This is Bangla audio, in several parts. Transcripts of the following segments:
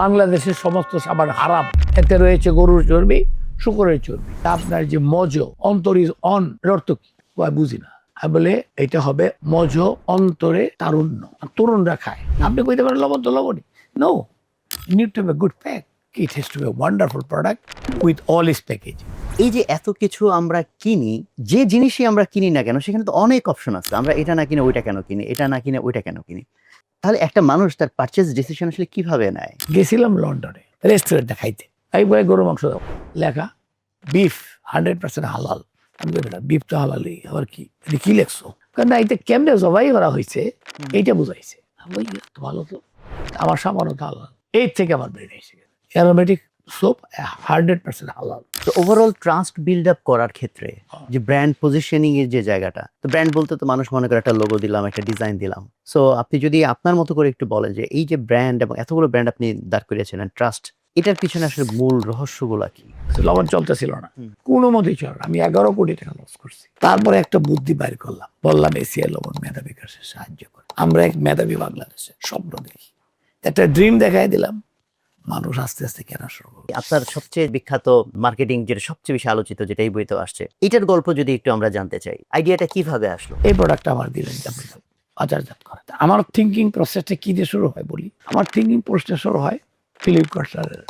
বাংলাদেশের সমস্ত সাবান হারাম। এতে রয়েছে গরুর চর্বি, শুকরের চর্বি। আপনার যে মজ অন্তর ইজ অন, এর অর্থ কি বুঝি না। আমি বলে এটা হবে মজ অন্তরে তারুণ্য, তরুণরা খায়। আপনি কইতে পারেন লবণ তো লবণই, no, need to have a good pack. It has to be a wonderful product with all its package. এই যে এত কিছু আমরা কিনি, যে জিনিসই আমরা কিনি না কেন সেখানে তো অনেক অপশন আছে। আমরা এটা না কিনে ওইটা কেন কিনি, এটা না কিনে ওইটা কেন কিনি। তাহলে একটা মানুষ তার পারচেজ ডিসিশন আসলে কিভাবে নেয়? গেছিলাম লন্ডনে রেস্টুরেন্টে খাইতে, এই বলে গরু মাংস দাও, লেখা বিফ 100% হালাল। আমি বলি না, বিফ তো হালালই, আবার কি এটা কি লেখছো? কারণ না, এটা কেমনে জবাই করা হয়েছে এইটা বুঝাইছে। আমি বলি, তো ভালো তো, আমার সামান্য তো হালাল। এই থেকে আমার ব্রেন এসে গেছে অ্যারোমেটিক সোপ 100% হালাল। তো ওভারঅল ট্রাস্ট বিল্ড আপ করার ক্ষেত্রে যে ব্র্যান্ড পজিশনিং এর যে জায়গাটা, তো ব্র্যান্ড বলতে তো মানুষ মনে করে একটা লোগো দিলাম, একটা ডিজাইন দিলাম। সো আপনি যদি আপনার মতো করে একটু বলেন যে এই যে ব্র্যান্ড এবং এতগুলো ব্র্যান্ড আপনি দাঁড় করিয়েছেন, ট্রাস্ট, এটার পিছনে আসলে মূল রহস্যগুলা কি? লবণ চলতেছিল না, কোনো মতেই চল। আমি 11 কোটি টাকা লস করছি। তারপরে একটা বুদ্ধি বাইর করলাম, বললাম এশিয়া লবণ মেধা বিকাশে সাহায্য করে। আমরা এক মেধাবী বাংলাদেশে স্বপ্ন দেখি, একটা ড্রিম দেখাই দিলাম, মানুষ আস্তে আস্তে কেনা শুরু করবে। আপনার সবচেয়ে বিখ্যাত মার্কেটিং যেটা সবচেয়ে বেশি আলোচিত, যেটা এই বইতে আসছে, এটার গল্প যদি একটু আমরা জানতে চাই, আইডিয়াটা কিভাবে আসলো? এই প্রোডাক্টটা আমার দিলেন যে আপনি বাজারজাত করা। আমার থিঙ্কিং প্রসেসটা কি দিয়ে শুরু হয় বলি। আমার থিঙ্কিং প্রসেসটা শুরু হয় ফ্লিপকার্টের।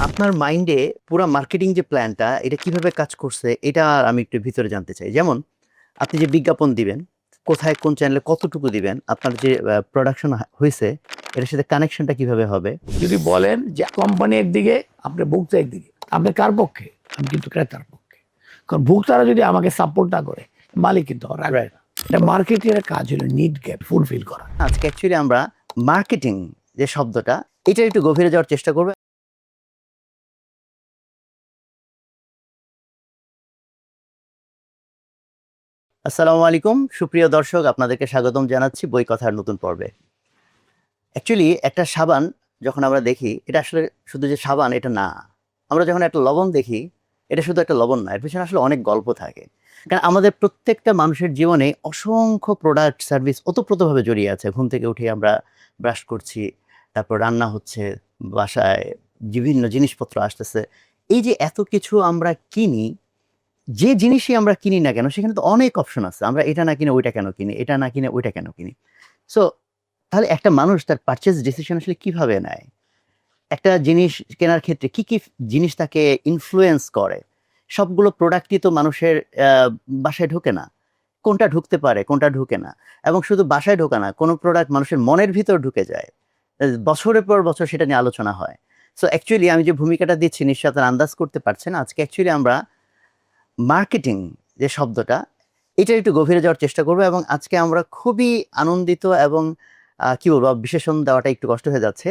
আপনার মাইন্ডে পুরো মার্কেটিং যে প্ল্যানটা, এটা কিভাবে কাজ করছে এটা আমি একটু ভিতরে জানতে চাই। যেমন আপনি যে বিজ্ঞাপন দিবেন, কোথায় কোন চ্যানেলে কতটুকু দিবেন, আপনার যে প্রোডাকশন হয়েছে এটার সাথে কানেকশনটা কিভাবে হবে। যদি বলেন যে কোম্পানি একদিকে, আপনি ভোক্তা একদিকে, আপনি কার পক্ষে? আমি কিন্তু ক্রেতার পক্ষে। কারণ ভোক্তারা যদি আমাকে সাপোর্ট না করে, মালিক কিন্তু রাখবে না। এটা মার্কেটিংয়ের কাজ হলো নিড গ্যাপ ফুলফিল করা। আজকে অ্যাকচুয়ালি আমরা মার্কেটিং যে শব্দটা, এটা একটু গভীরে যাওয়ার চেষ্টা করব। আসসালামু আলাইকুম সুপ্রিয় দর্শক, আপনাদেরকে স্বাগতম জানাচ্ছি বই কথার নতুন পর্বে। অ্যাকচুয়ালি একটা সাবান যখন আমরা দেখি, এটা আসলে শুধু যে সাবান এটা না। আমরা যখন একটা লবণ দেখি, এটা শুধু একটা লবণ না, এর পিছনে আসলে অনেক গল্প থাকে। কারণ আমাদের প্রত্যেকটা মানুষের জীবনে অসংখ্য প্রোডাক্ট সার্ভিস ওতপ্রোতভাবে জড়িয়ে আছে। ঘুম থেকে উঠে আমরা ব্রাশ করছি, তারপর রান্না হচ্ছে, বাসায় বিভিন্ন জিনিসপত্র আসতেছে। এই যে এত কিছু আমরা কিনি, যে জিনিসই আমরা কিনি না কেন সেখানে তো অনেক অপশন আছে। আমরা এটা না কিনে ওইটা কেন কিনি, এটা না কিনে ওইটা কেন কিনি। সো তাহলে একটা মানুষ তার পারচেজ ডিসিশন আসলে কিভাবে নেয়? একটা জিনিস কেনার ক্ষেত্রে কি কি জিনিস তাকে ইনফ্লুয়েন্স করে? সবগুলো প্রোডাক্টই তো মানুষের বাসায় ঢোকে না। কোনটা ঢুকতে পারে, কোনটা ঢুকে না। এবং শুধু বাসায় ঢোকা না, কোনো প্রোডাক্ট মানুষের মনের ভিতর ঢুকে যায়। বছরের পর বছর সেটা নিয়ে আলোচনা হয়। সো অ্যাকচুয়ালি আমি যে ভূমিকাটা দিচ্ছি নিশ্চয়ই আপনারা আন্দাজ করতে পারছেন। আজকে অ্যাকচুয়ালি আমরা মার্কেটিং যে শব্দটা, এটা একটু গভীরে যাওয়ার চেষ্টা করবো। এবং আজকে আমরা খুবই আনন্দিত এবং কি বলবো, বিশেষণ দেওয়াটা একটু কষ্ট হয়ে যাচ্ছে,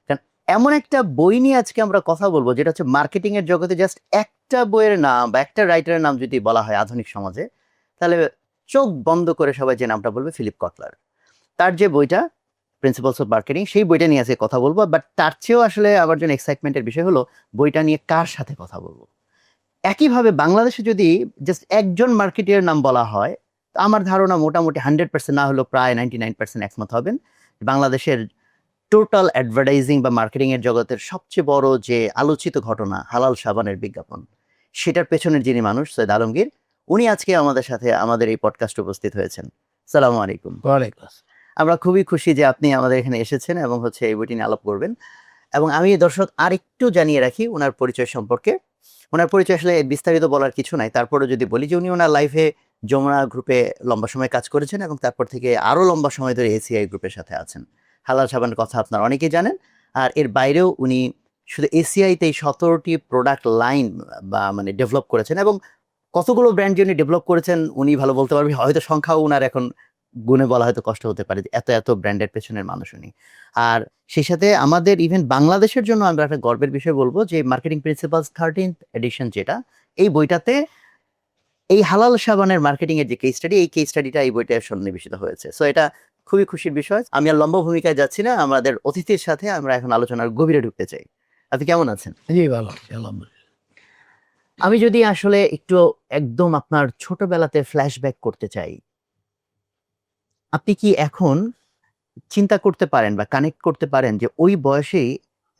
কারণ এমন একটা বই নিয়ে আজকে আমরা কথা বলবো যেটা হচ্ছে মার্কেটিং এর জগতে জাস্ট একটা বইয়ের নাম বা একটা রাইটারের নাম যদি বলা হয় আধুনিক সমাজে, তাহলে চোখ বন্ধ করে সবাই যে নামটা বলবে ফিলিপ কটলার। তার যে বইটা প্রিন্সিপালস অফ মার্কেটিং, সেই বইটা নিয়ে আজকে কথা বলবো। বাট তার চেয়েও আসলে আমার জন্য এক্সাইটমেন্টের বিষয় হলো বইটা নিয়ে কার সাথে কথা বলবো। একইভাবে বাংলাদেশে যদি জাস্ট একজন মার্কেটিয়ার নাম বলা হয়, তো আমার ধারণা মোটামুটি 100% না হলেও প্রায় 99% একমত হবেন। বাংলাদেশের টোটাল অ্যাডভার্টাইজিং বা মার্কেটিং এর জগতের সবচেয়ে বড় যে আলোচিত ঘটনা হালাল সাবানের বিজ্ঞাপন, সেটার পেছনের যিনি মানুষ সৈয়দ আলমগীর, উনি আজকে আমাদের সাথে আমাদের এই পডকাস্টে উপস্থিত হয়েছেন। সালামু আলাইকুম। আমরা খুবই খুশি যে আপনি আমাদের এখানে এসেছেন এবং এই বইটি নিয়ে আলাপ করবেন। এবং আমি দর্শক আরেকটু জানিয়ে রাখি ওনার পরিচয় সম্পর্কে। ওনার পরিচয় আসলে বিস্তারিত বলার কিছু নাই, তারপরে যদি বলি যে উনি ওনার লাইফে যমুনা গ্রুপে লম্বা সময় কাজ করেছেন এবং তারপর থেকে আরও লম্বা সময় ধরে এসিআই গ্রুপের সাথে আছেন। হালাল সাবানের কথা আপনার অনেকেই জানেন। আর এর বাইরেও উনি শুধু এসিআইতেই 17টি প্রোডাক্ট লাইন বা মানে ডেভেলপ করেছেন, এবং কতগুলো ব্র্যান্ড যে উনি ডেভেলপ করেছেন উনি ভালো বলতে পারবেন। হয়তো সংখ্যাও উনার এখন গুণে বলা হয়তো কষ্ট হতে পারে, এত এত ব্র্যান্ডের পেছনের মানুষ উনি। আর সেই সাথে আমাদের ইভেন বাংলাদেশের জন্য আমরা একটা গর্বের বিষয় বলবো যে মার্কেটিং প্রিন্সিপালস 13th এডিশন, যেটা এই বইটাতে এই হালাল সাবানের মার্কেটিং এর যে কেস স্টাডি, এই কেস স্টাডিটা এই বইটা সন্নিবেশিত হয়েছে। সো এটা খুবই খুশির বিষয়। আমি আর লম্বা ভূমিকায় যাচ্ছি না, আমাদের অতিথির সাথে আমরা এখন আলোচনার গভীরে ঢুকতে চাই। আপনি কেমন আছেন? জি ভালো, আলহামদুলিল্লাহ। আমি যদি আসলে একটু একদম আপনার ছোটবেলাতে ফ্ল্যাশব্যাক করতে চাই, আপনি কি এখন চিন্তা করতে পারেন বা কানেক্ট করতে পারেন যে ওই বয়সেই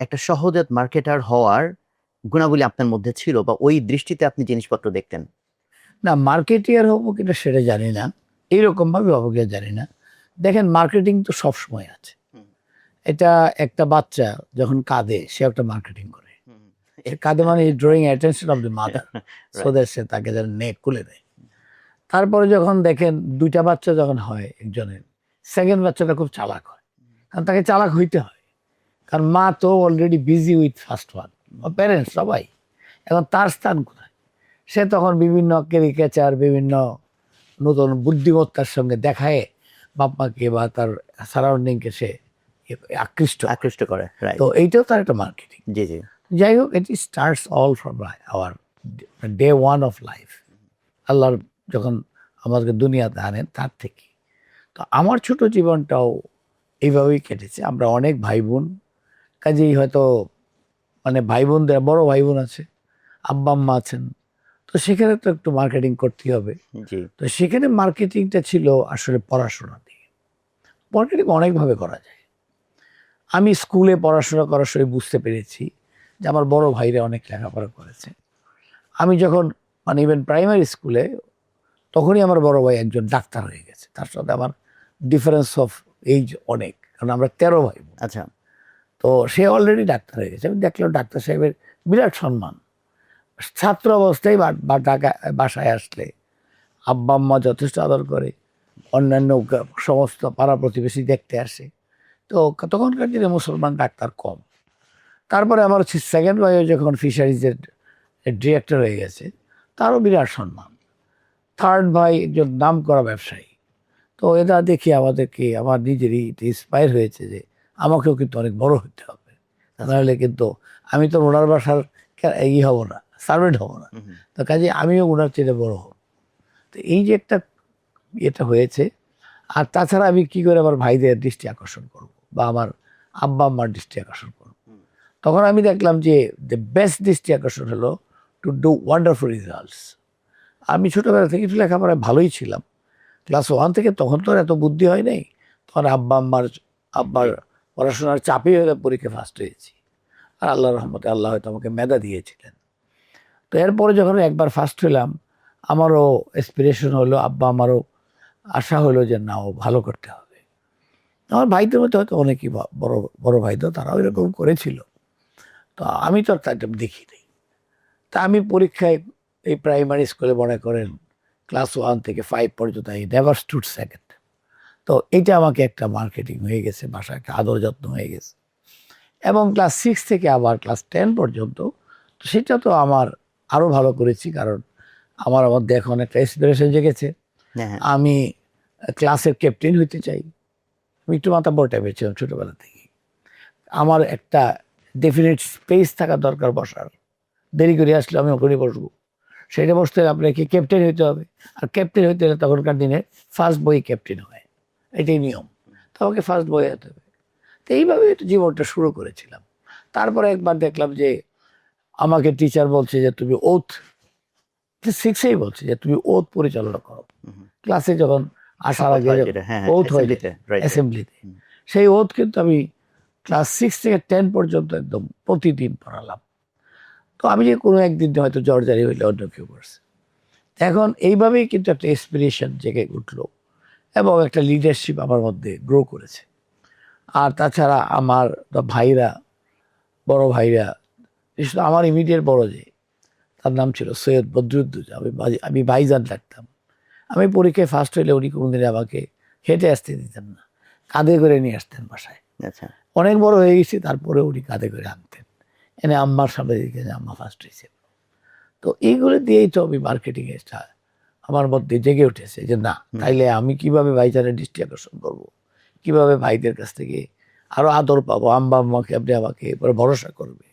একটা সহজাত মার্কেটার হওয়ার গুণাবলী আপনার মধ্যে ছিল বা ওই দৃষ্টিতে আপনি জিনিসপত্র দেখতেন? না, মার্কেটিয়ার হবো কিনা সেটা জানি না, এইরকম ভাবে হবো কিনা জানি না। দেখেন, মার্কেটিং তো সবসময় আছে। হুম। এটা একটা বাচ্চা যখন কাঁদে সে একটা মার্কেটিং করে। সে কাঁদে মানে drawing attention of the mother, so that সে তাকে যেন নেক খুলে দেয়। তারপরে যখন দেখেন দুইটা বাচ্চা যখন হয় একজনের, সেকেন্ড বাচ্চাটা খুব চালাক হয়, কারণ তাকে চালাক হইতে হয়, কারণ মা তো already busy with first one, parents সবাই। এখন তার স্থান কোথায়? সে তখন বিভিন্ন ক্যারিকেচার, বিভিন্ন নতুন বুদ্ধিমত্তার সঙ্গে দেখায় বাপ মাকে বা তার সারাউন্ডিংকে সে আকৃষ্ট করে। আকৃষ্ট করে, রাইট। তো এইটাও তার একটা মার্কেটিং। জি, জি। যাই হোক, এটি starts all from our day one of life. আল্লাহর যখন আমাদেরকে দুনিয়াতে আনেন তার থেকে। তো আমার ছোট জীবনটাও এইভাবেই কেটেছে। আমরা অনেক ভাই বোন, কাজেই হয়তো মানে ভাই বোনদের, বড় ভাই বোন আছে, আব্বা আম্মা আছেন, তো সেখানে তো একটু মার্কেটিং করতেই হবে। জি। তো সেখানে মার্কেটিংটা ছিল আসলে পড়াশোনা দিয়ে। মার্কেটিং অনেকভাবে করা যায়। আমি স্কুলে পড়াশোনা করার সময় বুঝতে পেরেছি যে আমার বড় ভাইরা অনেক লেখাপড়া করেছে। আমি যখন মানে ইভেন প্রাইমারি স্কুলে, তখনই আমার বড় ভাই একজন ডাক্তার হয়ে গেছে। তার সাথে আমার ডিফারেন্স অফ এইজ অনেক, কারণ আমরা 13 ভাই বোন। আচ্ছা। তো সে অলরেডি ডাক্তার হয়ে গেছে। আমি দেখলাম ডাক্তার সাহেবের বিরাট সম্মান। ছাত্র অবস্থায় বা ঢাকা বাসায় আসলে আব্বা আম্মা যথেষ্ট আদর করে, অন্যান্য সমস্ত পাড়া প্রতিবেশী দেখতে আসে। তো তখনকার দিনে মুসলমান ডাক্তার কম। তারপরে আমার হচ্ছে সেকেন্ড ভাইও যখন ফিশারিজের ডিরেক্টর হয়ে গেছে, তারও বিরাট সম্মান। থার্ড ভাই একজন নাম করা ব্যবসায়ী। তো এটা দেখে আমাদেরকে, আমার নিজেরই ইন্সপায়ার হয়েছে যে আমাকেও কিন্তু অনেক বড় হতে হবে, নাহলে কিন্তু আমি তো ওনার বাসার হব না, সার্ভেন্ট হব না। তো কাজে আমিও ওনার চেয়ে বড় হব। তো এই যে একটা এটা হয়েছে। আর তাছাড়া আমি কি করে আমার ভাইদের দৃষ্টি আকর্ষণ করব বা আমার আব্বা আম্মার দৃষ্টি আকর্ষণ করব, তখন আমি দেখলাম যে দ্য বেস্ট দৃষ্টি আকর্ষণ হলো টু ডু ওয়ান্ডারফুল রেজাল্টস। আমি ছোটোবেলা থেকে একটু লেখাপড়ায় ভালোই ছিলাম। ক্লাস 1 থেকে তখন তো আর এত বুদ্ধি হয় নাই, তখন আব্বার পড়াশোনার চাপে হয়ে পরীক্ষা ফার্স্ট হয়েছি। আর আল্লাহর রহমতে আল্লাহ হয়তো আমাকে মেধা দিয়েছিলেন। তো এরপরে যখন একবার ফার্স্ট হলাম, আমারও এসপিরেশন হলো, আব্বা আমারও আশা হলো যে না, ও ভালো করতে হবে। আমার ভাইদের মধ্যে হয়তো অনেকেই বড় বড় ভাই তো তারাও এরকম করেছিল। তো আমি তো আর তাটা দেখি নাই। তা আমি পরীক্ষায় এই প্রাইমারি স্কুলে মনে করেন ক্লাস 1 থেকে 5 পর্যন্ত আই নেভার স্টুড সেকেন্ড। তো এটা আমাকে একটা মার্কেটিং হয়ে গেছে, বাসায় একটা আদর যত্ন হয়ে গেছে। এবং ক্লাস 6 থেকে আবার ক্লাস 10 পর্যন্ত, তো সেটা তো আমার আরও ভালো করেছি, কারণ আমার মধ্যে এখন একটা ইন্সপিরেশন জেগেছে। হ্যাঁ। আমি ক্লাসের ক্যাপ্টেন হইতে চাই। আমি একটু মাতাব্বর টাইপের ছিলাম ছোটোবেলা থেকে। আমার একটা ডেফিনেট স্পেস থাকা দরকার বসার। দেরি করে আসলে আমি ওখানে বসবো। সেটা বসতে হলে আপনাকে ক্যাপ্টেন হইতে হবে। আর ক্যাপ্টেন হইতে হলে তখনকার দিনে ফার্স্ট বয় ক্যাপ্টেন হয়, এটাই নিয়ম। তো আমাকে ফার্স্ট বয় হতে হবে। তো এইভাবে একটু জীবনটা শুরু করেছিলাম। তারপরে একবার দেখলাম যে আমাকে টিচার বলছে যে তুমি ওথ 6এই বলছে যে তুমি ওথ পরিচালনা করো। ক্লাসে যখন আসার আগে ওথ হয় অ্যাসেম্বলিতে, সেই ওথ কিন্তু আমি ক্লাস 6 থেকে 10 পর্যন্ত একদম প্রতিদিন পড়ালাম। তো আমি যে কোনো একদিন হয়তো জর্জারি হইলে অন্য কেউ করছে। এখন এইভাবেই কিন্তু একটা ইন্সপিরেশন জেগে উঠলো এবং একটা লিডারশিপ আমার মধ্যে গ্রো করেছে। আর তাছাড়া আমার ভাইরা, বড় ভাইরা, বিশেষ করে আমার ইমিডিয়েট বড় যে, তার নাম ছিল সৈয়দ বদরুদ্দোজা, আমি ভাইজান ডাকতাম। আমি পরীক্ষায় ফার্স্ট হইলে উনি কোনোদিন আমাকে হেঁটে আসতে দিতেন না, কাঁধে করে নিয়ে আসতেন বাসায়। আচ্ছা। অনেক বড় হয়ে গেছি, তারপরে উনি কাঁধে করে আনতেন, এনে আম্মার সামনে দিকে যে আম্মা ফার্স্ট হয়েছে। তো এইগুলো দিয়েই তো আমি মার্কেটিংয়েটা আমার মধ্যে জেগে উঠেছে যে না, তাইলে আমি কিভাবে ভাইজানের দৃষ্টি আকর্ষণ করবো, কিভাবে ভাইদের কাছ থেকে আরো আদর পাবো, আম্মা আম্মাকে আপনি আমাকে এরপরে ভরসা করবে।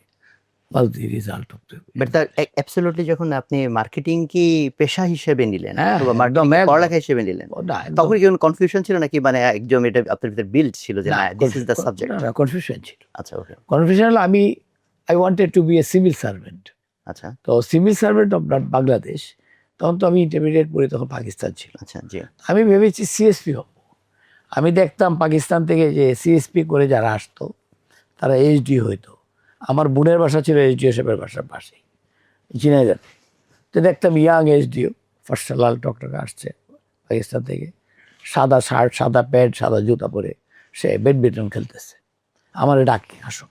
Was the result of the. But তার অ্যাবসলিউটলি যখন আপনি মার্কেটিং কি পেশা হিসেবে নিলেন হ্যাঁ, অথবা মার্কেটিং একদম। পড়ালেখা হিসেবে নিলেন, না, একদম। তখন কি কোনো কনফিউশন ছিল নাকি মানে একদম এটা আপনার ভিতরে বিল্ড ছিল যে না দিস ইজ দ্য সাবজেক্ট? না, কনফিউশন ছিল। আচ্ছা, ওকে। কনফিউশন হলো I wanted to be a civil servant. আচ্ছা, তো সিভিল সার্ভেন্ট অফ বাংলাদেশ, তখন তো আমি ইন্টারমিডিয়েট পড়ি, তখন পাকিস্তান ছিল। আচ্ছা, জি। আমি ভেবেছি সিএসপি হব। আমি দেখতাম পাকিস্তান থেকে যে সিএসপি করে যারা আসতো তারা এইচডি হইতো। আমার বোনের বাসা ছিল এইচডিও সাহেবের বাসার পাশে ঝিনাইদহ। তো দেখতাম ইয়াং এইচডিও ফার্স্ট লাল টকটকে আসছে পাকিস্তান থেকে, সাদা শার্ট, সাদা প্যান্ট, সাদা জুতা পরে সে ব্যাডমিন্টন খেলতেছে। আমার ডাকে আসো,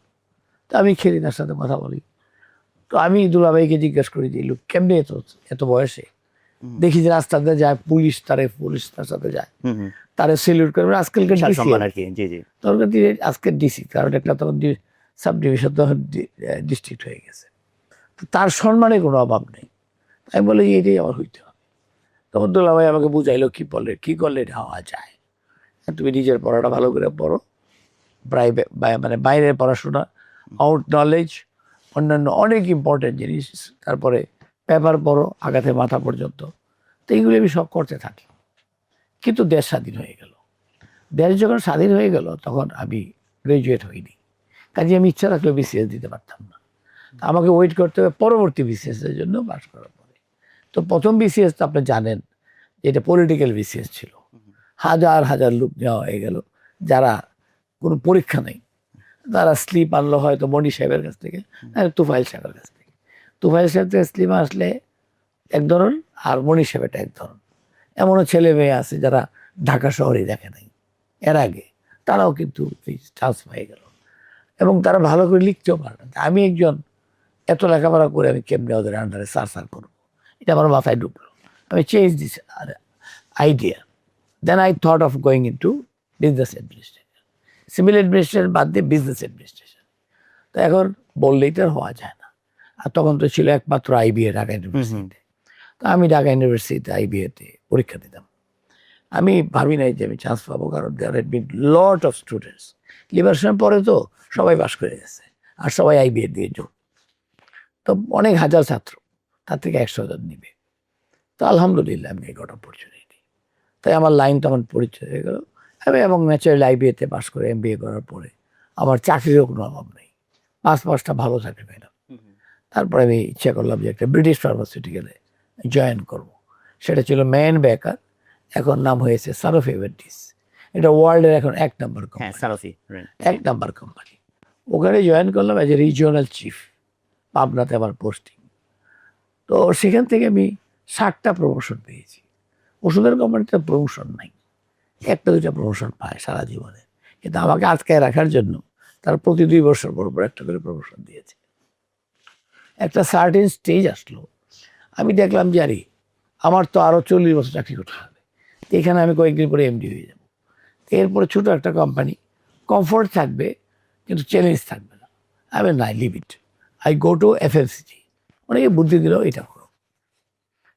তো আমি খেলি, তার সাথে কথা বলি। তো আমি দুলাভাইকে জিজ্ঞেস করি যে লোক কেমনি এত বয়সে, দেখি যে রাস্তাতে যায় পুলিশ তার সাথে যায়, তারে সেলিউট করবে। আজকালকার বিশাল ডিসি সম্মান আর কি। জি জি। তখন আজকের ডিসি, কারণ একটা তখন সাব ডিভিশন তখন ডিস্ট্রিক্ট হয়ে গেছে। তো তার সম্মানে কোনো অভাব নেই। আমি বলি এটাই আমার হইতে হবে। তখন দুলাভাই আমাকে বুঝাইলো কি করলে এটা হওয়া যায়। তুমি নিজের পড়াটা ভালো করে পড়ো, প্রাইভেট মানে বাইরের পড়াশোনা, আউট নলেজ, অন্যান্য অনেক ইম্পর্টেন্ট জিনিস, তারপরে পেপার পড়ো আগাতে মাথা পর্যন্ত। তো এইগুলো আমি সব করতে থাকি। কিন্তু দেশ স্বাধীন হয়ে গেল। দেশ যখন স্বাধীন হয়ে গেল তখন আমি গ্রাজুয়েট হইনি, কাজে আমি ইচ্ছা থাকলেও বিসিএস দিতে পারতাম না। আমাকে ওয়েট করতে হবে পরবর্তী বিসিএস এর জন্য পাস করার পরে। তো প্রথম বিসিএস তো আপনি জানেন এটা পলিটিক্যাল বিসিএস ছিল। হাজার হাজার লোক নেওয়া হয়ে গেল, যারা কোনো পরীক্ষা নেই, তারা স্লিপ আনলো হয়তো মনি সাহেবের কাছ থেকে, তুফাইল সাহেবের কাছ থেকে। তুফাইল সাহেব থেকে স্লিপ আসলে এক ধরন, আর মনি সাহেবটা এক ধরন। এমনও ছেলে মেয়ে আছে যারা ঢাকা শহরেই দেখে নাই এর আগে, তারাও কিন্তু চান্স পেয়ে গেল, এবং তারা ভালো করে লিখতেও পারে না। আমি একজন এত লেখাপড়া করে আমি কেমনে ওদের আন্ডারে সার করবো, এটা আমার মাথায় ঢুকলো। আমি change this idea. Then I thought of going into business administration, civil administration বাদ দিয়ে বিজনেস অ্যাডমিনিস্ট্রেশন। তো এখন বললেই তো আর হওয়া যায় না। আর তখন তো ছিল একমাত্র আইবিএ, ঢাকা ইউনিভার্সিটিতে। তো আমি ঢাকা ইউনিভার্সিটিতে আইবিএতে পরীক্ষা দিতাম। আমি ভাবি নাই যে আমি চান্স পাবো, কারণ there had been lot of students. লিবারেশনের পরে তো সবাই পাস করে গেছে, আর সবাই আইবিএ দিয়ে যোগ। তো অনেক হাজার ছাত্র, তার থেকে 100 জন নিবে। তো আলহামদুলিল্লাহ আমি গট অপরচুনিটি। তাই আমার লাইন তখন পরিচয় হয়ে গেল। এবং ন্যাচারাল আইবিএতে পাস করে এমবিএ করার পরে আমার চাকরিরও কোনো অভাব নেই, 5-5টা ভালো চাকরি পেলাম। তারপরে আমি ইচ্ছা করলাম যে একটা ব্রিটিশ ফার্মাসিউটিক্যালে জয়েন করব। সেটা ছিল ম্যান বেকার, এখন নাম হয়েছে সানোফি এভেন্টিস। এটা ওয়ার্ল্ডের এখন 1 নম্বর কোম্পানি, 1 নম্বর কোম্পানি। ওখানে জয়েন করলাম অ্যাজ এ রিজিওনাল চিফ, পাবনাতে আমার পোস্টিং। তো সেখান থেকে আমি 60টা প্রমোশন পেয়েছি। ওষুধের কোম্পানিতে প্রমোশন নাই, 1-2টা প্রমোশন পায় সারা জীবনে, কিন্তু আমাকে আটকায় রাখার জন্য তার প্রতি 2 বছর পর পর একটা করে প্রমোশন দিয়েছে। একটা সার্টেন স্টেজ আসলো, আমি দেখলাম যে আরে আমার তো আরো 40 বছর চাকরি করতে হবে, তো এখানে আমি কয়েকদিন পরে এমডি হয়ে যাব। এরপরে ছোট একটা কোম্পানি, কমফোর্ট থাকবে কিন্তু চ্যালেঞ্জ থাকবে না। আমি নাই, leave it, I go to FMCG. অনেকে বুদ্ধি দিল এটা করো,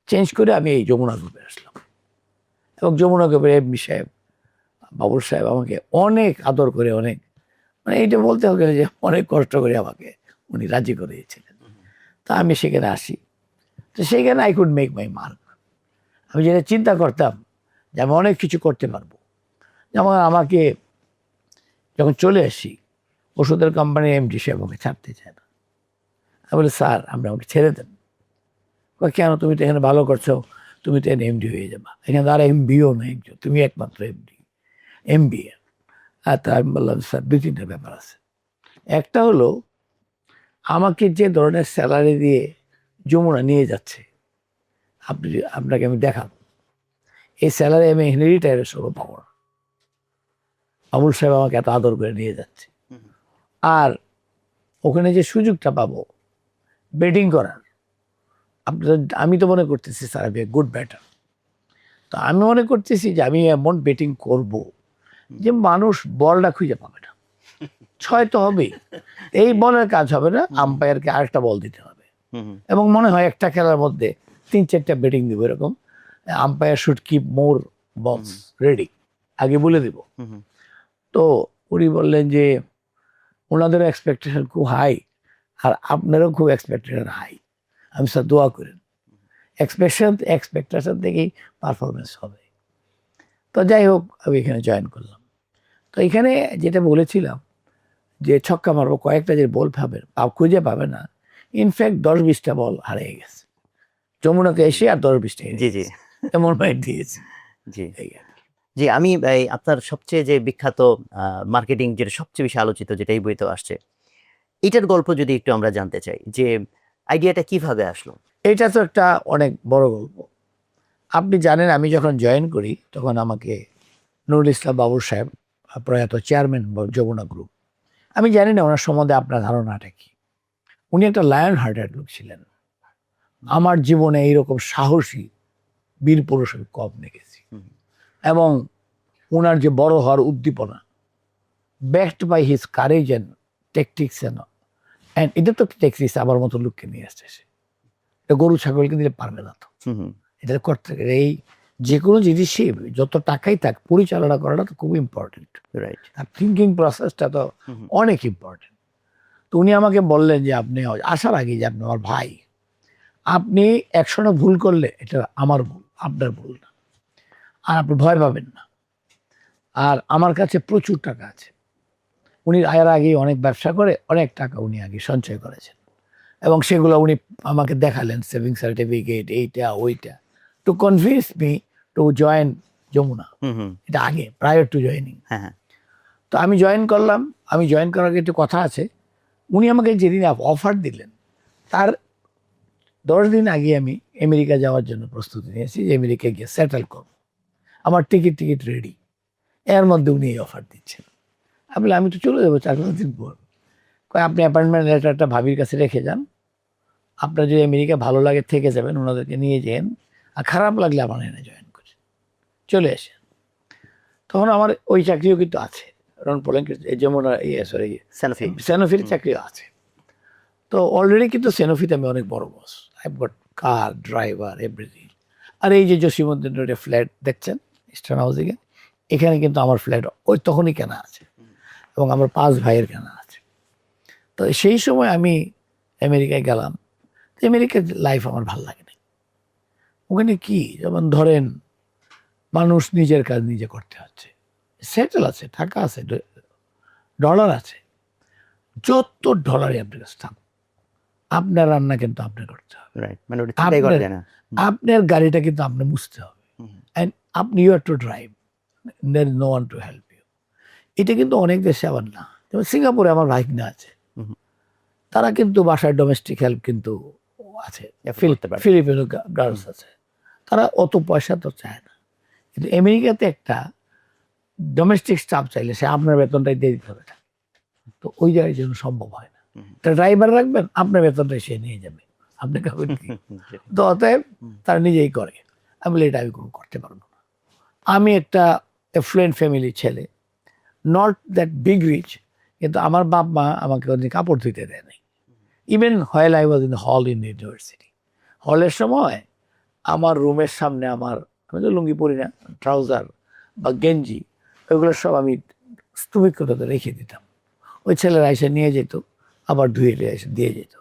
চেঞ্জ করে আমি এই যমুনা গ্রুপে আসলাম। এবং যমুনা গ্রুপের এমডি সাহেব, বাবুল সাহেব আমাকে অনেক আদর করে, অনেক, মানে এইটা বলতে হবে যে অনেক কষ্ট করে আমাকে উনি রাজি করিয়েছিলেন। তা আমি সেখানে আসি। তো সেখানে I could make my mark. আমি যেটা চিন্তা করতাম যে আমি অনেক কিছু করতে পারবো, যেমন আমাকে যখন চলে আসি, ওষুধের কোম্পানির এমডি সাহেব আমাকে ছাড়তে চায় না। আমি বলি স্যার আপনি আমাকে ছেড়ে দেন। কেন, তুমি তো এখানে ভালো করছো, তুমি তো এখানে এমডি হয়ে যাবা, এখানে আর এমবিও নেই, তুমি একমাত্র এমডি, এমবিএ। আর তা আমি বললাম স্যার 2-3টা ব্যাপার আছে। একটা হলো আমাকে যে ধরনের স্যালারি দিয়ে যমুনা নিয়ে যাচ্ছে, আপনাকে আমি দেখাবো এই স্যালারি আমি এখানে রিটায়ারের সময় পাবো না। আমুল সাহেব আমাকে এত আদর করে নিয়ে যাচ্ছে, আর ওখানে যে সুযোগটা পাবো ব্যাটিং করার, আমি তো মনে করতেছি স্যার আমি গুড ব্যাটার। তো আমি মনে করতেছি যে আমি এমন ব্যাটিং করব যে মানুষ বলটা খুঁজে পাবে না, 6 তো হবেই, এই বলের কাজ হবে না, আম্পায়ারকে আরেকটা বল দিতে হবে। এবং মনে হয় একটা খেলার মধ্যে 3-4টা ব্যাটিং দিব, এরকম আম্পায়ার শুড কিপ মোর বলস রেডি, আগে বলে দিব। তো উনি বললেন যে ওনাদেরও এক্সপেকটেশন খুব হাই, আর আপনারও খুব এক্সপেকটেশন হাই। আমি স্যার দোয়া করেন, এক্সপেকটেশন থেকেই পারফরমেন্স হবে। তো যাই হোক আমি এখানে জয়েন করলাম। তো এখানে যেটা বলেছিলাম যে ছক্কা মারবো, কয়েকটা যে বল পাবে খুঁজে পাবে না, ইনফ্যাক্ট 10-20টা বল হারিয়ে গেছে যমুনাকে এসে, আর 10-20টা এমন বাইট দিয়েছে। জি, আমি আপনার সবচেয়ে যে বিখ্যাত মার্কেটিং যেটা সবচেয়ে বেশি আলোচিত, যেটা এই বইতে আসছে, এটার গল্প যদি একটু আমরা জানতে চাই যে আইডিয়াটা কিভাবে আসলো? এটা তো একটা অনেক বড় গল্প। আপনি জানেন আমি যখন জয়েন করি তখন আমাকে নুরুল ইসলাম বাবুর সাহেব, প্রয়াত চেয়ারম্যান যমুনা গ্রুপ, আমি জানি না ওনার সম্বন্ধে আপনার ধারণাটা কি। উনি একটা লায়ন হার্টেড লোক ছিলেন। আমার জীবনে এইরকম সাহসী বীর পুরুষ আমি কম দেখেছি। এবং ওনার যে বড় হওয়ার উদ্দীপনা, backed by his courage and tactics and এটা তো টেকটিক্স, আমার মতো লোককে নিয়ে আসছে সে। এটা গরু ছাগলকে দিলে পারবে না তো, এটা করতে গেলে এই যে কোনো জিনিসই যত টাকাই থাক পরিচালনা করাটা তো খুব ইম্পর্টেন্ট। রাইট। আর থিঙ্কিং প্রসেসটা তো অনেক ইম্পর্টেন্ট। তো উনি আমাকে বললেন যে আপনি আসার আগে যে আপনি আমার ভাই, আপনি 100টা ভুল করলে এটা আমার ভুল, আপনার ভুল না, আর আপনি ভয় পাবেন না। আর আমার কাছে প্রচুর টাকা আছে। উনি আয়ের আগে অনেক ব্যবসা করে অনেক টাকা উনি আগে সঞ্চয় করেছেন, এবং সেগুলো উনি আমাকে দেখালেন, সেভিং সার্টিফিকেট, এইটা ওইটা, to convince me to join Jamuna. এটা আগে, প্রায়র টু জয়েনিং। হ্যাঁ। তো আমি জয়েন করলাম। আমি জয়েন করার আগে একটু কথা আছে, উনি আমাকে যেদিন অফার দিলেন তার 10 দিন আগে আমি আমেরিকা যাওয়ার জন্য প্রস্তুতি নিয়েছি, যে আমেরিকা গিয়ে সেটেল করব। আমার টিকিট রেডি। এর মধ্যে উনি এই অফার দিচ্ছেন। আমি বললাম, আমি তো চলে যাবো 4-5 দিন পর। আপনি অ্যাপয়েন্টমেন্ট লেটারটা ভাবির কাছে রেখে যান, আপনার যদি আমেরিকা ভালো লাগে থেকে যাবেন, ওনাদেরকে নিয়ে যেন, আর খারাপ লাগলে আমার এনে জয়েন করে চলে আসেন। তখন আমার ওই চাকরিও কিন্তু আছে, রন পোল্যাঙ্কের যেমন সেনোফির চাকরিও আছে। তো অলরেডি কিন্তু সেনোফিতে আমি অনেক বড় boss, I got car, driver, everything. আর এই যে জসীমউদ্দিন রোডে ফ্ল্যাট দেখছেন ইস্টার্ন হাউজিংয়ে, এখানে কিন্তু আমার ফ্ল্যাট ওই তখনই কেনা আছে, এবং আমার 5 ভাইয়ের কেনা আছে। তো সেই সময় আমি আমেরিকায় গেলাম। আমেরিকার লাইফ আমার ভালো লাগে না। ওখানে কি, যেমন ধরেন মানুষ নিজের কাজ নিজে করতে হচ্ছে, সেটেল আছে, টাকা আছে, ডলার আছে, যত ডলারই আপনার কাছে থাকুক, আপনার রান্না কিন্তু আপনার করতে হবে, মানে ওটা চিন্তাই করা যায় না। আপনার গাড়িটা কিন্তু আপনি মুছতে হবে, অ্যান্ড আপনি you are to drive, there no one to help you. এটা কিন্তু অনেক দেশে আবার না। যেমন সিঙ্গাপুরে আমার ভাইগনা আছে, তারা কিন্তু বাসায় ডোমেস্টিক হেল্প কিন্তু আছে, ফিলিপিনো গার্লস আছে, তারা অত পয়সা তো চায় না। কিন্তু আমেরিকাতে একটা ডোমেস্টিক স্টাফ চাইলে সে আপনার বেতনটাই দিয়ে দিতে হবে। তো ওই জায়গায় যেন সম্ভব হয় না। তা ড্রাইভার রাখবেন, আপনার বেতনটাই সে নিয়ে যাবে, আপনি খাবেন কি? তো অতএব তারা নিজেই করে। আমি বলি এটা আমি কোনো করতে পারবো না। আমি একটা এফ্লুয়েন্ট ফ্যামিলির ছেলে, নট দ্যাট বিগ রিচ, কিন্তু আমার বাপ মা আমাকে ওদিন কাপড় ধুইতে দেয় নাই। Even while I was in হল ইন ইউনিভার্সিটি, হলের সময় আমার রুমের সামনে আমি তো লুঙ্গি পরি না, ট্রাউজার বা গেঞ্জি, ওইগুলো সব আমি স্তূপিকতাতে রেখে দিতাম। ওই ছেলেরা এসে নিয়ে যেত, আবার ধুয়ে এসে দিয়ে যেত।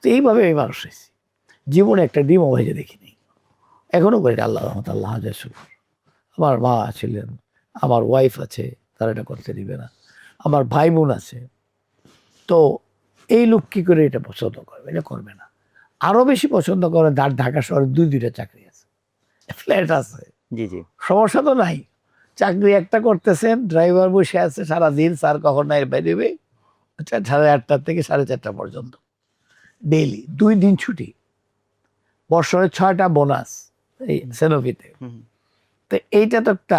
তো এইভাবে আমি মানুষ হয়েছি। জীবনে একটা ডিমও ভেজে দেখিনি, এখনও করি না, আল্লাহ রহমত, আল্লাহ হাজার শুকর। আমার মা ছিলেন, আমার ওয়াইফ আছে, তারা এটা করতে দিবে না, আমার ভাই বোন আছে। তো এই লোক কী করে এটা পছন্দ করবে? এটা করবে না। আরও বেশি পছন্দ করে ঢাকা শহরে 2-2টা চাকরি আছে, ফ্ল্যাট আছে, সমস্যা তো নাই। চাকরি একটা করতেছেন, ড্রাইভার বসে আছে সারাদিন, স্যার কখন না বেরোবে, 8:30 থেকে 4:30 পর্যন্ত ডেইলি, 2 দিন ছুটি, বছরে 6টা বোনাস এই সেনোভিতে। তো এইটা তো একটা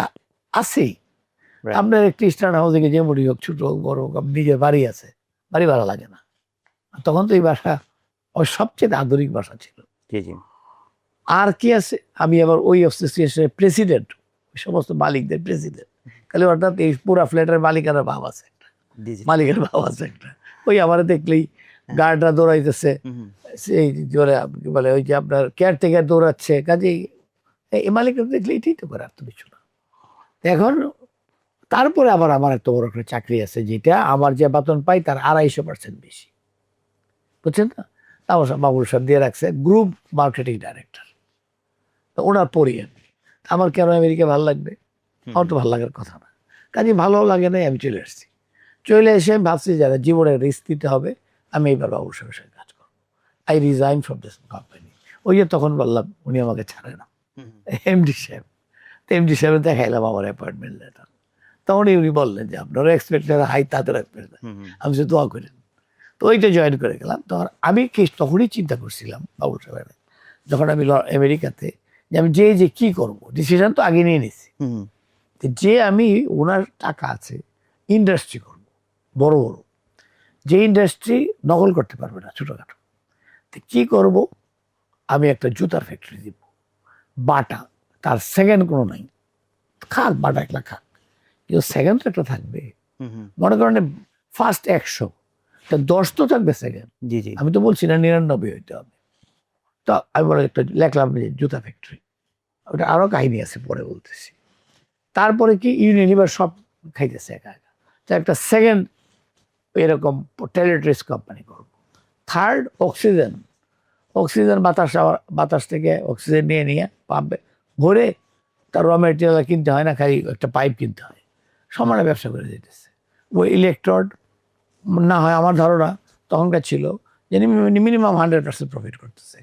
আছেই। আপনার একটি ইস্টার্ন হাউজিংয়ে যে মুড়ি হোক, ছোট হোক বড় হোক, নিজের বাড়ি আছে, বাড়ি ভাড়া লাগে না। তখন তো এই বাসা ওই সবচেয়ে আধুনিক বাসা ছিল। আর কি আছে, আমি আবার ওই অ্যাসোসিয়েশনের প্রেসিডেন্ট, ওই সমস্ত মালিকদের প্রেসিডেন্ট। খালি অর্থাৎ এই পুরা ফ্ল্যাটের মালিকের ভাব আছে একটা, মালিকের ভাব আছে একটা। ওই আমার দেখলেই গার্ডরা দৌড়াইতেছে, সেই জোরে বলে ওই যে আপনার কেয়ারটেকার দৌড়াচ্ছে, কাজেই এই মালিকের দেখলে এটাই তো করে, আর তো কিছু না। এখন তারপরে আবার আমার এত বড় একটা চাকরি আছে, যেটা আমার যে বেতন পাই তার 250% বেশি, বুঝছেন না? বাবুল সাহেব দিয়ে রাখছে গ্রুপ মার্কেটিং ডাইরেক্টর। তো ওনার পরিয়ে আমার কেন আমেরিকা ভালো লাগবে? আমার তো ভালো লাগার কথা না। কাজে ভালো লাগে নাই, আমি চলে আসছি। চলে এসে আমি ভাবছি যারা জীবনে রিস্ক দিতে হবে, আমি এইবার বাবুল সাহেবের সাথে কাজ করবো। I resign from this company. ওই যে তখন বললাম উনি আমাকে ছাড়ে না, এমডি সাহেব। তো এমডি সাহেব দেখাইলাম আমার অ্যাপয়েন্টমেন্ট লেটার, তখন উনি বললেন যে আপনারা এক্সপেক্টেড হাই তাতে রাখবেন না, আমি যে দোয়া করেন। তো ওইটা জয়েন করে গেলাম। তখন আমি তখনই চিন্তা করছিলাম বাবুল সাহেবের, যখন আমি আমেরিকাতে, যে আমি যে কি করব, ডিসিশন তো আগে নিয়ে নিছি যে আমি ওনার টাকা আছে ইন্ডাস্ট্রি করব, বড় বড়, যে ইন্ডাস্ট্রি নকল করতে পারবে না ছোটোখাটো। তো কী করব, আমি একটা জুতার ফ্যাক্টরি দিব, বাটা, তার সেকেন্ড কোনো নাই, খাক বাটা একলা খাক, কিন্তু সেকেন্ড তো একটা থাকবে। মনে করেন ফার্স্ট 100, তা 10 তো থাকবে সেকেন্ড। জি জি, আমি তো বলছি না 99 হইতে হবে। তো আমি বলে একটা লেখলাম যে জুতা ফ্যাক্টরি, ওটা আরও কাহিনী আছে পরে বলতেছি। তারপরে কি ইউনিলিভার সব খাইতেছে একা একা, তো একটা সেকেন্ড এরকম টেলিট্রেস কোম্পানি করব। থার্ড অক্সিজেন, অক্সিজেন বাতাস থেকে অক্সিজেন নিয়ে পাম্পে ভরে তার র মেটেরিয়াল কিনতে হয় না, খালি একটা পাইপ কিনতে হয়, সমানে ব্যবসা করে যেতেছে। ওই ইলেকট্রড না হয় আমার ধারণা তখনকার ছিল যে মিনিমাম 100% প্রফিট করতেছে।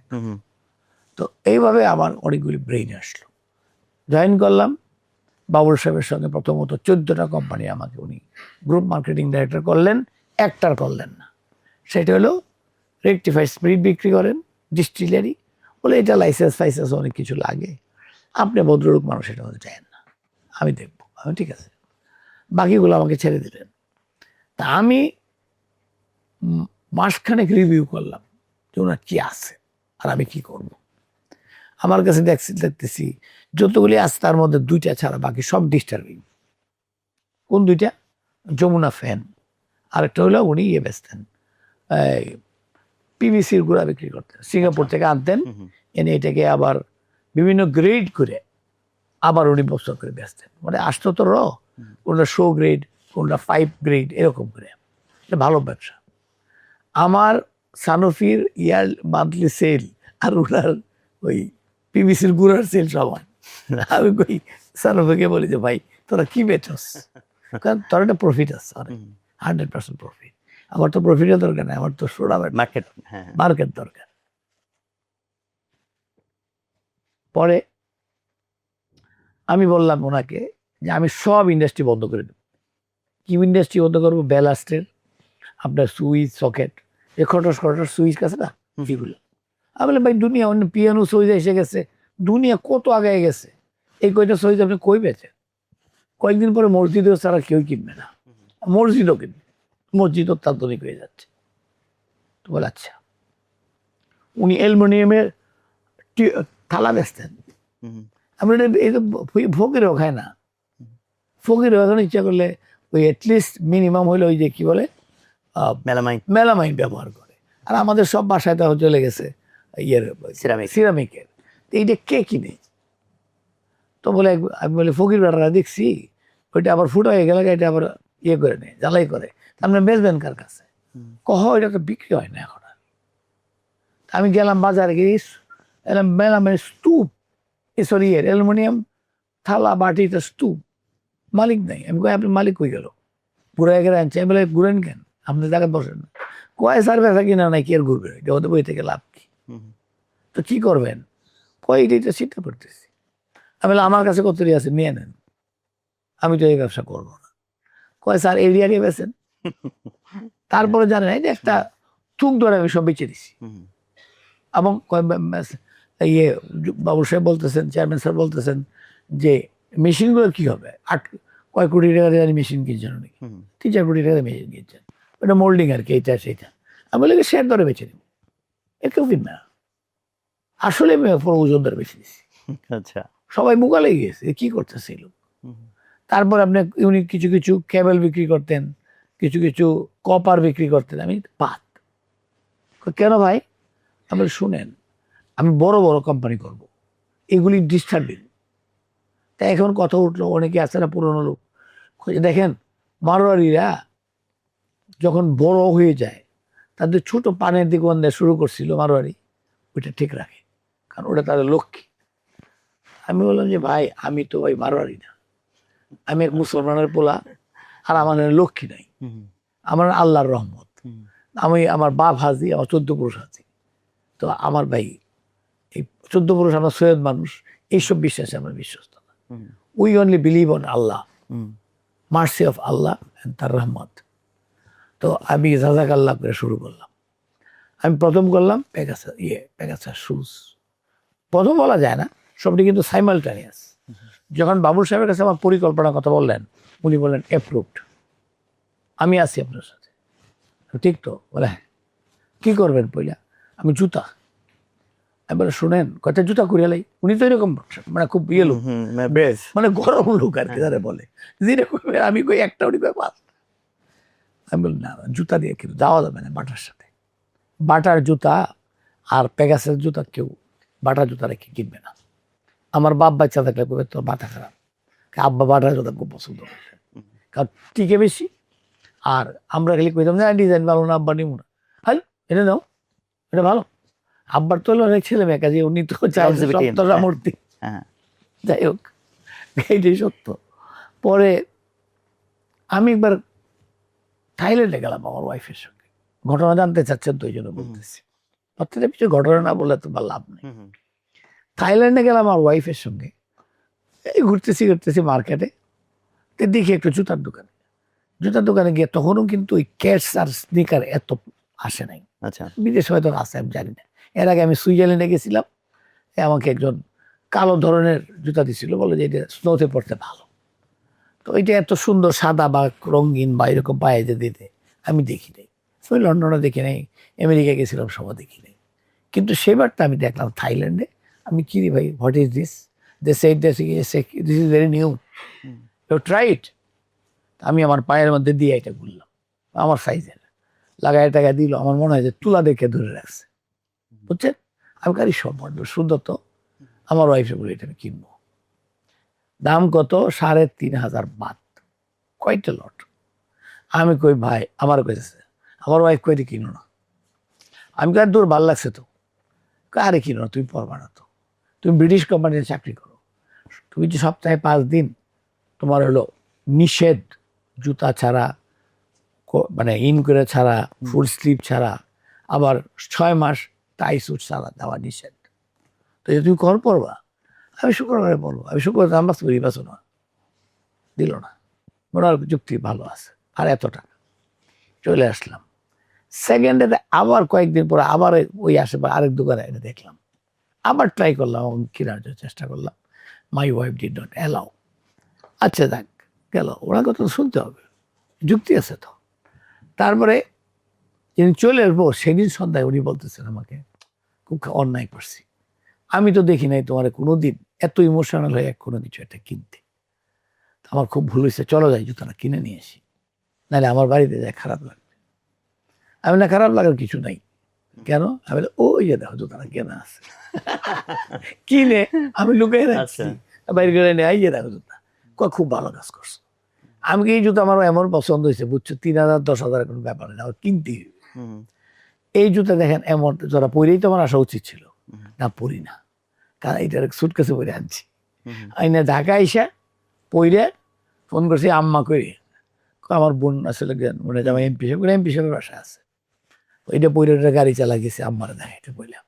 তো এইভাবে আমার অনেকগুলি ব্রেইন আসলো, জয়েন করলাম বাবুল সাহেবের সঙ্গে। প্রথমত 14টা কোম্পানি আমাকে উনি গ্রুপ মার্কেটিং ডাইরেক্টর করলেন, একটার করলেন না। সেটা হলো রেকটিফাইড স্পিরিট বিক্রি করেন, ডিস্টিলারি, বলে এটা লাইসেন্স ফাইসেন্স অনেক কিছু লাগে, আপনি ভদ্রলোক মানুষ এটা হতে চান না, আমি দেখবো। আমি ঠিক আছে, বাকিগুলো আমাকে ছেড়ে দিলেন। তা আমি মাসখানেক রিভিউ করলাম যে ওনার কী আছে আর আমি কি করব। আমার কাছে দেখতেছি যতগুলি আছে তার মধ্যে 2টা ছাড়া বাকি সব ডিস্টার্বিং। কোন 2টা? যমুনা ফ্যান, আরেকটা হলো উনি বেচতেন পিভিসির গুঁড়া বিক্রি করতেন, সিঙ্গাপুর থেকে আনতেন, এনে এটাকে আবার বিভিন্ন গ্রেড করে আবার উনি বছর করে বেচতেন। মানে আসতো তো কোনটা 100 গ্রেড, কোনটা 5 গ্রেড, এরকম করে। এটা ভালো ব্যবসা। আমার সানোফির ইয়ার মান্থলি সেল আর ওনার ওই পিভিসির গুঁড়ার সেল সমান। আমি কই সানোফিকে বলি যে ভাই তোরা কি বেচস, কারণ তোর একটা প্রফিট আছে, 100% প্রফিট। আমার তো প্রফিটের দরকার নেই, আমার তো সোডা মার্কেট দরকার। পরে আমি বললাম ওনাকে যে আমি সব ইন্ডাস্ট্রি বন্ধ করে দেব। কি ইন্ডাস্ট্রি বন্ধ করবো? ব্যালাস্টের, আপনার সুইচ সকেট, এ খটস সুইচ আছে না, এগুলো। আমি বললাম ভাই দুনিয়া অন্য পিয়ানো সুইচ এসে গেছে, দুনিয়া কত আগে গেছে, এই কয়টা সুইচ আপনি কই বেচেন? কয়েকদিন পরে মসজিদেও ছাড়া কেউ কিনবে না, মসজিদও কিনবে, মসজিদও তাৎক্ষণিক হয়ে যাচ্ছে। তো বলে আচ্ছা। উনি অ্যালুমিনিয়ামের থালা বেচতেন। আমি এই তো ফকিরও খায় না, ফকিরও এখন ইচ্ছা করলে ওই অ্যাটলিস্ট মিনিমাম হইলে ওই যে কি বলে মেলামাইন ব্যবহার করে। আর আমাদের সব বাসায় তো চলে গেছে ইয়ের সিরামিকের। এইটা কে কিনে? তো বলে আমি বলি ফকির বেটারা দেখছি ওইটা আবার ফুটো হয়ে গেলে এটা আবার ইয়ে করে নেয়, জ্বালাই করে, আপনার বেচবেন কার কাছে? কহ এটা তো বিক্রি হয় না এখন। আমি গেলাম বাজারে গিয়ে এলাম মেলামাইন স্তূপ, সরি অ্যালুমিনিয়াম থালা বাটিটা স্তূপ, মালিক নাই। আমি কই আপনি মালিক কই গেল? ঘুরাই গেলে আনছে। আমি বলে ঘুরেন কেন, আপনি জায়গায় বসেন না। কয় সার বেচা কিনা নাই, কি আর ঘুরবে, এটা ওদের বই থেকে লাভ কি? তো কি করবেন? কয় এটা চিন্তা করতেছি। আমি বলে আমার কাছে কত আছে নিয়ে নেন, আমি তো এই ব্যবসা করবো না। কয় স্যার এরিয়া নিয়ে বেছেন। তারপরে জানেন এই যে একটা থুক ধরে আমি সব বেঁচে দিছি। এবং ইয়ে বাবু সাহেব বলতেছেন, চেয়ারম্যান স্যার বলতেছেন যে মেশিনগুলোর কি হবে? কয় কোটি টাকা দিয়ে মেশিন কিনছেন নাকি? 3-4 কোটি টাকা মেশিন কিনছেন, ওটা মোল্ডিং আর কি, এইটা সেইটা। আমি বলি শেয়ার দরে বেছে দেবো, এর কেউ কিনবে না। আসলে আমি ওজন দরে বেছে দিচ্ছি। আচ্ছা, সবাই মুখা লেগে গেছে, কি করতেছে লোক। তারপর আপনি উনি কিছু কিছু কেবল বিক্রি করতেন, কিছু কিছু কপার বিক্রি করতেন। আমি পাত কেন ভাই? আমি শুনেন, আমি বড় বড় কোম্পানি করব, এগুলি ডিস্টার্বিং। তাই এখন কথা উঠলো, অনেকে আছে না পুরনো লোক, দেখেন মারোয়ারিরা যখন বড় হয়ে যায় তাদের ছোট পানের দোকান দেওয়া শুরু করছিল মারোয়ারি, ওইটা ঠিক রাখে, কারণ ওটা তাদের লক্ষ্মী। আমি বললাম যে ভাই আমি তো ভাই মারোয়ারি না, আমি এক মুসলমানের পোলা, আর আমার লক্ষ্মী নাই, আমার আল্লাহর রহমত। আমি আমার বাপ হাজি, আমার 14 পুরুষ হাজি। তো আমার ভাই এই 14 পুরুষ, আমরা সৈয়দ মানুষ, এইসব বিশ্বাসে আমরা বিশ্বস্ত না। We only believe on Allah, mercy of Allah and তার রহমত। তো আমি জাজাকাল্লাহ করে শুরু করলাম। আমি প্রথম করলাম পেগাসাস শুজ। প্রথম বলা যায় না, সবটি কিন্তু সাইমালটেনিয়াস। যখন বাবুল সাহেবের কাছে আমার পরিকল্পনার কথা বললেন, উনি বললেন অ্যাপ্রুভড, আমি আছি আপনার সাথে। ঠিক তো? বলে হ্যাঁ। কী করবেন পয়লা? আমি জুতা। আমি বলে শোনেন কয়টা জুতা করে লাই। উনি তো এরকম মানে খুব ইয়ে লোক, মানে গরম লোক আর কি যারা বলে, যেরকম আমি কই একটা, উনি কই পাঁচ। আমি বলি না, জুতা দিয়ে কিন্তু যাওয়া যাবে না বাটার সাথে। বাটার জুতা আর পেগাসের জুতা কেউ বাটার জুতা রেখে কিনবে না। আমার বাপ বাচ্চা থাকলে কবে তোর মাথা খারাপ। আব্বা বাটার জুতা খুব পছন্দ করে, কারণ টিকে বেশি। আর আমরা খালি কইতাম না ডিজাইন ভালো না, আব্বা নিব না। হাই এটা নাও, এটা ভালো। আব্বার তো হলো অনেক ছেলে মেয়ে, কাজে উনি তো চাই সপ্তরা মূর্তি। যাই হোক, এইটাই সত্য। পরে আমি একবার থাইল্যান্ডে গেলাম আমার ওয়াইফের সঙ্গে। ঘটনা জানতে চাচ্ছেন তো, এই জন্য বলতেছি। প্রত্যেকটা কিছু ঘটনা না বললে তো বা লাভ নেই। থাইল্যান্ডে গেলাম আমার ওয়াইফের সঙ্গে। এই ঘুরতেছি মার্কেটে, তো দেখি একটু জুতার দোকানে গিয়ে তখনও কিন্তু ওই ক্যাটস আর স্নিকার এত আসে নাই। আচ্ছা, বিদেশে হয়তো আছে, আমি জানি না। এর আগে আমি সুইজারল্যান্ডে গেছিলাম, আমাকে একজন কালো ধরনের জুতা দিছিল, বলে যে এটা স্নোতে পড়তে ভালো। তো এটা এত সুন্দর সাদা বা রঙিন বা এরকম পায়ে যে দিতে আমি দেখি নাই। ওই লন্ডনে দেখি নাই, আমেরিকা গেছিলাম, সবাই দেখি নাই। কিন্তু সেবারটা আমি দেখলাম থাইল্যান্ডে। আমি কি রে ভাই, what is this? They said this is very new, you try it. আমি আমার পায়ের মধ্যে দিয়ে এটা ঘুরলাম, আমার সাইজের লাগায় টাকা দিল। আমার মনে হয় যে তুলা দেখে ধরে রাখছে, বুঝছেন? আমি গাড়ি সব সুন্দর। তো আমার ওয়াইফে বলে এটা আমি কিনবো। দাম কত? ৩,৫০০ বাত, কয়টা লট। আমি কই ভাই, আমার কইছে, আমার ওয়াইফ কইতে কিনো না। আমি কার দূর ভাল লাগছে তো, আরে কিনো না, তুমি পড়বা না তো, তুমি ব্রিটিশ কোম্পানিতে চাকরি করো, তুমি যে সপ্তাহে 5 দিন তোমার হলো নিষেধ, জুতা ছাড়া, মানে ইন করে ছাড়া, ফুল স্লিভ ছাড়া, আবার 6 মাস টাই স্যুট ছাড়া দেওয়া নিষেধ। তো তুমি কর পড়বা? আমি শুক্রবারে বলবো, আমি শুক্রবার নাম্বার করি, বাঁচো না, দিল না। ওনার যুক্তি ভালো আছে, আর এত টাকা। চলে আসলাম। সেকেন্ডে আবার কয়েকদিন পরে আবার ওই আশেপাশে আরেক দোকানে এনে দেখলাম, আবার ট্রাই করলাম, কেনার জন্য চেষ্টা করলাম। My wife did not allow. আচ্ছা যাক, গেল। ওনার কথা তো শুনতে হবে, যুক্তি আছে তো। তারপরে যিনি চলে আসবো সেদিন সন্ধ্যায় উনি বলতেছেন আমাকে, খুব অন্যায় করছি, আমি তো দেখি নাই তোমার কোনোদিন এত ইমোশনাল হয়ে কোনো কিছু একটা কিনতে। আমার খুব ভুল হয়েছে, চলো যাই জুতাটা কিনে নিয়ে আসি, নাহলে আমার বাড়িতে যায় খারাপ লাগবে। আমি না, খারাপ লাগার কিছু নাই। কেন? আমি ওই যে দেখো জুতাটা কেনা আছে। কিনে আমি লুকিয়ে রাখছি, বাইরে করে নিয়ে, এই যে দেখো জুতা। খুব ভালো কাজ করছো। আমি এই জুতা আমার এমন পছন্দ হয়েছে, বুঝছো, 3,000 10,000 কোনো ব্যাপার না, আমার কিনতেই হবে। এই জুতা দেখেন এমন, যারা পরেই তো আমার আসা উচিত ছিল, না পরি না, কারণ এইটার সুটকেসে পরে আনছি। আইনা ঢাকা আইসা পইরে ফোন করছি আম্মা করে, আমার বোন আসলে মনে হয় এমপি সাহেবের বাসায় আছে, ওইটা পইরে গাড়ি চালা গেছে, আম্মারা দেখাইতে বললাম।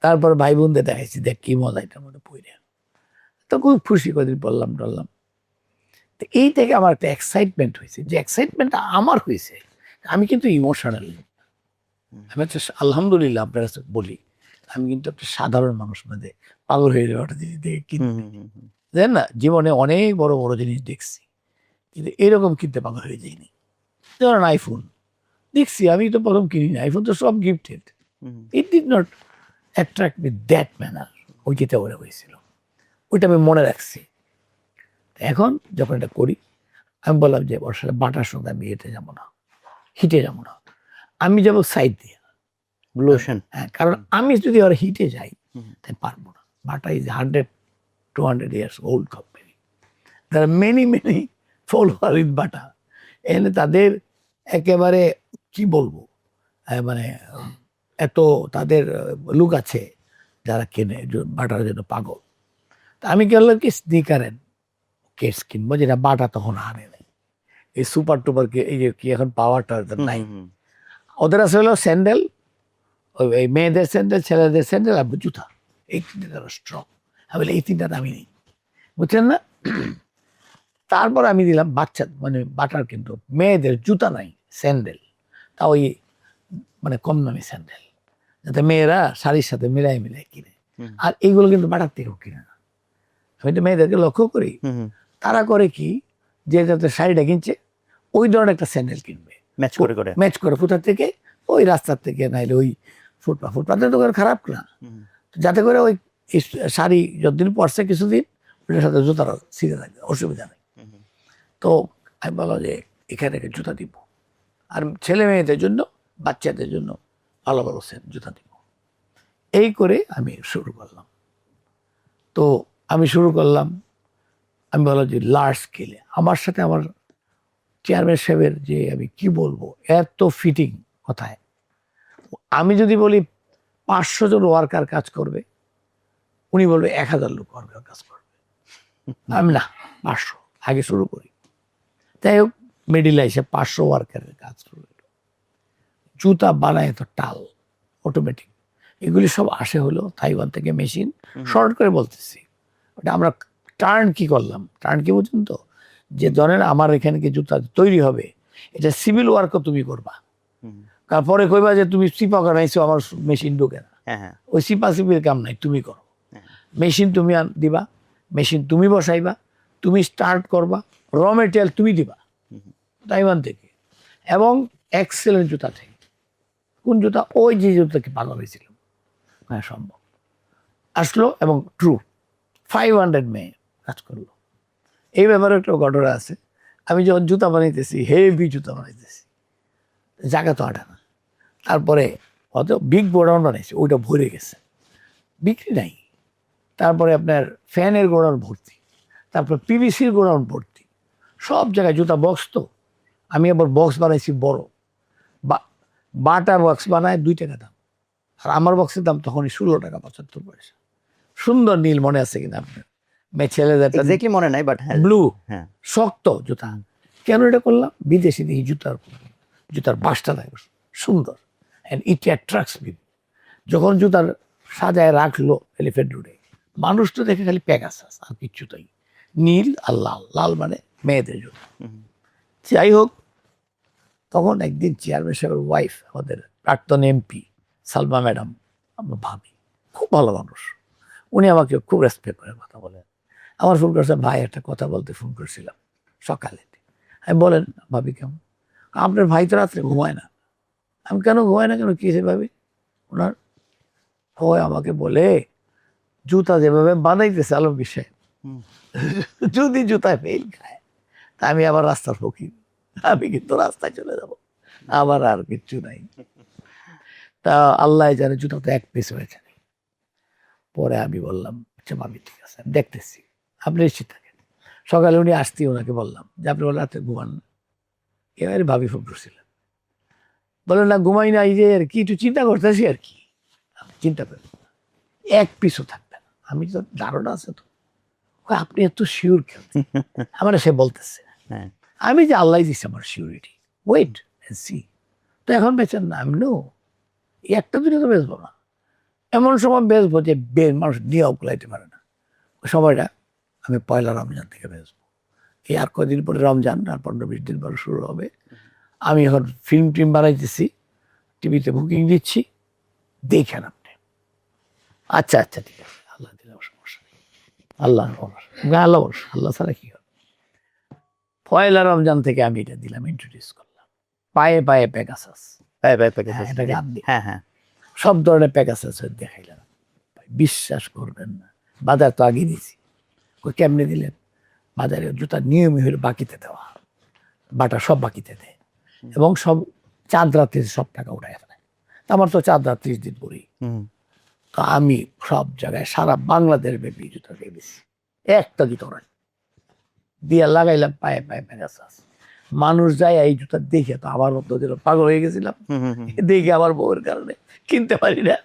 তারপর ভাই বোনদের দেখাইছি, দেখ কি মজা এটার মধ্যে পইরে। তো খুব খুশি, কদিন বললাম টললাম। তো এই থেকে আমার একটা এক্সাইটমেন্ট হয়েছে, যে এক্সাইটমেন্টটা আমার হয়েছে, আমি কিন্তু ইমোশনাল। আমি হচ্ছে আলহামদুলিল্লাহ আপনার কাছে বলি, আমি কিন্তু একটা সাধারণ মানুষ মধ্যে পাগল হয়ে যাওয়া জিনিস দেখে কিনতে, জানেন না, জীবনে অনেক বড় বড় জিনিস দেখছি, কিন্তু এরকম কিনতে পাগল হয়ে যায়নি। ধরেন আইফোন দেখছি, আমি তো প্রথম কিনি না, আইফোন তো সব gifted. It did not attract with that manner. ওই যেটা ওরা হয়েছিল, ওইটা আমি মনে রাখছি। এখন যখন এটা করি, আমি বললাম যে বর্ষায় বাটার সঙ্গে আমি এতে যাবো না, হিটে যাবো না, আমি যাবো সাইড দিয়ে। হ্যাঁ, কারণ আমি যদি ওরা হিটে যাই তাই পারবো না। Bata is 100-200 years old company. There are many follower in Bata. এখানে তাদের একেবারে কি বলবো, মানে এত তাদের লোক আছে যারা কেনে বাটার জন্য পাগল। তা আমি কি হলাম কি, স্নিকারের কেস কিনবো, যেটা বাটা তখন আনে নাই। এই সুপার টুপার এই যে কি এখন পাওয়ারটা নাই। ওদের আছে হলো স্যান্ডেল, ওই মেয়েদের স্যান্ডেল, ছেলেদের স্যান্ডেল আর জুতা, এই তিনটা স্ট্রং। আমি বলি এই তিনটা দামি নেই, বুঝছেন না? তারপর আমি দিলাম বাচ্চা মানে বাটার, কিন্তু মেয়েদের জুতা নাই, স্যান্ডেল, তা ওই মানে কম দামি স্যান্ডেল, যাতে মেয়েরা শাড়ির সাথে মিলাই মিলাই কিনে। আর এইগুলো কিন্তু বাটার থেকেও কিনে না। আমি তো মেয়েদেরকে লক্ষ্য করি, তারা করে কি, যে যাতে শাড়িটা কিনছে ওই ধরনের একটা স্যান্ডেল কিনবে, ম্যাচ করে করে। ম্যাচ করে কোথার থেকে, ওই রাস্তার থেকে, নাইলে ওই ফুটপাথের তো করে খারাপ না, যাতে করে ওই শাড়ি যতদিন পরছে কিছুদিন ওটার সাথে জুতার ছিঁড়ে থাকবে, অসুবিধা নেই। তো আমি বললাম যে এখানে থেকে জুতা দিব, আর ছেলে মেয়েদের জন্য, বাচ্চাদের জন্য ভালো ভালো জুতা দিব। এই করে আমি শুরু করলাম। তো আমি শুরু করলাম, আমি বললাম যে লার্জ স্কেলে আমার সাথে আমার চেয়ারম্যান সাহেবের যে আমি কি বলবো, এত ফিটিং কথায়। আমি যদি বলি 500 জন ওয়ার্কার কাজ করবে, উনি বলবে 1000 লোক ওয়ার্কার কাজ করবে। আমি না, 500 আগে শুরু করি। তাই হোক, মিডিলে এসে 500 ওয়ার্কারের কাজ শুরু হলো। জুতা বানায় তো টাল, অটোমেটিক, এগুলি সব আসে হলো তাইওয়ান থেকে মেশিন। শর্ট করে বলতেছি, ওটা আমরা টার্ন কি করলাম, টার্ন কি বুঝুন তো, যে ধরেন আমার এখানে কি জুতা তৈরি হবে, এটা সিভিল ওয়ার্কও তুমি করবা, তারপরে কইবা যে তুমি সিপা বানাইছো, আমার মেশিন ঢুকে না, ওই সিপা সিপির কাম নাই, তুমি করো। মেশিন তুমি দিবা, মেশিন তুমি বসাইবা, তুমি স্টার্ট করবা, র মেটেরিয়াল তুমি দিবা তাইওয়ান থেকে, এবং এক্সেলেন্ট জুতা থেকে। কোন জুতা? ওই যে জুতাকে পাগল হয়েছিলাম, হ্যাঁ সম্ভব আসলো, এবং ট্রু 500 মেয়ে কাজ করলো। এই ব্যাপারে একটা ঘটনা আছে। আমি যখন জুতা বানাইতেছি, হেভি জুতা বানাইতেছি, জায়গা তো আটা না, তারপরে হয়তো বিগ গোডাউন বানাইছে, ওইটা ভরে গেছে, বিক্রি নাই। তারপরে আপনার ফ্যানের গোডাউন ভর্তি, তারপর পিভিসির গোডাউন ভর্তি, সব জায়গায় জুতা বক্স। তো আমি আবার বক্স বানাইছি বড়, বাটা বক্স বানায় 2 টাকা দাম, আর আমার বক্সের দাম তখনই 16 টাকা 75 পয়সা। সুন্দর নীল, মনে আছে কিনা আপনার? ছেলেদের এক্স্যাক্টলি মনে নাই, বাট ব্লু, হ্যাঁ, শক্ত জুতা। কেন এটা করলাম? বিদেশি দেখি জুতার বাসটা থাকে সুন্দর, অ্যান্ড ইট অ্যাট্রাক্টস পিপল। যখন জুতার সাজায় রাখলো এলিফ্যান্ট রোডে, মানুষ তো দেখে খালি প্যাগাসাস আর কিচ্ছু তাই, নীল আর লাল, লাল মানে মেয়েদের জুতা। যাই হোক, তখন একদিন চেয়ারম্যান সাহেবের ওয়াইফ, আমাদের প্রাক্তন এমপি সালমা ম্যাডাম, আমরা ভাবি খুব ভালো মানুষ, উনি আমাকে খুব রেসপেক্ট করে কথা বলেন। আমার ফোন করছে, ভাই একটা কথা বলতে ফোন করছিলাম সকালে। আমি বলেন, ভাবি কেমন? আপনার ভাই তো রাত্রে ঘুমায় না। আমি কেন ঘুমায় না, কেন কি হয়েছে ভাবি? ওনার হয় আমাকে বলে, জুতা যেভাবে বানাইতেছে আলমগীর সাহেব, যদি জুতায় ফেল খায় তা আমি আবার রাস্তার ফকির, আমি কিন্তু রাস্তায় চলে যাব, আমার আর কিচ্ছু নাই। তা আল্লাহ জানে, জুতা তো এক পিস হয়েছে। পরে আমি বললাম, আচ্ছা ভাবি ঠিক আছে, আমি দেখতেছি, আপনি নিশ্চিত থাকেন। সকালে উনি আসতেই ওনাকে বললাম যে আপনি বললেন রাত্রে ঘুমান না। এবারে ভাবি ফোন করছিলেন, বলেন না ঘুমাই না, এই যে আর কি একটু চিন্তা করতেছি আর কি। চিন্তা করেন, এক পিসও থাকবে না। আমি তো ধারণা আছে তো। আপনি এত শিওর কেন? আমার সে বলতেছে, আমি যে আল্লাহ দিচ্ছে আমার সিউরিটি, ওয়েট এন্ড সি। তো এখন বেচেন না? আমি নো, একটা দুটো তো বেচবো না, এমন সময় বেচবো যে মানুষ নিয়েও কুলাইতে পারে না। ওই সময়টা আমি পয়লা রমজান থেকে বেচবো। এই আর কদিন পরে রমজান, আর 15-20 দিন পরে শুরু হবে। আমি এখন ফিল্ম টিম বানাইতেছি, টিভিতে বুকিং দিচ্ছি, দেখেন আপনি। আচ্ছা আচ্ছা ঠিক আছে, আল্লাহ দিলে সমস্যা নেই, আল্লাহ আল্লাহ ছাড়া কি হবে। পয়লা রমজান থেকে আমি এটা দিলাম, ইন্ট্রোডিউস করলাম, পায়ে পায়ে প্যাগাসাস। হ্যাঁ হ্যাঁ, সব ধরনের প্যাগাসাস দেখাইলাম। বিশ্বাস করবেন না, বাজার তো আগে দিয়েছি। কেমনে দিলেন? বাজারে জুতা নিয়মই হলো বাকিতে দেওয়া, বাটা সব বাকিতে দেয়, এবং সব চাঁদ রাত্রি সব টাকা উঠায় ফেলে। আমার তো চাঁদ রাত 30 দিন পরেই। তো আমি সব জায়গায় সারা বাংলাদেশ ব্যাপী জুতা দিয়ে দিচ্ছি, একটা জুতো নাই দিয়ে লাগাইলাম পায়ে পায়ে প্যাগাসাস। মানুষ যায় এই জুতা দেখে তো আমার মতো যেন পাগল হয়ে গেছিলাম। দেখে আমার বউয়ের কারণে কিনতে পারি না,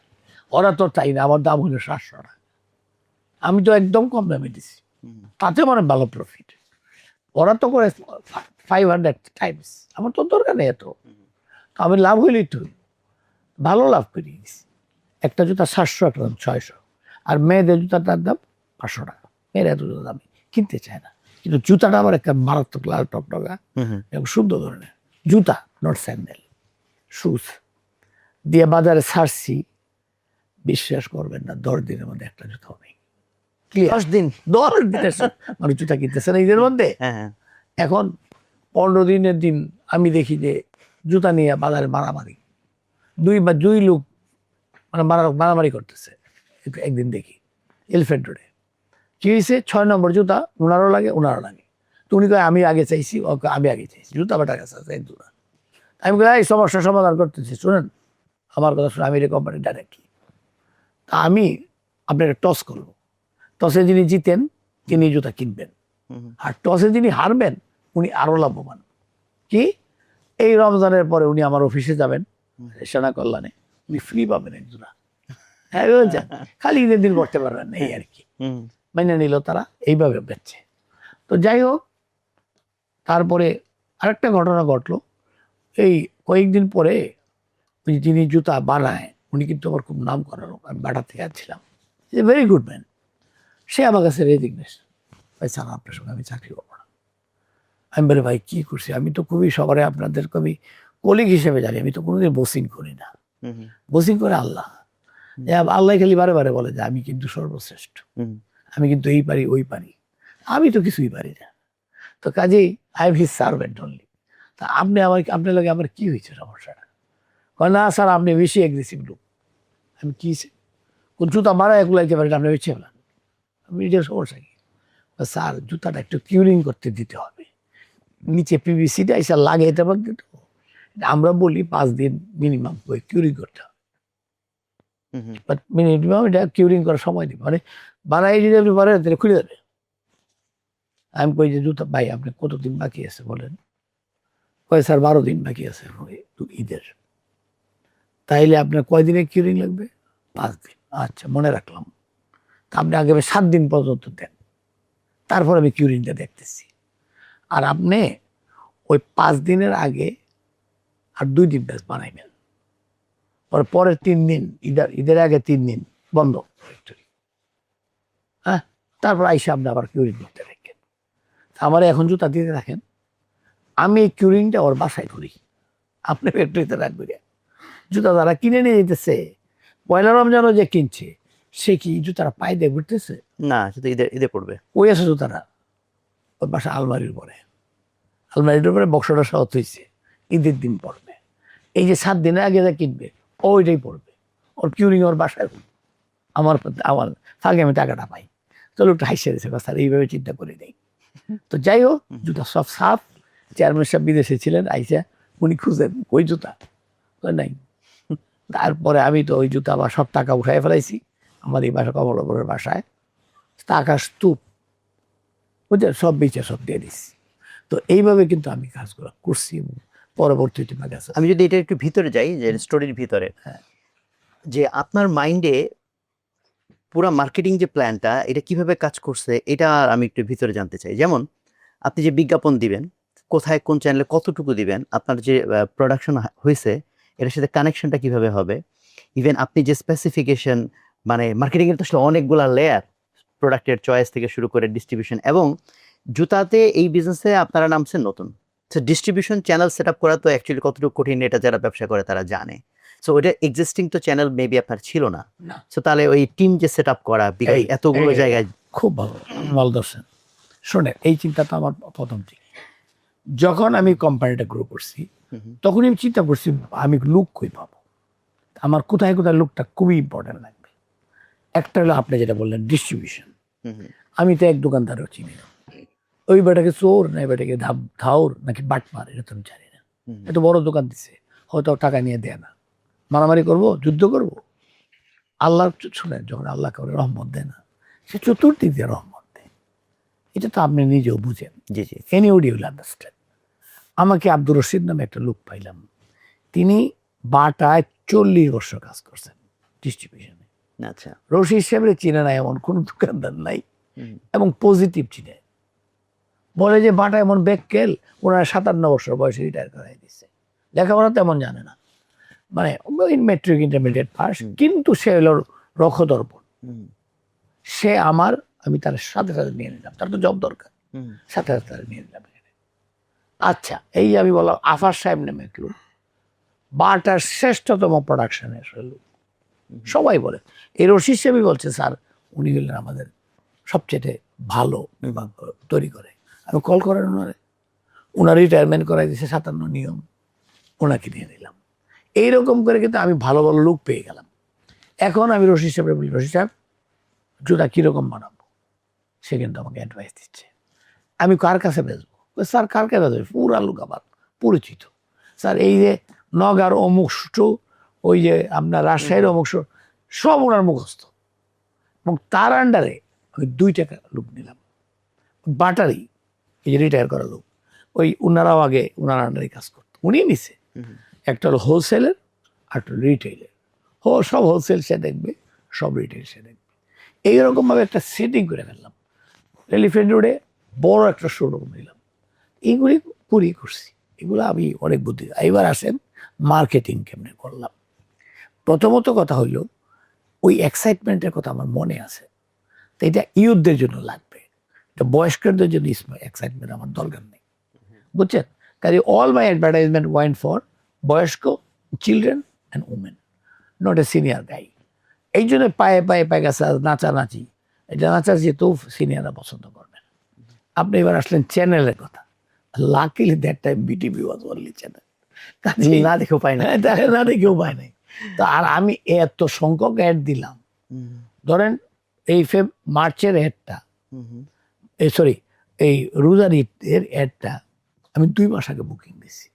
ওরা তো চাই না। আমার দাম হলো 700 টাকা, আমি তো একদম কম দামে দিছি, তাতে মানে ভালো প্রফিট। ওরা তো করে 500 টাইমস, আমার তো দরকার নেই এত, আমি লাভ হইলেই তো ভালো লাভ করি দিছি। একটা জুতা 700, একটা দাম 600, আর মেয়েদের জুতাটার দাম 500 টাকা। মেয়েরা এত জুতা দামি কিনতে চায় না। কিন্তু জুতাটা আমার একটা মারাত্মক লাল টকটকা এবং সুন্দর ধরনের জুতা, নট স্যান্ডেল, শুজ দিয়ে বাজারে ছাড়ছি, বিশ্বাস করবেন না 10 দিনের মধ্যে একটা জুতা নেই। 10 দিন? 10 দিনের মানুষ জুতা কিনতেছে না ঈদের মধ্যে। হ্যাঁ। এখন 15 দিনের দিন আমি দেখি যে জুতা নিয়ে বাজারে মারামারি, দুই লোক মানে মারামারি করতেছে। একদিন দেখি এলিফ্যান্ট রোডে কি হয়েছে, 6 নম্বর জুতা ওনারও লাগে। তো উনি কয় আমি আগে চাইছি, ওকে আমি আগে চাইছি, জুতা বাটার কাছে আছে জুতা। আমি কই এই সমস্যার সমাধান করতেছি, শুনেন আমার কথা শুনে, আমি কোম্পানির ডাইরেক্টর। তা আমি আপনার টস করবো, টসে যিনি জিতেন তিনি জুতা কিনবেন, আর টসে যিনি হারবেন উনি আরো লাভবান। কি, এই রমজানের পরে উনি আমার অফিসে যাবেন সেনা কল্যাণে, উনি ফ্রি পাবেন এক জোড়া। হ্যাঁ বলছেন, খালি ঈদের দিন করতে পারবেন এই আর কি। মেনে নিল তারা, এইভাবে বেচছে। তো যাই হোক, তারপরে আরেকটা ঘটনা ঘটলো। এই কয়েকদিন পরে ওই যিনি জুতা বানায় উনি কিন্তু আমার খুব নাম করার, আমি বাটা থেকে আসছিলাম, ভেরি গুড ম্যান। সে আমার কাছে রেজিগনেশন, ভাই স্যার আপনার সঙ্গে আমি চাকরি করবো না। আমি বলি ভাই কি করছি, আমি তো খুবই সবারে আপনাদের খুবই কলিগ হিসেবে জানি, আমি তো কোনোদিন বোসিং করি না। বোসিং করে আল্লাহ, আল্লাহ খালি বারে বারে বলে যে আমি কিন্তু সর্বশ্রেষ্ঠ, আমি কিন্তু এই পারি ওই পারি, আমি তো কিছুই পারি না। তো কাজেই I am his servant only. তা আপনি আপনার লাগে আমার কি হয়েছে সমস্যাটা? না স্যার আপনি বেশি অ্যাগ্রেসিভ লোক। আমি কি জুতা মারা এগুলাইতে পারি না, আপনি বেশি হলেন, আমি নিজের সমস্যা কি? স্যার জুতাটা একটু কিউরিং করতে দিতে হবে, নিচে পিভিসিটা এসে লাগাইতে পারবে তো। আমরা বলি 5 দিন মিনিমাম কিউরিং করতে হবে, বাট মিনিমাম এটা কিউরিং করার সময় দিবে, মানে বানাই যদি আপনি পারেন তাহলে খুলে যাবে। আমি কই যে জুতা ভাই আপনি কতদিন বাকি আছে বলেন? কয় স্যার 12 দিন বাকি আছে ঈদের। তাইলে আপনার কয়দিনে কিউরিং লাগবে? 5 দিন। আচ্ছা মনে রাখলাম। আপনি আগে 7 দিন পর্যন্ত দেন, তারপর আমি কিউরিংটা দেখতেছি। আর আপনি ওই 5 দিনের আগে আর 2 দিন ব্যাস বানাইবেন, পরের 3 দিন ঈদের আগে 3 দিন বন্ধ, হ্যাঁ, তারপর আইসা আপনি আবার কিউরিং করতে রাখেন। আমার এখন জুতা দিতে থাকেন, আমি এই কিউরিংটা ওর বাসায় করি, আপনি ফ্যাক্টরিতে রাখবেন। জুতা যারা কিনে নিয়ে যেতেছে, পয়লা রমজানও যে কিনছে, সে কি জুতারা পায়ে দিয়ে ঘুরতেছে না, শুধু ঈদে পড়বে। ওই আছে জুতারা ওর বাসা আলমারির উপরে বক্সটা সহজ হয়েছে, ঈদের দিন পড়বে। এই যে 7 দিনের আগে যা কিনবে ওইটাই পড়বে, ওর কিউরিং ওর বাসায়। আমার ফাঁকে আমি টাকাটা পাই। তো লোকটা হাসিয়ে দিয়েছে, স্যার এইভাবে চিন্তা করে নেই। তো যাই হোক, জুতা সব সাফ। চেয়ারম্যান সাহেব বিদেশে ছিলেন, আইসা উনি খুঁজেন ওই জুতা নাই। তারপরে আমি তো ওই জুতা আবার সব টাকা উঠাই ফেলাইছি আমার এই বাসা কমলাপুরের বাসায়, টাকা স্তূপ বুঝলেন, সব বেচে সব দিয়ে দিচ্ছি। তো এইভাবে কিন্তু আমি কাজগুলো করছি এবং পরবর্তীতে গেছে। আমি যদি এটা একটু ভিতরে যাই, যে স্টোরির ভিতরে, যে আপনার মাইন্ডে পুরো মার্কেটিং যে প্ল্যানটা এটা কিভাবে কাজ করছে, এটা আমি একটু ভিতরে জানতে চাই। যেমন আপনি যে বিজ্ঞাপন দিবেন, কোথায় কোন চ্যানেলে কতটুকু দিবেন, আপনার যে প্রোডাকশন হয়েছে এটার সাথে কানেকশনটা কিভাবে হবে, ইভেন আপনি যে স্পেসিফিকেশন, মানে মার্কেটিং এর তো আসলে অনেকগুলা লেয়ার, প্রোডাক্টের চয়েস থেকে শুরু করে ডিস্ট্রিবিউশন, এবং জুতাতে এই বিজনেসে আপনারা নামছেন নতুন, so distribution channel set up করা তো অ্যাকচুয়ালি কতটুকু কঠিন এটা যারা ব্যবসা করে তারা জানে। সো ওইটা এক্সিস্টিং তো চ্যানেল মেবি আপনার ছিল না, সো তাহলে ওই টিম যে সেট আপ করা এতগুলো জায়গায়, খুব ভালো দর্শন শোনেন, এই চিন্তাটা আমার প্রথম থেকে। যখন আমি কোম্পানিটা গ্রো করছি তখন আমি চিন্তা করছি আমি লুক কই পাবো, আমার কোথায় কোথায় লুকটা খুবই ইম্পর্টেন্ট লাগবে। একটা হলো আপনি যেটা বললেন ডিস্ট্রিবিউশন। আমি তো এক দোকানদারও চিনি না, ওই বেটাকে চোর না এই বেটাকে ধাউর নাকি বাটমার এটা তো আমি জানি না। এত বড় দোকান দিচ্ছে, হয়তো টাকা নিয়ে দেয় না, মারামারি করব, যুদ্ধ করব। আল্লাহ শুনেন, যখন আল্লাহ কাউকে রহমত দেয় না, সে চতুর্দিক দিয়ে রহমত দেয়, এটা তো আপনি নিজেও বুঝেন। জি জি, এনিবডি উইল আন্ডারস্ট্যান্ড। আমাকে আব্দুর রশিদ নামে একটা লোক পাইলাম, তিনি বাটায় 40 বছর কাজ করছেন ডিস্ট্রিবিউশনে। আচ্ছা, রশিদ সাহেবের চিনে নাই এমন কোন দোকানদার নাই, এবং পজিটিভ চিনে। বলে যে বাটা এমন ব্যাককেল, ওনারা 57 বছর বয়সে রিটায়ার করাই দিচ্ছে, লেখাপড়া তেমন জানে না, মানে মেট্রিক ইন্টারমিডিয়েট পাস, কিন্তু সে হলো রক্ষদর্পণ। সে আমার আমি তার সাথে সাথে নিয়ে নিলাম, তার তো জব দরকার, সাথে সাথে তারা নিয়ে নিলাম। আচ্ছা, এই যে আমি বললাম আফার সাহেব নামে এক লোক, বাটার শ্রেষ্ঠতম প্রোডাকশনের লোক, সবাই বলে। এই রশিদ সাহেবই বলছে, স্যার উনি হলেন আমাদের সবচেয়ে ভালো তৈরি করে। আমি কল করেন ওনার রিটায়ারমেন্ট করাই দিয়েছে 57 নিয়ম, ওনাকে নিয়ে নিলাম। এইরকম করে কিন্তু আমি ভালো ভালো লোক পেয়ে গেলাম। এখন আমি রশিদ সাহেব বলি, রশিদ সাহেব জুতা কীরকম বানাবো, সে কিন্তু আমাকে অ্যাডভাইস দিচ্ছে। আমি কার কাছে বেচবো? স্যার কার কাছে বেচবো? পুরা লোক আমার পরিচিত। স্যার এই যে নগার অমুক স্টো, ওই যে আপনার রাজশাহীর অমুক স্টো, সব ওনার মুখস্থ। এবং তার আন্ডারে আমি 2 টাকা লোক নিলাম, বাটারি, এই যে রিটায়ার করা লোক, ওই ওনারাও আগে ওনার আন্ডারে কাজ করতো, উনি নিছে। একটা হলো হোলসেলের আর একটা রিটেইলের। সব হোলসেল সে দেখবে, সব রিটেল সে দেখবে। এইরকমভাবে একটা সেটিং করে ফেললাম। এলিফ্যান্ট রোডে বড় একটা শোরুম নিলাম। এইগুলি পুরি করছি, এগুলো আমি অনেক বুদ্ধি। এবার আসেন মার্কেটিং কেমনে করলাম। প্রথমত কথা হইল, ওই এক্সাইটমেন্টের কথা আমার মনে আছে। তো এটা ইউথদের জন্য লাগবে, এটা বয়স্কদের জন্য এক্সাইটমেন্ট আমার দরকার নেই, বুঝছেন? কাজে all my advertisement wine for বয়স্ক, children and women, not a senior guy. এই জন্য পায়ে পায়ে পেগাসাস, নাচানাচি, এটা নাচাচ্ছি তো সিনিয়ররা পছন্দ করবেন। আপনি এবার আসলেন চ্যানেলের কথা। Luckily that time BTV was only channel, না দেখেও পাই না, না দেখেও পায় নাই। তো আর আমি এত সংখ্যক অ্যাড দিলাম, ধরেন এই মার্চের অ্যাডটা, সরি এই রোজার ঈদের অ্যাডটা আমি 2 মাস আগে বুকিং দিছি।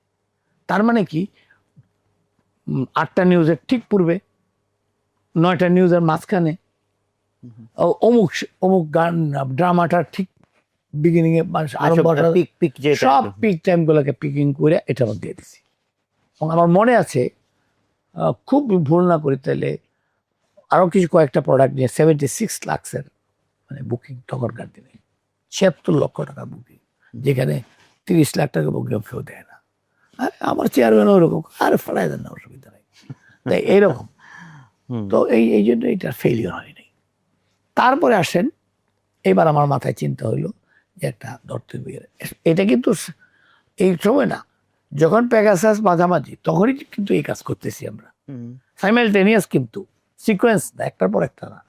তার মানে কি, 8টা নিউজের ঠিক পূর্বে, 9টা নিউজের মাঝখানে, অমুক অমুক গান ড্রামাটার ঠিক বিগিনিং এ, সব পিক টাইম গুলোকে পিকিং করে এটা আমার দিয়ে দিছি। এবং আমার মনে আছে, খুব ভুল না করি তাহলে আরো কিছু কয়েকটা প্রোডাক্ট নিয়ে 76 লাখের মানে বুকিং তখনকার দিনে, 76 লক্ষ টাকা বুকিং, যেখানে 30 লাখ টাকা বুকিং কেউ দেয় না। আর আমার চেয়ারম্যান ওরকম, আর ফেলাই দেন না, অসুবিধা নেই। তাই এইরকম। তো এই জন্য এটা ফেলিওর হয়নি। তারপরে আসেন, এবার আমার মাথায় চিন্তা হইলো যে একটা ধরতে গিয়ে, এটা কিন্তু এই সময় না, যখন পেগাসাস মাঝামাঝি, তখনই কিন্তু এই কাজ করতেছি আমরা সাইমালটেনিয়াস, কিন্তু সিকোয়েন্স না, একটার পর একটা না।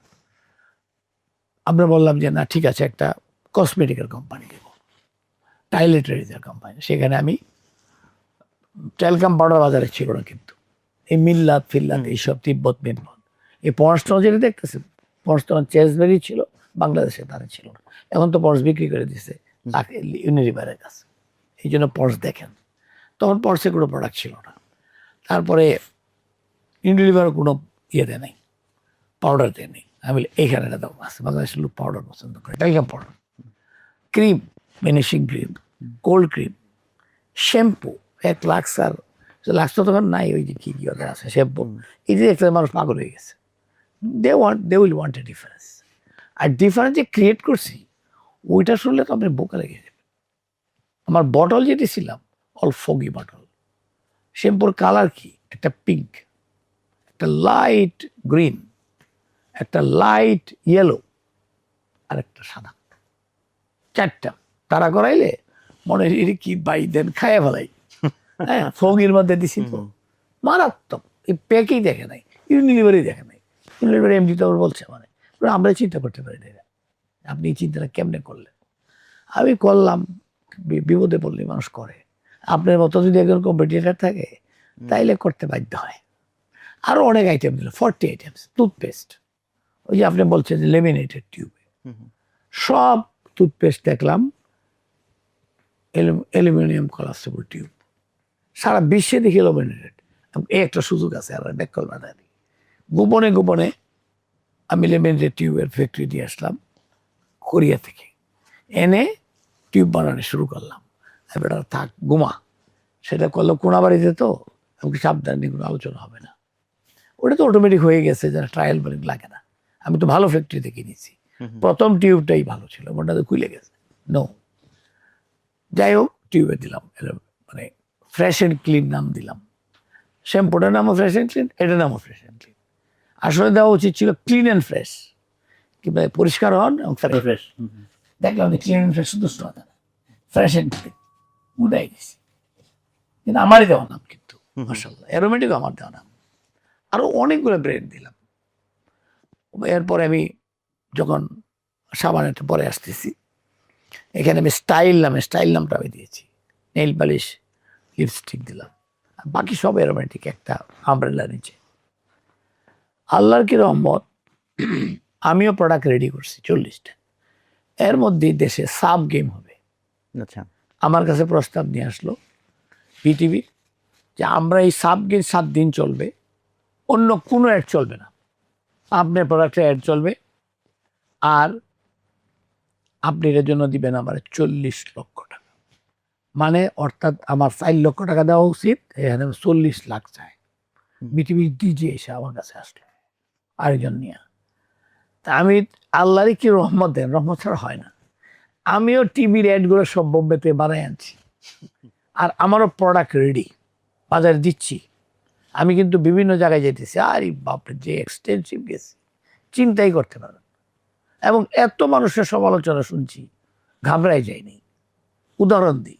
আমরা বললাম যে না ঠিক আছে, একটা কসমেটিকের কোম্পানি দেবো, টাইলেটারিজের কোম্পানি। সেখানে আমি টেলকাম পাউডার বাজারে ছিল না, কিন্তু এই মিল্লাত ফিল্লাত এইসব তিব্বত মেনবত, এই পর্সটা যেটা দেখতেছে, পর্স তখন চেসবেরি ছিল, বাংলাদেশে তারা ছিল না। এখন তো পর্স বিক্রি করে দিচ্ছে ইউনিলিভারের কাছে, এই জন্য পর্স দেখেন। তখন পর্সে কোনো প্রোডাক্ট ছিল না। তারপরে ইউনিলিভার কোনো ইয়েতে নেই, পাউডার দিয়ে নেই। আমি বলি এইখানে একটা দাম আছে, বাংলাদেশের লোক পাউডার পছন্দ করে, talcum powder, cream, finishing cream, cold cream, shampoo, 1 lakh, আর লাক্স তো তখন নাই, ওই যে কি কি ওদের আছে শ্যাম্পু, এই যে একটা মানুষ পাগল হয়ে গেছে। They will want a difference. আর ডিফারেন্স যে ক্রিয়েট করছি, ওইটা শুনলে তো আপনি বোকা লেগে যাবে। আমার বটল যেটি ছিলাম, অল ফগি বটল। শ্যাম্পুর কালার কি, একটা পিঙ্ক, একটা লাইট গ্রিন, একটা লাইট ইয়েলো, আর একটা সাদা, 4টা। তারা করাইলে মনে হয় কি বাই দেন খায় ফেলাই। হ্যাঁ, ফগির মধ্যে দিছি তো, মারাত্মক। এই প্যাকেই দেখে নাই, ইউনিলিভারই দেখে নাই। ইউনিলিভারি এমডি তো বলছে, মানে আমরা চিন্তা করতে পারি না, আপনি এই চিন্তাটা কেমনে করলেন? আমি করলাম, বিপদে পড়লে মানুষ করে। আপনার মতো যদি একজন কম্পিটিটর থাকে, তাইলে করতে বাধ্য হয়। আরো অনেক আইটেম দিল, 40 আইটেমস। টুথপেস্ট, ওই যে আপনি বলছেন যে লেমিনেটেড টিউবে, সব টুথপেস্ট দেখলাম অ্যালুমিনিয়াম কলাস্টেবল টিউব, সারা বিশ্বে দেখি লেমিনেটেড। এই একটা সুযোগ আছে, আর ব্যাকল বাধা নেই। গোপনে গোপনে আমি লেমিনেটেড টিউবের ফ্যাক্টরি দিয়ে আসলাম কোরিয়া থেকে, এনে টিউব বানানো শুরু করলাম। এবার থাক ঘুমা, সেটা করলো কোনাবাড়িতে, তো আমাকে সাবধান নিয়ে কোনো আলোচনা হবে না। ওটা তো অটোমেটিক হয়ে গেছে, যারা ট্রায়াল বেলিং লাগে না। আমি তো ভালো ফ্যাক্টরি থেকে নিয়েছি, প্রথম টিউবটাই ভালো ছিল, ওটা তো খুলে গেছে। নো, যাই হোক টিউবে দিলাম, মানে ফ্রেশ অ্যান্ড ক্লিন নাম দিলাম। শ্যাম্পুটার নামও ফ্রেশ অ্যান্ড ক্লিন, এটার নামও ফ্রেশ অ্যান্ড ক্লিন। আসলে দেওয়া উচিত ছিল ক্লিন অ্যান্ড ফ্রেশ, কিংবা পরিষ্কার হন এবং ফ্রেশ দেখলাম যে ক্লিন ফ্রেশ শুধু ফ্রেশ অ্যান্ড ক্লিন উড়াই গেছি। কিন্তু আমারই দেওয়া নাম, কিন্তু মাশাআল্লাহ অ্যারোমেটিকও আমার দেওয়া নাম। আরো অনেকগুলো ব্র্যান্ড দিলাম। এরপরে আমি যখন সাবানের পরে আসতেছি, এখানে আমি স্টাইল নামটা আমি দিয়েছি। নেইল পালিশ, লিপস্টিক দিলাম, আর বাকি সব অ্যারোমেটিক একটা আমব্রেলা নিচে। আল্লাহর কি রহমত, আমিও প্রোডাক্ট রেডি করছি 40টা। এর মধ্যে দেশে সাব গেম হবে। আচ্ছা, আমার কাছে প্রস্তাব নিয়ে আসলো বিটিভি যে আমরা এই সাব গেম 7 দিন চলবে, অন্য কোনো অ্যাড চলবে না, আপনার প্রোডাক্টের অ্যাড চলবে, আর আপনি এর জন্য দিবেন আমার 40 লক্ষ টাকা। মানে অর্থাৎ আমার 4 লক্ষ টাকা দেওয়া উচিত, এখানে 40 লাখ চায়। বিটিভি ডিজে এসে আমার কাছে আসলো আরেকজন নিয়ে। তা আমি, আল্লাহরই কি রহমত দেন, রহমত ছাড়া হয় না, আমিও টিভির অ্যাডগুলো সব বোম্বেতে বানাই আনছি, আর আমারও প্রোডাক্ট রেডি, বাজারে দিচ্ছি। আমি কিন্তু বিভিন্ন জায়গায় যেতেছি, আরে বাপরে যে এক্সটেন্সিভ গেছি চিন্তাই করতে পারেন। এবং এত মানুষের সমালোচনা শুনছি, ঘাবড়াই যায়নি। উদাহরণ দিই,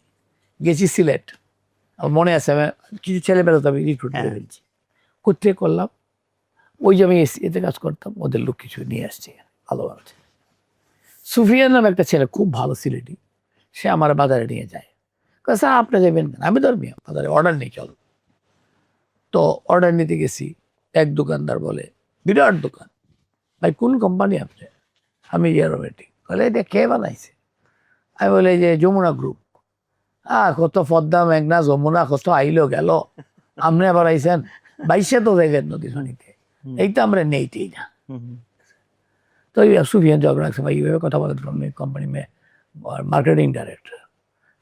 গেছি সিলেট, আমার মনে আছে আমি কিছু ছেলেবেলা তো আমি রিক্রুট করে ফেলছি। কোথায় করলাম, ওই যে আমি এতে কাজ করতাম, ওদের লোক কিছু নিয়ে আসছে ভালো ভালো। সুফিয়ান নামে একটা ছেলে, খুব ভালো সিলেটি, সে আমার বাজারে নিয়ে যায়। স্যার আপনি যাবেন কেন? আমি ধর্মী বাজারে অর্ডার নিই, চলো। তো অর্ডার নিতে গেছি, এক দোকানদার বলে, বিরাট দোকান, ভাই কোন কোম্পানি আপনি? আমি অ্যারোমেটিক। বলে এটা কে বানাইছে? আমি বলে যে যমুনা গ্রুপ। কত পদ্মা মেঘনা যমুনা কত আইলো গেল, আপনি আবার আইসেন 22 তো দেখেন নদী শনিতে, এইটা আমরা নেইতেই না। তো সুফিয়ান জব রাখছে, ভাই এইভাবে কথা বলে কোম্পানি মে মার্কেটিং ডাইরেক্টর।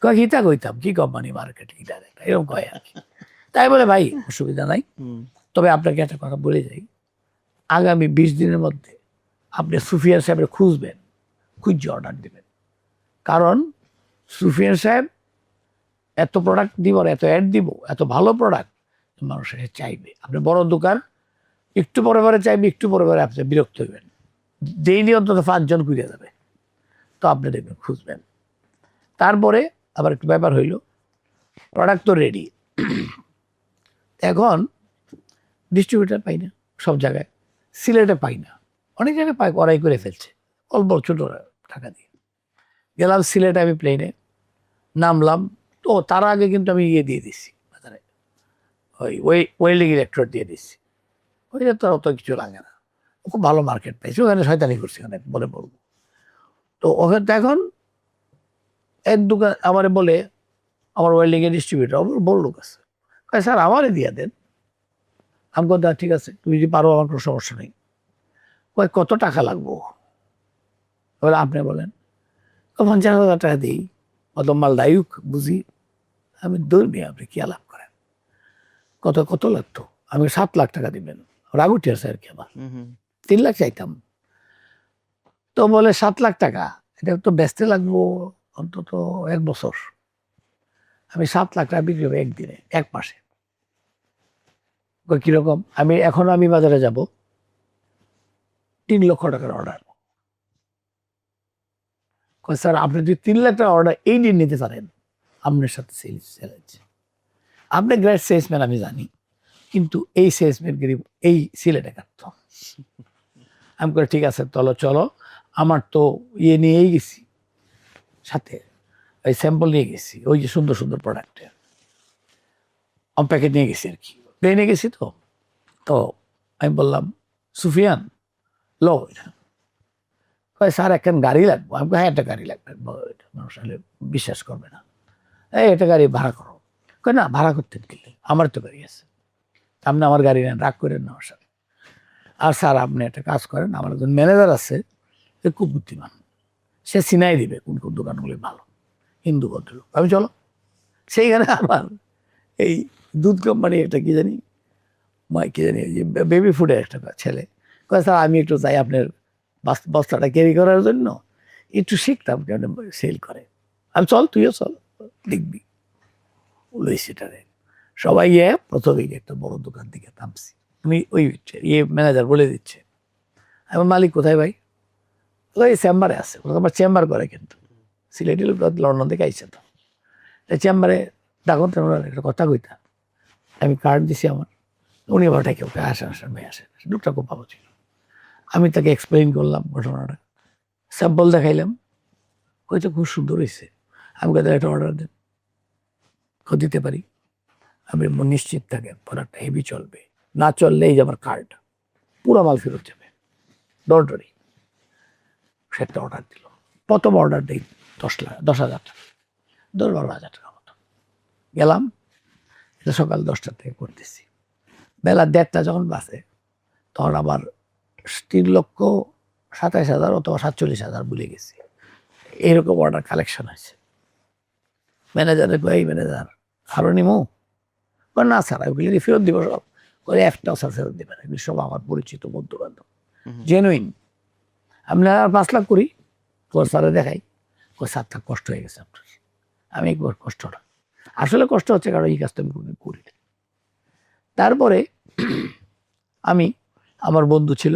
কয় হিতা কইতাম কি কোম্পানি মার্কেটিং ডাইরেক্টর, এরকম কয় আর কি। তাই বলে ভাই অসুবিধা নাই, তবে আপনাকে একটা কথা বলে যাই, আগামী 20 দিনের মধ্যে আপনি সুফিয়ান সাহেবের খুঁজবেন, খুঁজে অর্ডার দেবেন। কারণ সুফিয়ান সাহেব এত প্রোডাক্ট দিব, এত অ্যাড দিব, এত ভালো প্রোডাক্ট মানুষ এসে চাইবে। আপনি বড় দোকান, একটু পরে পরে চাইবে, একটু পরে পরে আপনি বিরক্ত হইবেন, ডেইলি অন্তত 5 জন ঘুরে যাবে। তো আপনি দেখবেন খুঁজবেন। তারপরে আবার একটু ব্যাপার হইল, প্রোডাক্ট তো রেডি, এখন ডিস্ট্রিবিউটার পাই না সব জায়গায়, সিলেটে পাই না, অনেক জায়গায় পাই, করাই করে ফেলছে অল্প ছোট টাকা দিয়ে। গেলাম সিলেটে, আমি প্লেনে নামলাম, তো তার আগে কিন্তু আমি ইয়ে দিয়ে দিচ্ছি বাজারে, ওই ওয়েল্ডিং ইলেকট্রোড দিয়ে দিচ্ছি, ওইটা তো অত কিছু লাগে না, খুব ভালো মার্কেট পাইছি, ওখানে শয়তানি করছি অনেক বলে বলবো। তো ওখানে তো এখন এক দোকান আমার বলে, আমার ওয়েল্ডিং এর ডিস্ট্রিবিউটার বড় লোক আছে, স্যার আমারে দিয়ে দেন। আমি কথা ঠিক আছে, তুমি যদি পারো আমার কোনো সমস্যা নেই। কত টাকা লাগবো? বলে আপনি বলেন। 50,000 টাকা দিই, অত মাল দায়ুক বুঝি। আমি দৌড়বি, আপনি কি আলাপ করেন, কত লাগতো? আমি 7 লাখ টাকা দিবেন, রাগ উঠে আছে আর কি, আমার 3 লাখ চাইতাম। তো বলে 7 লাখ টাকা, এটা তো বেচতে লাগবো অন্তত 1 বছর। আমি 7 লাখ টাকা বিক্রি হবে একদিনে, 1 মাসে। কিরকম? আমি বাজারে যাব, 3 লক্ষ টাকার অর্ডার। স্যার আপনি যদি 3 লাখ টাকা অর্ডার এই দিন নিতে পারেন, আপনার সাথে সেলস। আপনি গ্রেট সেলসম্যান আমি জানি, কিন্তু এই সেলসম্যান এই সিলেটে কাটতো। আমি করে ঠিক আছে চলো, আমার তো ইয়ে নিয়েই গেছি, সাথে ওই স্যাম্পল নিয়ে গেছি, ওই যে সুন্দর সুন্দর প্রোডাক্টের প্যাকেট নিয়ে গেছি আর কি, প্লেনে গেছি। তো আমি বললাম সুফিয়ান লো, স্যার একখান গাড়ি লাগবো। আমি হ্যাঁ একটা গাড়ি লাগবে, মানুষ হলে বিশ্বাস করবে না, একটা গাড়ি ভাড়া করো। না ভাড়া করতে গেলে আমার তো গাড়ি আছে, আপনি আমার গাড়ি নেন, রাগ করেন না আমার সাথে। আর স্যার আপনি একটা কাজ করেন, আমার একজন ম্যানেজার আছে, খুব বুদ্ধিমান, সে চিনাই দিবে কোন কোন দোকানগুলি ভালো, হিন্দু ভদ্রলোক। আমি চলো সেইখানে আমার এই দুধ কোম্পানি একটা কি জানি যে বেবি ফুডের একটা ছেলে কয়, স্যার আমি একটু চাই আপনার বস্তাটা ক্যারি করার জন্য, একটু শিখতাম কেন সেল করে। আমি চল তুইও চল, দেখবি। সেটারে সবাই গিয়ে প্রথমেই একটা বড় দোকান থেকে থামছি, উনি ওই ম্যানেজার বলে দিচ্ছে, আমার মালিক কোথায় ভাই? ওই চেম্বারে আছে, আমার চেম্বার করে কিন্তু সিলেটি লোক লন্ডন থেকে আইসে তো চেম্বারে ডাকুন একটা কথা কইতা, আমি কার্ড দিছি আমার, উনি আবার ডেকে ওকে আসেন আসেন ভাই আসেন, লোকটা খুব ভালো ছিল। আমি তাকে এক্সপ্লেইন করলাম ঘটনাটা, স্যাম্পল দেখাইলাম, হয়তো খুব সুন্দর হয়েছে। আমি কাদের একটা অর্ডার দেন, দিতে পারি, আমি নিশ্চিত থাকেন প্রোডাক্টটা হেভি চলবে, না চললে এই যে আমার কার্ড পুরো মাল ফেরত যাবে, ডরি। সে একটা অর্ডার দিল, প্রথম অর্ডার দিই 10,000 টাকা, 10-12,000 টাকা মতো। গেলাম, এটা সকাল 10টা থেকে করতেছি, বেলা 1:30 যখন বাসে তখন আবার 3,27,000 অথবা 47,000 ভুলে গেছি, এরকম অর্ডার কালেকশন হয়েছে। ম্যানেজারে কই, এই ম্যানেজার আরো নিমু, না স্যার ওইগুলি ফেরত দিব সব, করে একটাও স্যার ফেরত দেবেন, এগুলি সব আমার পরিচিত বন্ধু বান্ধব, জেনুইন। আমি আর 5 লাখ করি, তোর স্যারে দেখাই, ওই 7 লাখ কষ্ট হয়ে গেছে আপনার। আমি একবার কষ্ট না, আসলে কষ্ট হচ্ছে কারণ এই কাজটা আমি কোনোদিন করি না। তারপরে আমি, আমার বন্ধু ছিল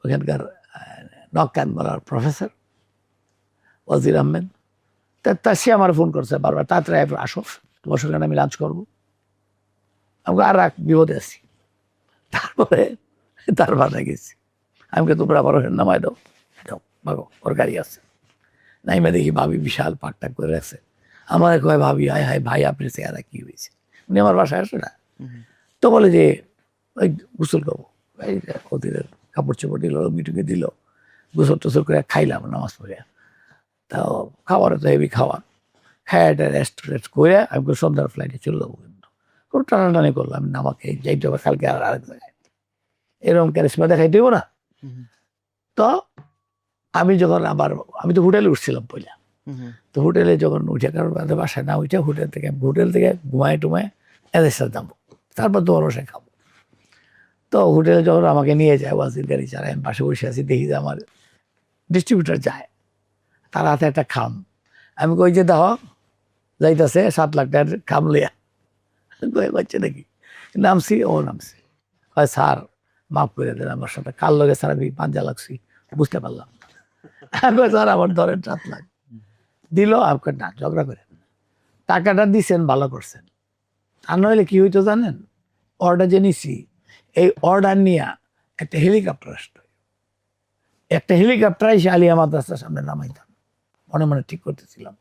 ওখানকার নক্কানবালার প্রফেসর ওয়াজির আহমেদ, তা সে আমার ফোন করছে বারবার, তাড়াতাড়ি আসো, তোমার সঙ্গে আমি লাঞ্চ করবো। আমাকে আর এক বিপদে আছি। তারপরে তার বাধা গেছি, আমাকে তোমরা আবার নামায় দাও, ভাগো, ওর গাড়ি আছে। নাইমা দেখি ভাবি বিশাল পাকটাক করে আছে, আমার কয় ভাবি হায় হায় ভাই আপনার চেহারা কি হয়েছে, উনি আমার বাসায় আসে না, তো বলে যে ওই গোসল করবো, এই ওদের কাপড় চোপড় দিল, মিটুকে দিল, গোসল টোসল করে খাইলাম নামাজ পড়ে। তাও খাওয়ারে তো হেভি খাওয়া, খায় একটা রেস্ট করে আমি সন্ধ্যার ফ্লাইটে চলে যাবো, কিন্তু কোনো টানাটানি করলাম, আমি আমাকে যাইতে হবে কালকে আর আরেক জায়গায়, এরকম ক্যারিসমা দেখাই দেবো না। তো আমি যখন আবার, আমি তো হোটেলে উঠছিলাম পয়লা, তো হোটেলে যখন উঠে, কারণ বাসায় না উঠে হোটেল থেকে ঘুমায় টুমায় এদের সাথে যাবো, তারপর তোমার বাসায় খাবো। তো হোটেলে যখন আমাকে নিয়ে যায়, ওয়াজির গাড়ি চালায়, আমি পাশে বসে আছি, দেখি যে আমার ডিস্ট্রিবিউটার যায়, তার হাতে একটা খাম, আমি কই যে দাও, যাইতেছে 7 লাখ টাকার খাম লইয়া, করছে নাকি, নামছি, ও নামছি, হয় স্যার মাফ করে দেন আমার সাথে, কার লগে স্যার আমি পাঞ্জা লাগছি বুঝতে পারলাম না। আমি কই, স্যার আমার ধরেন 7 লাখ দিল, আপনার না ঝগড়া করেন, টাকাটা দিছেন ভালো করছেন, আর নইলে কি হইতো জানেন, অর্ডার যে নিছি, এই অর্ডার নিয়ে একটা হেলিকপ্টার আসতো, একটা হেলিকপ্টার এসে আলিয়া মাদ্রাসার সামনে নামাইতাম, মনে মনে ঠিক করতেছিলাম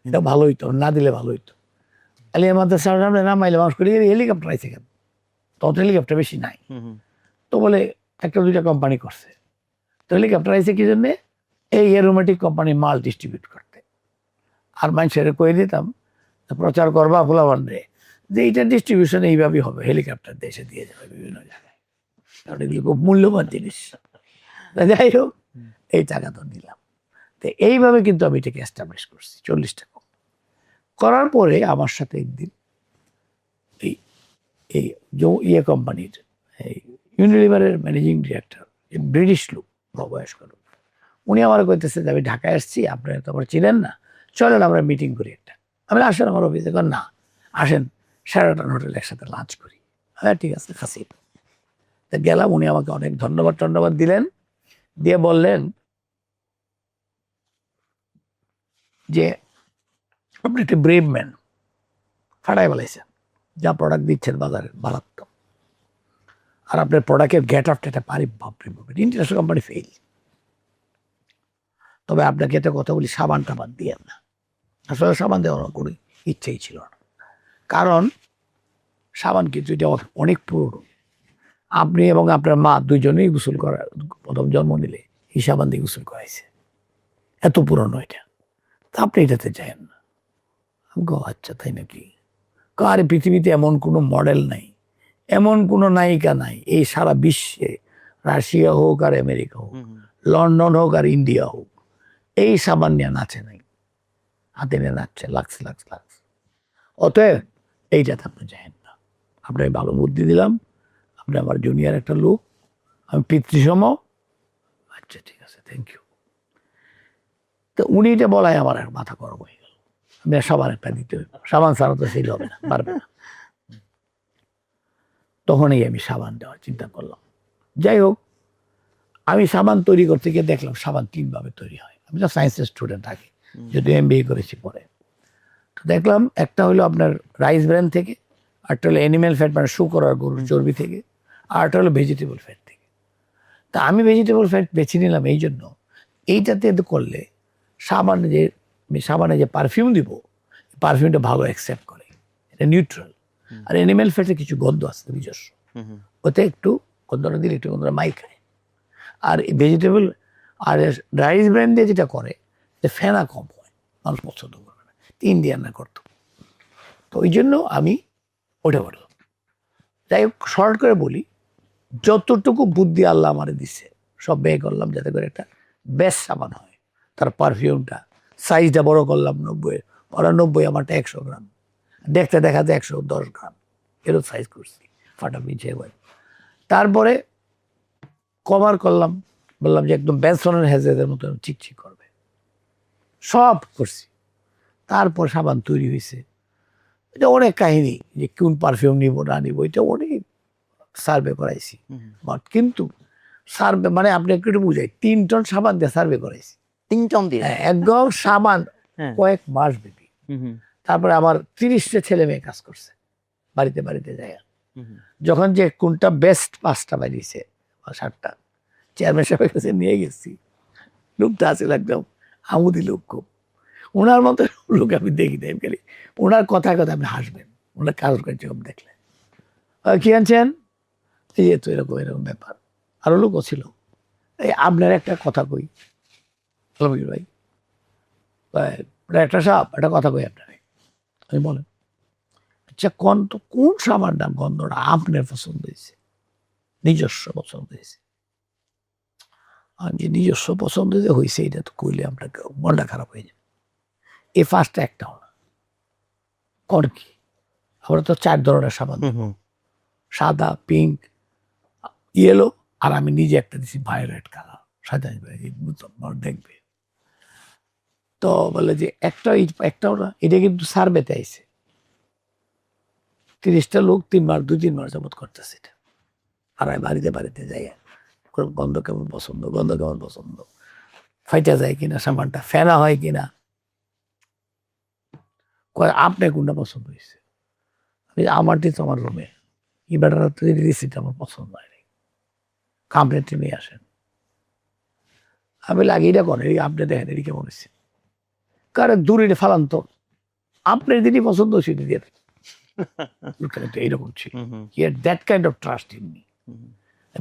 এটা ভালো হইতো, না দিলে ভালো হইতো। আলিয়া মাদ্রাসার সামনে নামাইলে মানুষ করে হেলিকপ্টার আইছে কেন, তত হেলিকপ্টার বেশি নাই, তো বলে 1-2টা কোম্পানি করছে, তো হেলিকপ্টার আইছে কি জন্যে, এই এরোমেটিক কোম্পানির মাল ডিস্ট্রিবিউট করতে। আর মানুষের কয়ে দিতাম প্রচার করবা ফোলাবান রে, যে এইটা ডিস্ট্রিবিউশন এইভাবেই হবে, হেলিকপ্টার দেশে দিয়ে যাবে বিভিন্ন জায়গায়, কারণ এগুলো খুব মূল্যবান জিনিস। যাই হোক, এই টাকা তো দিলাম, তো এইভাবে কিন্তু আমি এটাকে এস্টাবলিশ করছি 40 টাকা। করার পরে আমার সাথে একদিন এই এই ইয়ে কোম্পানির এই ইউনিলিভারের ম্যানেজিং ডিরেক্টর, ব্রিটিশ লোক, বয়স্ক লোক, উনি আমার কইতেছে যে আমি ঢাকায় আসছি, আপনারা তো আমার চিনেন না, চলেন আমরা মিটিং করি একটা। আমি আসেন আমার অফিসে, না আসেন শেরাটন হোটেলে একসাথে লাঞ্চ করি। হ্যাঁ ঠিক আছে, খাসি। তা গেলাম, উনি আমাকে অনেক ধন্যবাদ দিলেন, দিয়ে বললেন যে আপনি একটা ব্রেভ ম্যান, ফাটাই বলাইছেন, যা প্রোডাক্ট দিচ্ছেন বাজারে মারাত্মক, আর আপনার প্রোডাক্টের গেট আপটা একটা পারি বাপরে বাপরে, ইন্টারন্যাশনাল কোম্পানি ফেল। তবে আপনাকে একটা কথা বলি, সাবান টাবান দিয়ে না, আসলে সাবান দেওয়ার কোনো ইচ্ছেই ছিল না, কারণ সাবান কিন্তু এটা অনেক পুরনো, আপনি এবং আপনার মা দুইজনেই গোসল করার প্রথম জন্ম নিলে এই সাবান দিয়ে গোসল করাইছে, এত পুরনো এটা, তা আপনি এটাতে যান না। আমি গো আচ্ছা তাই নাকি, আর পৃথিবীতে এমন কোনো মডেল নাই, এমন কোনো নায়িকা নাই এই সারা বিশ্বে, রাশিয়া হোক আর আমেরিকা হোক, লন্ডন হোক আর ইন্ডিয়া হোক, এই সাবান নিয়ে নাচে নাই, হাতে নিয়ে নাচছে লাক্স লাক্স লাক্স, অতএব এইটাতে আপনি যান না। আপনাকে ভালো বুদ্ধি দিলাম, আপনি আমার জুনিয়র একটা লোক, আমি পিতৃসম, আচ্ছা ঠিক আছে থ্যাংক ইউ। তো উনি এটা বলায় আমার আর মাথা গরম হয়ে গেল, আমি সাবান একটা দিতে হইব, সাবান ছাড়া তো সেই হবে না, পারবে না। তখনই আমি সাবান দেওয়ার চিন্তা করলাম। যাই হোক, আমি সাবান তৈরি করতে গিয়ে দেখলাম সাবান 3 ভাবে তৈরি হয়। আমি তো সায়েন্সের স্টুডেন্ট আগে, যদি MBA করেছি পরে। তো দেখলাম একটা হলো আপনার রাইস ব্র্যান থেকে, আরটা হলো অ্যানিম্যাল ফ্যাট মানে শুকর আর গরুর চর্বি থেকে, আরটা হলো ভেজিটেবল ফ্যাট থেকে। তা আমি ভেজিটেবল ফ্যাট বেছে নিলাম এই জন্য, এইটাতে করলে সাবানে যে পারফিউম দিব, পারফিউমটা ভালো অ্যাকসেপ্ট করে, এটা নিউট্রাল। আর অ্যানিম্যাল ফ্যাটে কিছু গন্ধ আছে নিজস্ব, ওতে একটু গন্ধটা দিলে একটু গন্ধটা মাই খায়। আর ভেজিটেবল আর রাইস ব্র্যান্ড দিয়ে যেটা করে, যে ফেনা কম হয়, মানুষ পছন্দ করবে না, ইন্ডিয়ানরা করতো। তো ওই জন্য আমি ওটা করলাম। যাই হোক, শর্ট করে বলি, যতটুকু বুদ্ধি আল্লাহ আমারে দিচ্ছে সব ব্যয় করলাম যাতে করে একটা বেস্ট সাবান হয়। তার পারফিউমটা সাইজটা বড় করলাম 90, ওরা 90, আমারটা 100 গ্রাম, দেখতে দেখাতে 110 গ্রাম এরও সাইজ করছি, ফাটা পিছিয়ে। তারপরে কভার করলাম, বললাম যে একদম বেনসনের হেজেদের মতো চিকচিক করবে, সব করছি। তারপর সাবান তৈরি হয়েছে। এটা অনেক কাহিনী, যে কোন পারফিউম নিব না নিব, এটা অনেক সার্ভে করাইছি। বাট কিন্তু সার্ভে মানে আপনি একটু বুঝাই, 3 টন সাবান দিয়ে সার্ভে করাইছি। 3 টন দিয়ে? একদম সাবান হ্যাঁ। কয়েক মাস ব্যাপী। তারপরে আমার 30টা ছেলে মেয়ে কাজ করছে বাড়িতে বাড়িতে যায়। যখন যে কোনটা বেস্ট 5টা বাড়িয়েছে বা 7টা, চেয়ারম্যান সাহেবের কাছে নিয়ে গেছি। লোকটা আছে একদম আমুদি লোক, খুব ওনার মতো লোক আমি দেখি নাই খালি। ওনার কথায় কথা আপনি হাসবেন, ওনার কারোর কার্যক্রম দেখলে। কি আনছেন? এই তো এরকম এরকম ব্যাপার। আরো লোকও ছিল। এই আপনার একটা কথা কই আলমগীর ভাই, একটা সাপ একটা কথা কই আপনার, আমি বলেন, আচ্ছা কোন সাবানটা গন্ধটা আপনার পছন্দ হয়েছে, নিজস্ব পছন্দ হয়েছে? আর যে নিজস্ব পছন্দ যে হয়েছে, এটা তো কইলে আপনাকে মনটা খারাপ হয়ে যাবে। এই ফার্স্টটা একটাও না। কর কি, আমরা তো 4 ধরনের সাবান, সাদা, পিঙ্ক, ইয়েলো, আর আমি নিজে একটা দিছি ভায়োলেট কালার, সাদা দেখবে। তো বলে যে একটাও না, এটা কিন্তু সার্ভেতে আইছে। 30টা লোক 2-3 মাস যাবত করতেছে এটা। আর আমি বাড়িতে বাড়িতে যাই, গন্ধ কেমন পছন্দ, গন্ধ কেমন পছন্দ, ফাইটা যায় কিনা সাবানটা, ফেনা হয় কিনা, আপনার কোনটা পছন্দ হয়েছে? আমার দিতে আমার রুমে এবার রিসিট আমার পছন্দ হয়নি, কামড়ে নিয়ে আসেন। আমি লাগে এটা করেন, আপনি দেখেন এটি কেমন হয়েছে, কারণ দূরে ফালান তো, আপনার যেটি পছন্দ সেটি দিয়ে এইরকম ছিল। He had that kind of trust in me.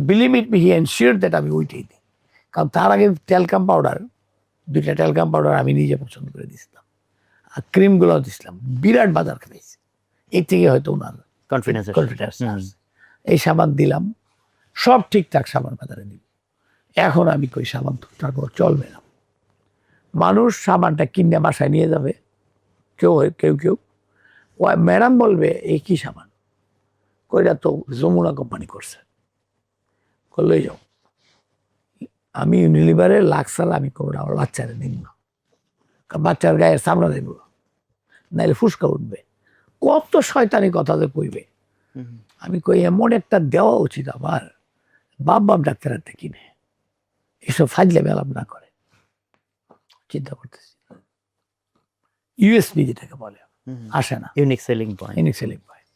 Believe it me, he ensured that আমি ওইটাই দিই। কারণ তার আগে টেলকাম পাউডার, 2টা টেলকাম পাউডার আমি নিজে পছন্দ করে দিছিলাম, আর ক্রিমগুলো দিছিলাম, বিরাট বাজার খাইছি। এই থেকে হয়তো ওনার কনফিডেন্স। এই সাবান দিলাম, সব ঠিকঠাক সাবান বাজারে দিব। এখন আমি কই সাবান তো তারপর চলবে না, মানুষ সাবানটা কিনে বাসায় নিয়ে যাবে, কেউ ও ম্যাডাম বলবে এই কি সাবান, কইরা তো যমুনা কোম্পানি করছে, করলেই যাও। আমি ইউনিলিভারের লাক্সাল আমি করবো আমার বাচ্চারা নিব না, বাচ্চার গায়ের সামনা দেব, নাইলে ফুসকা উঠবে, কত শয়তানি কথা যে কইবে। আমি কই এমন একটা দেওয়া উচিত আমার, বাপ ডাক্তারতে কিনে এসব ফাজলে মেলাপ না করে। চিন্তা করতেছি, ইউএসপি যেটাকে বলে আসে না, ইউনিক সেলিং পয়েন্ট।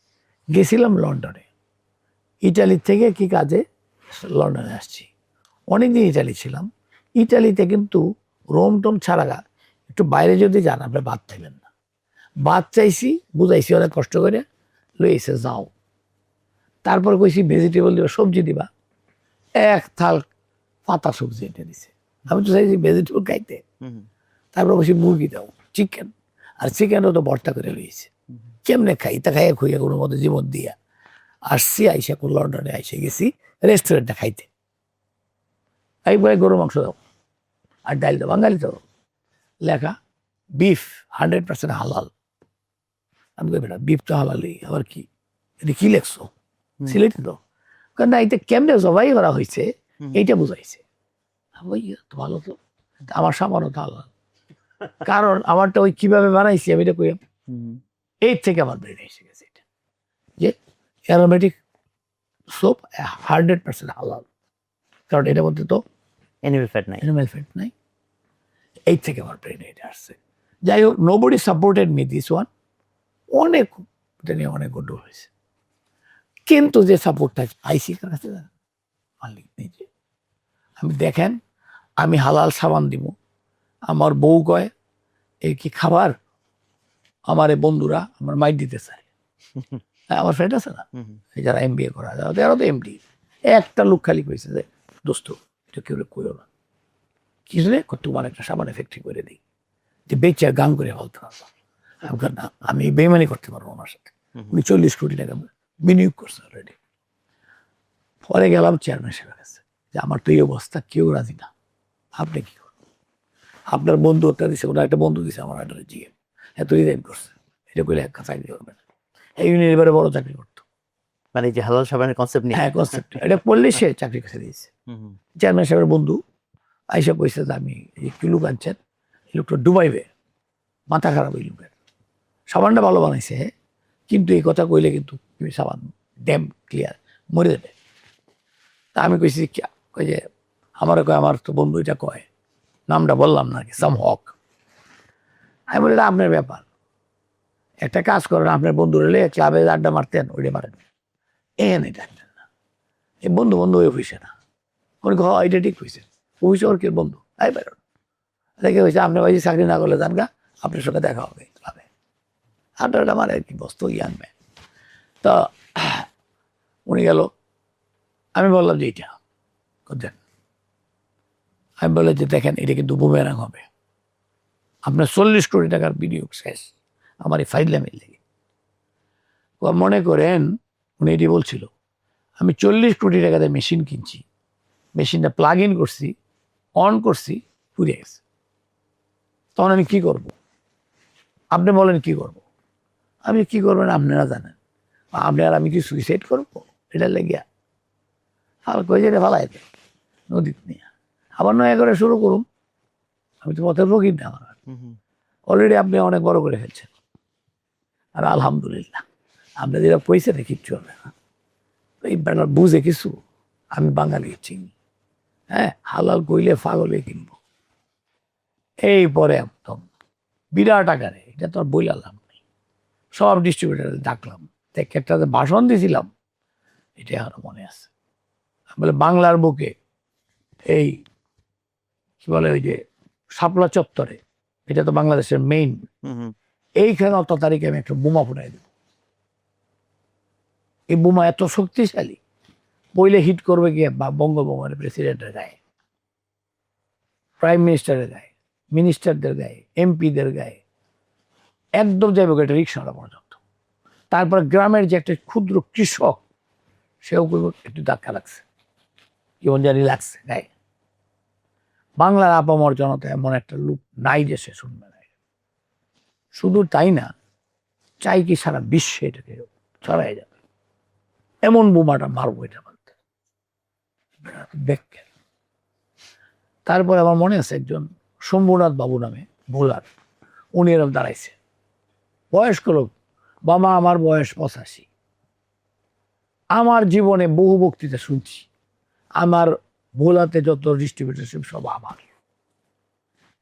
গেছিলাম লন্ডনে, ইটালি থেকে কি কাজে লন্ডনে আসছি, অনেকদিন ইটালি ছিলাম। ইটালিতে কিন্তু রোম টোম ছাড়া একটু বাইরে যদি যান আপনি ভাত পাইবেন না। ভাত চাইছি, বুঝাইছি অনেক কষ্ট করে, লইছে যাও। তারপর কইছি ভেজিটেবল দিবা, সবজি দিবা, এক থাল পাতা সবজি এনে দিছে। আমি তো চাইছি ভেজিটেবল খাইতে, তারপর বসে মুরগি দাও, চিকেন, আর চিকেনও তো ভর্তা করে লইছে। কেমনে খাই, তা খাইয়া খুইয়া কোনো মতো জীবন দিয়া আসছি। আইসা লন্ডনে আইসে গেছি রেস্টুরেন্টটা খাইতে, একবারে গরু মাংস দাও আর ডাল দাও, বাঙালি তো লেখা বিফ 100% হালাল। আমি কই বেটা বিফ তো হালালই, আবার কি এটা কি লেখছো, সিলেটি তো, কারণ না এটা কেমনে জবাই করা হয়েছে এইটা বুঝাইছে। তো ভালো তো, আমার সামান্য তো হালাল, কারণ আমারটা ওই কিভাবে বানাইছি আমি এটা কইলাম, এই থেকে আমার ব্রেন এসে গেছে এটা, যে অ্যারোমেটিক সোপ 100% হালাল, কারণ এটার মধ্যে তো অ্যানিমেল ফ্যাট নাই। অ্যানিমেল ফ্যাট নাই। এই থেকে আমার ব্রেনে এটা আসছে। যাই হোক, nobody supported me this one. অনেক এটা নিয়ে অনেক গন্ডগোল হয়েছে, কিন্তু যে সাপোর্টটা আইসি কাছে মালিক নিজে। আমি দেখেন, আমি হালাল সাবান দিব, আমার বউ কয় এই কি খাবার, আমার এই বন্ধুরা আমার মাইট দিতে চায়। আমার ফ্রেন্ড আছে না, এই যারা MBA করা যায় এরা তো MD, একটা লোক খালি কইছে যে দোস্ত এটা কেউ কইও না, কিছু রে তোমার একটা সাবানে ফ্যাক্টরি করে দিই, যে বেচে গান করে বলতে পারবো। না, আমি বেইমানি করতে পারবো ওনার সাথে। উনি 40 কোটি টাকা বিনিয়োগ করছে অলরেডি। পরে গেলাম চেয়ারম্যান সাহেবের কাছে, যে আমার তো এই অবস্থা, কেউ রাজি না, আপনি কি করবেন? আপনার বন্ধু একটা দিছে, ওনার একটা বন্ধু দিছে আমার একটা GM, এত রিজাইন করছে, এটা কইলে এক চাকরি করবে না। এই ইউনিভারে বড় চাকরি করতো। মানে এই যে হালাল সাবানের কনসেপ্ট নিয়ে। হ্যাঁ, কনসেপ্ট এটা পড়লে সে চাকরি কাছে দিয়েছে। চেয়ারম্যান সাহেবের বন্ধু আইসা কইছে যে আমি এই কি লোক আনছেন, এই লোকটা ডুবাইবে, মাথা খারাপ এই লোকের, সাবানটা ভালো বানাইছে কিন্তু এই কথা কইলে কিন্তু তুমি সাবান ড্যাম ক্লিয়ার মরে যাবে। তা আমি কইছি কই যে আমারও কয়, আমার তো বন্ধু এটা কয়, নামটা বললাম না কি, সাম হক। আমি বলি এটা আপনার ব্যাপার, একটা কাজ করেন, আপনার বন্ধু রেলে ক্লাবে আড্ডা মারতেন ওইটা মারেন, এটা না, এই বন্ধু বন্ধু ওই অফিসে না। উনি এটা ঠিক হয়েছে, অফিসে ওর কি বন্ধু তাই বেরোন দেখে হয়েছে, আপনার বাড়ি চাকরি না করলে জানগা, আপনার সঙ্গে দেখা হবে ক্লাবে আড্ডাটা মারে আর কি, বস্তু ইয়াং ম্যান। তো উনি গেল, আমি বললাম যে এইটা দেন। আমি বললাম যে দেখেন এটা কিন্তু বুমেরাং হবে, আপনার 40 কোটি টাকার বিনিয়োগ শেষ আমার এই ফাইলামের লেগে। মনে করেন উনি এটি বলছিল, আমি 40 কোটি টাকাতে মেশিন কিনছি, মেশিনটা প্লাগ ইন করছি, অন করছি, পুড়ে গেছে, তখন আমি কি করব? আপনি বলেন কি করব? আমি কি করবেন আপনারা জানেন, আপনি আর আমি কি সুইসাইড করবো এটা লেগিয়া? আর কই যে ফালাই দেয় নদীতে নিয়ে, আবার নয়া করে শুরু করুন, আমি তো পথের ফকির না, আমার অলরেডি আপনি অনেক বড় করে ফেলছেন। আর আলহামদুলিল্লাহ আপনি যেটা পয়সা রে কিচ্ছু হবে না, এই ব্যানার বুঝে কিছু, আমি বাঙালি চিনি, হ্যাঁ, হালাল কইলে পাগলে কিনবো। এই পরে একদম বিরাট আকারে, এটা তো আর বইলাম নেই, সব ডিস্ট্রিবিউটার ডাকলাম, একটা ভাষণ দিয়েছিলাম, এটা এখনো মনে আছে। বলে বাংলার বুকে এই কি বলে ওই যে শাপলা চত্বরে, এটা তো বাংলাদেশের মেইন, এইখানে অত তারিখে আমি একটা বোমা ফুটাই দেব, এই বোমা এত শক্তিশালী, বইলে হিট করবে গিয়ে বা বঙ্গভবনের প্রেসিডেন্টের গায়ে, প্রাইম মিনিস্টারের গায়ে, মিনিস্টারদের গায়ে, এমপিদের গায়ে, একদম যাইব এটা রিক্সাওয়ালা পর্যন্ত। তারপর গ্রামের যে একটা ক্ষুদ্র কৃষক, সেও একটু ধাক্কা লাগছে, কেমন জানি লাগছে গায়ে। বাংলার আপামর জনতা এমন একটা লোক নাই যে সে শুনবে না। শুধু তাই না, চাই কি সারা বিশ্বে এটাকে ছড়াই যাবে, এমন বোমাটা মারবো এটা বলতে। তারপরে আমার মনে আছে একজন শম্ভুনাথ বাবু নামে ভোলার, উনি এরকম দাঁড়াইছে, বয়স্ক লোক, বাবা আমার বয়স 85, আমার জীবনে বহু বক্তৃতা শুনছি, আমার ভোলাতে যত ডিস্ট্রিবিউটারশিপ সব আমার,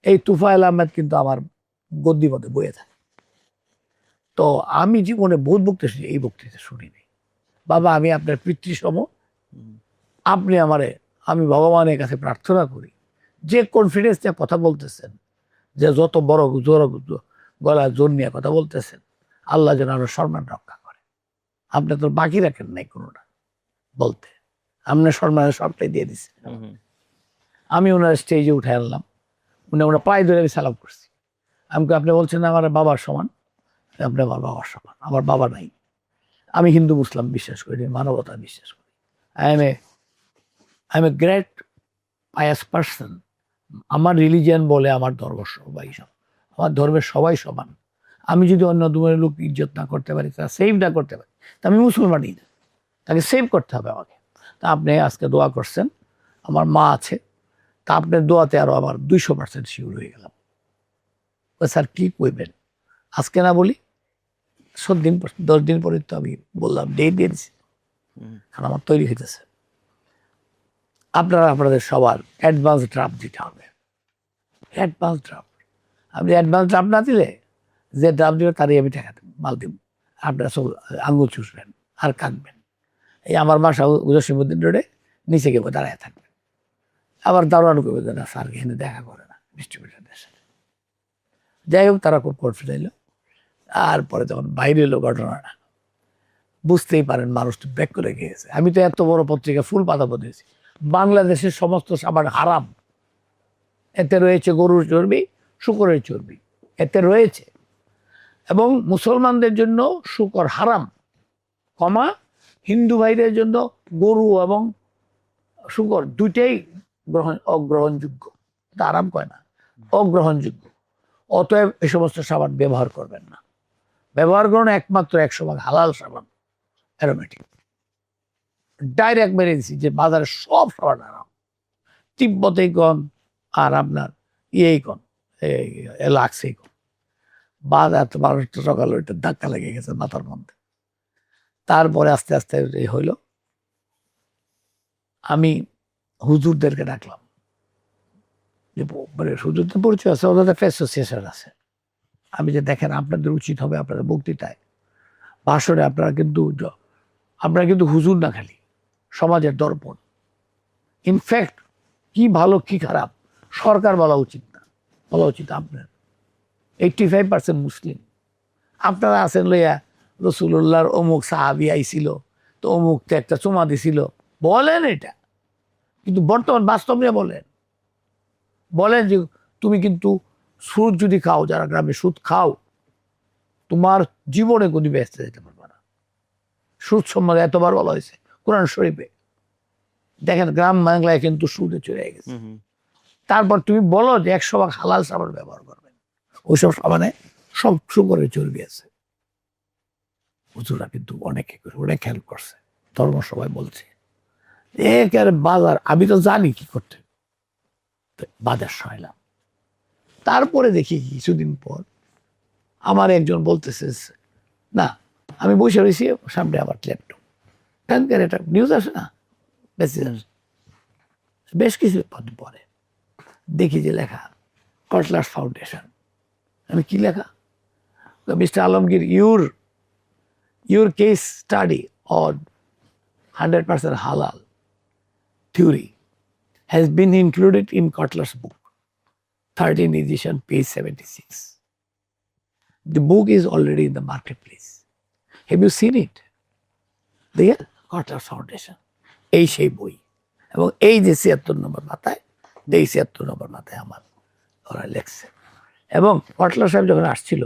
এই তুফাইল আহমেদ কিন্তু আমার গদ্দিপথে বয়ে থাকে, তো আমি জীবনে বহুত বক্তৃতা শুনি, এই বক্তৃতা শুনিনি। বাবা আমি আপনার পিতৃসম, আপনি আমারে, আমি ভগবানের কাছে প্রার্থনা করি যে কনফিডেন্স নিয়ে কথা বলতেছেন, যে যত বড় জোর গলা জোর নিয়ে কথা বলতেছেন, আল্লাহ যেন আরো সম্মান রক্ষা করে। আপনি তো বাকি রাখেন নাই কোনোটা বলতে, আপনার সম্মানের সবটাই দিয়ে দিচ্ছে। আমি ওনার স্টেজে উঠে আনলাম, ওনার পায়ে ধরে আমি সালাম করছি। আপনি বলছেন আমার বাবার সমান, আপনি আমার বাবার সমান, আমার বাবা নাই, আমি হিন্দু মুসলিম বিশ্বাস করি, মানবতা বিশ্বাস করি, I M a great pious person. আমার রিলিজিয়ান বলে আমার ধর্ম সবাই সমান, আমার ধর্মের সবাই সমান। আমি যদি অন্য ধর্মের লোক ইজ্জত না করতে পারি, তারা সেভ না করতে পারি, তা আমি মুসলমানই না, তাকে সেভ করতে হবে আমাকে। তা আপনি আজকে দোয়া করছেন, আমার মা আছে, তা আপনার দোয়াতে আরো আমার 200% শিওর হয়ে গেলাম। স্যার কি কইবেন, আজকে না বলি 10 দিন পরে তো আমি বললাম, ডেট দিয়ে দিচ্ছি, কারণ আমার তৈরি হইতেছে। আপনারা আপনাদের সবার অ্যাডভান্স ড্রাফট দিতে হবে। অ্যাডভান্স ড্রাফট, আপনি অ্যাডভান্স ড্রাফট না দিলে যে ড্রাফট দিবে তারই আমি টাকা দেব, মাল দেব। আপনারা সব আঙুল চুষবেন আর কাঁদবেন। এই আমার বাসা জসিমুদ্দিন রোডে, নিচে গিয়ে দাঁড়ায় থাকবেন। আবার দারোয়ান করবে না, স্যার এখানে দেখা করে না ডিস্ট্রিবিউটারদের সাথে। যাই হোক, তারা খুব কনফিডেন্ট হলো। আর পরে যখন বাইরে এলো ঘটনাটা, বুঝতেই পারেন মানুষ তো ব্যাক করে গিয়েছে। আমি তো এত বড় পত্রিকা ফুল পাতা দিয়েছি, বাংলাদেশের সমস্ত সাবান হারাম, এতে রয়েছে গরুর চর্বি, শূকরের চর্বি, এতে রয়েছে। এবং মুসলমানদের জন্য শূকর হারাম, কমা হিন্দু ভাইদের জন্য গরু এবং শূকর দুইটাই অগ্রহণযোগ্য। তা আরাম কয় না, অগ্রহণযোগ্য। অতএব এই সমস্ত সাবান ব্যবহার করবেন না। ব্যবহার করুন একমাত্র 100% হালাল সাবান, অ্যারোমেটিক। ডাইরেক্ট মেরে দিচ্ছি যে বাজারে সব সাবান আরাম, তিব্বতেই কন আর আপনার ইয়েই কন, লাক্সেই কন। বাজার তো মানুষ তো সকালে ওইটা ধাক্কা লেগে গেছে মাথার মধ্যে। তারপরে আস্তে আস্তে এই হইল, আমি হুজুরদেরকে ডাকলাম, যে মানে হুজুরদের পরিচয় আছে, ওদের অ্যাসোসিয়েশন আছে। আমি যে দেখেন আপনাদের উচিত হবে আপনাদের বক্তৃতায় ভাষণে আপনারা কিন্তু হুজুর না, খালি সমাজের দর্পণ। ইনফ্যাক্ট কি ভালো কি খারাপ সরকার বলা উচিত না, বলা উচিত আপনার। 85% মুসলিম, আপনারা আছেন লইয়া রসুল্লাহর অমুক সাহাবি আইছিল, তো অমুকতে একটা চুমা দিছিল, বলেন এটা। কিন্তু বর্তমান বাস্তব নিয়ে বলেন যে তুমি কিন্তু সুদ যদি খাও, যারা গ্রামে সুদ খাও, তোমার জীবনে কোনো ব্যস্ত যেতে পারবে না। সুদ সম্বন্ধে এতবার বলা হয়েছে কোরআন শরীফে। দেখেন গ্রাম বাংলায় কিন্তু সুদে চলে গেছে। তারপর তুমি বলো যে 100% হালাল সাবান ব্যবহার করবেন, ওইসব সাবানে সব শুকরের চর্বি আছে। হুজুরা কিন্তু অনেক হেল্প করছে, ধর্ম সবাই বলছে একেবারে বাজার। আমি তো জানি কি করতে, বাজার সরাইলাম। তারপরে দেখি কিছুদিন পর আমার একজন বলতেছে, না আমি বসে রয়েছি সামনে আমার ল্যাপটপ, এখানকার একটা নিউজ আসে না, বেশ কিছু পরে দেখি যে লেখা কটলার্স ফাউন্ডেশন। আমি কি লেখা, mister Alamgir, your case study on 100% halal theory has been included in Kotler's book, 13th edition, page 76. The book is already in the marketplace. Have you seen it? The Kotler's Foundation. এই সেই বই, এবং এই যে 76 নম্বর মাথায়, এই 76 নম্বর মাথায় আমার ওরা লেখছে। এবং কটলার সাহেব যখন আসছিল,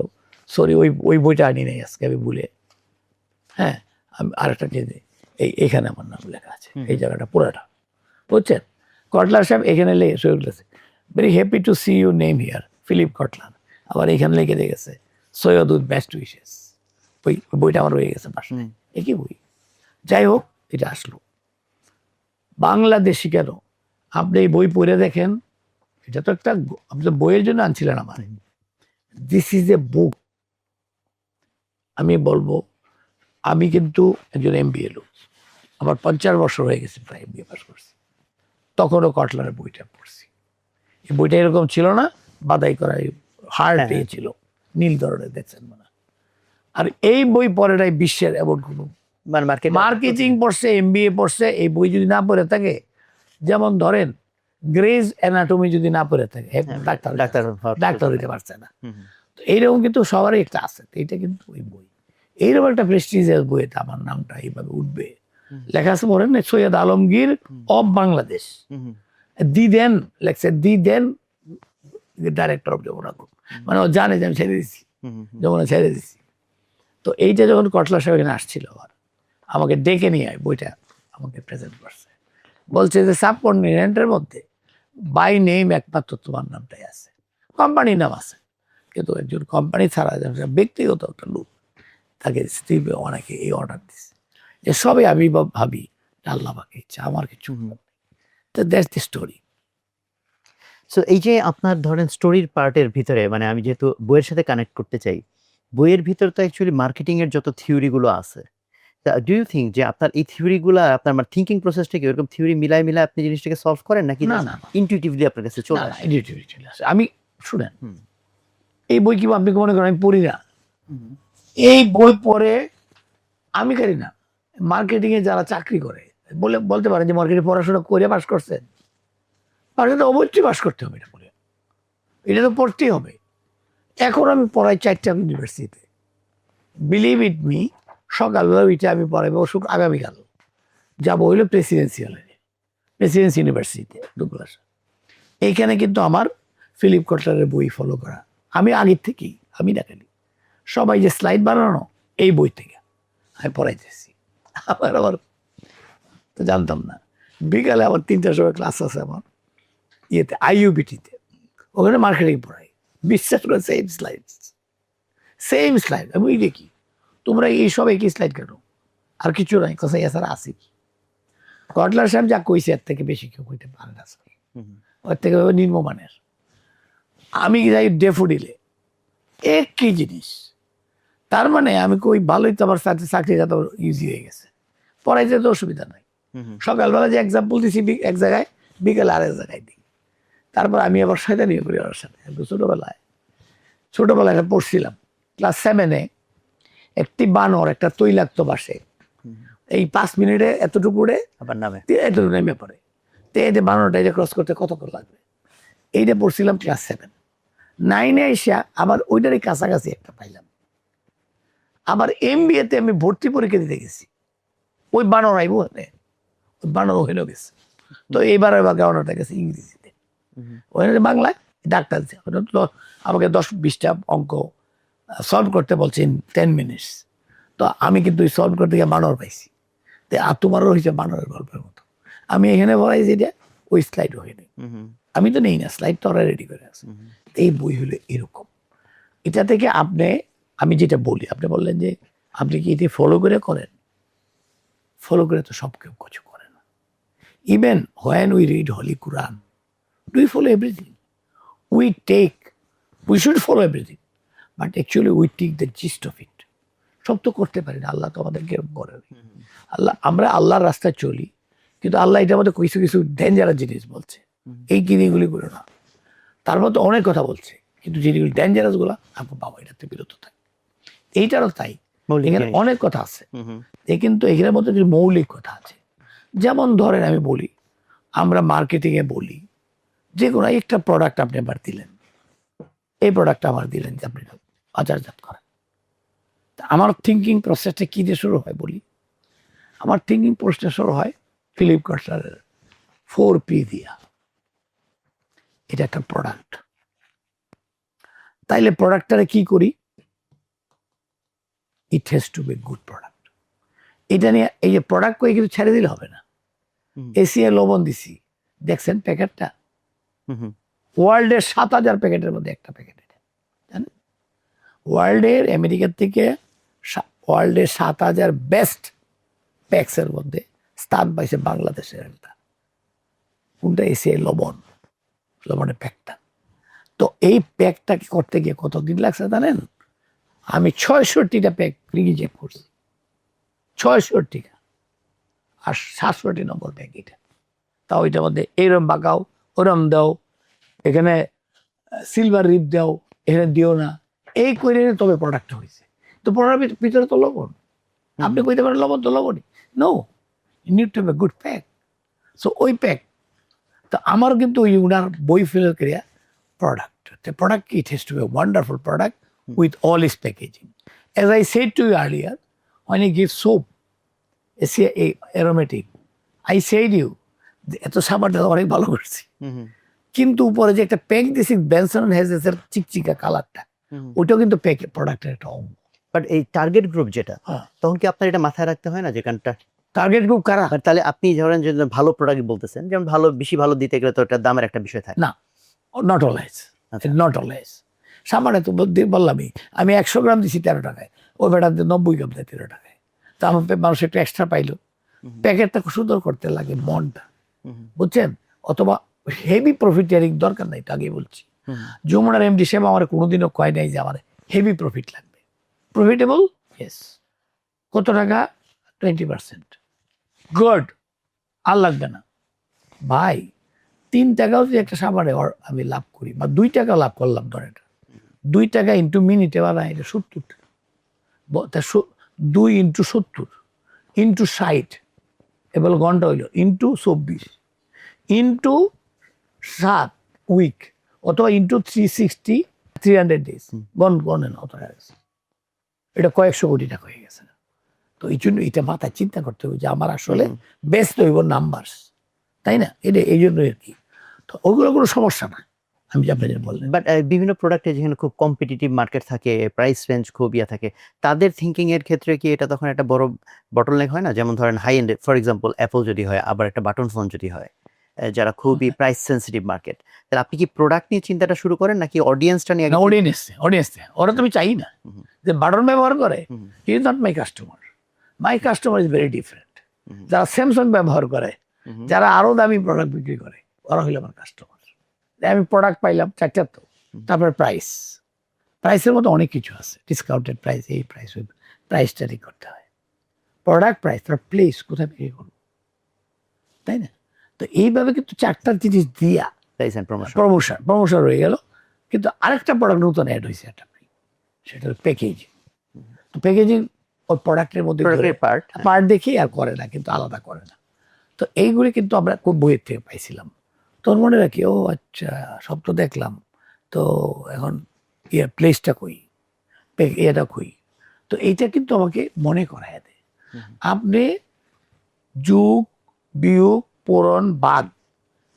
সরি ওই বইটা আনি নেই আজকে আমি ভুলে, হ্যাঁ আমি আরেকটা জিনিস, এখানে আমার নাম লেখা আছে, এই জায়গাটা পুরাটা, বুঝছেন? কটলার সাহেব এখানে লেগেছে, very happy to see you name here, Philip Kotler. আবার এখানে লিখে দিয়ে গেছে সৈয়দ উইথ বেস্ট উইশেস। বইটা আমার রয়ে গেছে পাশে, একই বই। যাই হোক, এটা আসলো বাংলাদেশি। কেন আপনি এই বই পড়ে দেখেন, এটা তো একটা, আপনি তো বইয়ের জন্য আনছিলেন আমার, দিস ইজ এ বুক। আমি বলবো, আমি কিন্তু একজন MBA লোক, আমার 50 বছর হয়ে গেছে প্রায় MBA পাস করছি, তখনও কটলারের বইটা পড়ছি। এই বইটা এরকম ছিল না, বাদাই করা হার্ড ছিল, নীল ধরনের, দেখছেন না। আর এই বই পড়ে নাই বিশ্বের এমন কোনো, মার্কেটিং পড়ছে, MBA পড়ছে, এই বই যদি না পড়ে থাকে, যেমন ধরেন গ্রেজ অ্যানাটমি যদি না পড়ে থাকে, ডাক্তার হইতে পারছে না। তো এইরকম কিন্তু সবারই একটা আছে, এইটা কিন্তু ওই বই, এইরকম একটা প্রেস্টিজিয়াস বই, এটা আমার নামটা এইভাবে উঠবে, লেখা আছে পড়েন না, সৈয়দ আলমগীর অফ বাংলাদেশ, দি দেন লেখছে, দি দেন ডাইরেক্টর অফ যমুনা গ্রুপ। মানে ও জানে যে আমি ছেড়ে দিচ্ছি, যমুনা ছেড়ে দিচ্ছি। তো এইটা যখন কটলার সাহেব এখানে আসছিল, আবার আমাকে ডেকে নিয়ে বইটা আমাকে প্রেজেন্ট করছে, বলছে যে সাবকন্টিনেন্টের মধ্যে বাই নেম একমাত্র তোমার নামটাই আছে, কোম্পানির নাম আছে, কিন্তু একজন কোম্পানি ছাড়া ব্যক্তিগত একটা লোক, তাকে অনেকে এই অর্ডার দিচ্ছে, যে সবই আমি ভাবি আল্লাহ পাকের ইচ্ছা, আমার কিছু নেই। তো দ্যাটস দি স্টোরি। সো এই যে আপনার ধরেন স্টোরির পার্টের ভিতরে, মানে আমি যেহেতু বইয়ের সাথে কানেক্ট করতে চাই, বইয়ের ভিতরে তো অ্যাকচুয়ালি মার্কেটিং এর যত থিওরি গুলো আছে, ডু ইউ থিঙ্ক যে আপনার এই থিওরিগুলা আপনার মানে থিঙ্কিং প্রসেসটাকে এরকম থিওরি মিলাই আপনি জিনিসটাকে সলভ করেন নাকি না, না, না। ইনটুইটিভলি আপনার কাছে চলে না, আসে? editorial চলে আসে। আমি শুনেন, হুম। এই বই কি আপনি মনে করেন আমি পড়ি না? এই বই পড়ে আমি করি না, মার্কেটিং এ যারা চাকরি করে বলতে পারেন যে মার্কেটিং পড়াশোনা করে পাস করছেন, তাহলে তো অবশ্যই পাস করতে হবে, এটা পড়ে, এটা তো পড়তেই হবে। এখন আমি পড়াই 4টা ইউনিভার্সিটিতে, বিলিভ ইট মি, সকালবেলা উঠে আমি পড়াবো আগামীকাল যাবো হইলো প্রেসিডেন্সি ইউনিভার্সিটিতে ডুগলাস। এইখানে কিন্তু আমার ফিলিপ কটলারের বই ফলো করা, আমি আগের থেকেই, আমি দেখালি সবাই যে স্লাইড বানানো এই বই থেকে আমি পড়াইতেছি। আবার তো জানতাম না, বিকালে আবার 3টার সময় ক্লাস আছে আমার ইয়েতে IUBT-তে, ওখানে মার্কেটিং পড়াই, বিশ্বাস করে সেম স্লাইড। আমি ওই দেখি তোমরা এই সব একই স্লাইড কেন, আর কিছু নাই, কথা এছাড়া আসি কটলার সাহেব যা কইছে এর থেকে বেশি কেউ কইতে পারে না, ওর থেকে নিম্নমানের। আমি যাই ডেফোডিলে একই জিনিস, তার মানে আমি কই ভালোই তো আমার চাকরি যত ইজি হয়ে গেছে, পড়াইতে তো অসুবিধা নাই। সকালবেলা যে এক্সাম্পল দিছি এক জায়গায়, বিকেলে আরেক জায়গায় দিই। তারপর আমি আবার শয়তানি করি ওর সাথে। ছোটবেলায় এটা পড়ছিলাম ক্লাস 7-এ, একটি বানর একটা তৈলাক্ত বাসে এই 5 মিনিটে এতটুকু উড়ে আবার নামে এতটুকু নেমে পড়ে, তো এই যে বানরটা এটা ক্রস করতে কতক্ষণ লাগবে, এইটা পড়ছিলাম ক্লাস 7। 9-এ এসে আবার ওইটারই কাছাকাছি একটা পাইলাম। আবার MBA-তে আমি ভর্তি পরীক্ষা দিতে গেছি, ওই বানর আইব, ওই বানর ওখানেও গেছে। তো এইবার বানরটা গেছে ইংরেজিতে, ওখানে বাংলায় ডাক্তার আমাকে 10-20টা অঙ্ক সলভ করতে বলছেন 10 মিনিটস। তো আমি কিন্তু সলভ করতে গিয়ে বানর পাইছি, তো আর তোমারও হয়েছে বানরের গল্পের মতো। আমি এখানে বলাই যেটা ওই স্লাইড হয়নি, আমি তো নেই না, স্লাইড তো ওরা রেডি করে আছে। এই বই হলো এরকম। এটা থেকে আমি যেটা বলি, আপনি বললেন যে আপনি কি এটি ফলো করেন, ফলো করে তো সব কেউ কিছু করে না। Even when we read holy Quran, do you follow everything? We should follow everything, but actually we take the gist of it. সব তো করতে পারি না, আল্লাহ তো আমাদেরকে করে। আমরা আল্লাহর রাস্তায় চলি, কিন্তু আল্লাহ এটা আমাদের কিছু কিছু ডেঞ্জারাস জিনিস বলছে, এই জিনিসগুলি গুলো না। তার মধ্যে অনেক কথা বলছে, কিন্তু জিনিসগুলি ডেঞ্জারাস গুলা আপনার বাবা এটাতে বিরত থাকে। এইটারও তাই, এখানে অনেক কথা আছে, কিন্তু এখানের মধ্যে কিছু মৌলিক কথা আছে। যেমন ধরেন আমি বলি, আমরা মার্কেটিংয়ে বলি যে কোনো একটা প্রোডাক্ট আপনি আবার দিলেন, এই প্রোডাক্টটা আমার দিলেন যে আপনি বাজারজাত করেন। আমার থিঙ্কিং প্রসেসটা কি দিয়ে শুরু হয় বলি, আমার থিঙ্কিং প্রসেসটা শুরু হয় ফিলিপ কটলারের 4P দিয়া। এটা একটা প্রোডাক্ট, তাইলে প্রোডাক্টটারে কি করি, ইট has to be good product. এটা নিয়ে এই যে প্রোডাক্ট করে কিন্তু ছেড়ে দিলে হবে না। এসিএ লবণ দিছি, দেখছেন প্যাকেটটা, ওয়ার্ল্ডের 7,000 প্যাকেটের মধ্যে একটা প্যাকেট, এটা জানেন? ওয়ার্ল্ডের আমেরিকার থেকে ওয়ার্ল্ডের 7,000 বেস্ট প্যাক্সের মধ্যে স্থান পাইছে বাংলাদেশের একটা, কোনটা? এসিআই লবণের প্যাকটা। তো এই প্যাকটা করতে গিয়ে কতদিন লাগছে জানেন? আমি 66টা প্যাক রিজেক্ট করছি, 66টা, আর 67 নম্বর প্যাক এটা। তা ওইটার মধ্যে এইরম বাঁকাও, ওরম দাও, এখানে সিলভার রিপ দাও, এখানে দিও না, এই করে তবে প্রোডাক্ট হয়েছে। তো প্রোডাক্টের ভিতরে তো লবণ, আপনি কইতে পারেন লবণ তো লবণই, no, you need to have a good pack. So ওই প্যাক তো আমার কিন্তু ওই উনার বই ফেল করিয়া product, the product it has to be a wonderful product with all its packaging. As I said to you earlier, when you give soap, it's a aromatic, I said you এত সাবানটা অনেক ভালো করছি, কিন্তু উপরে যে একটা প্যাক দিছি বেনসন হেজেসের চিকচিকা কালারটা, ওটাও কিন্তু প্যাক প্রোডাক্টের একটা অঙ্গ। বাট এই টার্গেট গ্রুপ যেটা, তখন কি আপনার এটা মাথায় রাখতে হয় না যে কারণটা টার্গেট গ্রুপ কারা? তাহলে আপনি ধরেন যে ভালো প্রোডাক্ট বলতেছেন, যেমন ভালো বেশি ভালো দিতে গেলে তো এটার দামের একটা বিষয় থাকে না, নট অলওয়েজ, নট অলওয়েজ। সামান্য তো বললামই, আমি 100 গ্রাম দিছি 13 টাকায়, ওই বেটা 90 গ্রাম দেয় 13 টাকায়। তা আমার মানুষ একটু এক্সট্রা পাইলো, প্যাকেটটা সুন্দর করতে লাগে মনটা, বুঝছেন? অথবা হেভি প্রফিটিয়ারিং দরকার নাই, তো আগে বলছি। যমুনার এমডি সাহেব আমার কোনোদিনও কয় নাই যে আমার হেভি প্রফিট লাগবে। Profitable, yes. কত টাকা? 20%, গুড, আর লাগবে না ভাই। 3 টাকাও যদি একটা সাবানে আমি লাভ করি, বা 2 টাকা লাভ করলাম, ধরেন 2 টাকা ইন্টু মিনিটে বানা এটা 70 টাকা, 2 ইন্টু 70 ইন্টু 60 এবার ঘন্টা হইল, ইন্টু 24 ইন্টু 7 উইক, অথবা ইন্টু 360 300 ডেজ, গণেন অত হয়ে গেছে। এটা কয়েকশো কোটি টাকা হয়ে গেছে। তো এই জন্য এটা মাথায় চিন্তা করতে হবে যে আমার আসলে ব্যস্ত হইব নাম্বারস, তাই না? এটা এই জন্য আর কি। তো ওগুলো কোনো সমস্যা না, আমি যে আপনাদের বললেন। বাট বিভিন্ন প্রোডাক্টে যেখানে খুব কম্পিটিটিভ মার্কেট থাকে, প্রাইস রেঞ্জ খুব থাকে, তাদের থিঙ্কিং এর ক্ষেত্রে কি এটা তখন একটা বড় বটলনেক হয় না? যেমন ধরেন high end, for example apple যদি হয়, আবার একটা বাটন ফোন যদি হয়, যারা খুবই প্রাইস সেন্সিটিভ মার্কেট, তাহলে আপনি কি প্রোডাক্ট নিয়ে চিন্তাটা শুরু করেন নাকি অডিয়েন্সটা নিয়ে? অডিয়েন্স ওরা তো আমি চাই না যে বাটন ব্যবহার করে, he is not my customer. My customer is very different. যারা স্যামসাং ব্যবহার করে, যারা আরো দামি প্রোডাক্ট বিক্রি করে, ওরা হইলো আমার কাস্টমার। আমি প্রোডাক্ট পাইলাম 4টা, তো তারপরে প্রাইসের মতো অনেক কিছু আছে, ডিসকাউন্টেড প্রাইস, এই প্রাইস, ওই প্রাইসটা ঠিক করতে হয়। প্রোডাক্ট প্রাইস, তার প্লেস, কোথায় বিক্রি করবো, তাই না? তো এইভাবে কিন্তু 4টা জিনিস দিয়া প্রাইস এন্ড প্রমোশন প্রমোশন হয়ে গেল। কিন্তু আরেকটা প্রোডাক্ট নতুন অ্যাড হয়েছে একটা, সেটা প্যাকেজিং। তো প্যাকেজিং ওই প্রোডাক্টের মধ্যে পার্ট দেখি আর করে না, কিন্তু আলাদা করে না। তো এইগুলি কিন্তু আমরা খুব বইয়ের থেকে পাইছিলাম। তোর মনে রাখি, ও আচ্ছা, সব তো দেখলাম, তো এখন প্লেসটা কই, এটা কই। তো এইটা কিন্তু আমাকে মনে করায় দেয়, আপনি যুগ বিয়োগ পূরণ বাদ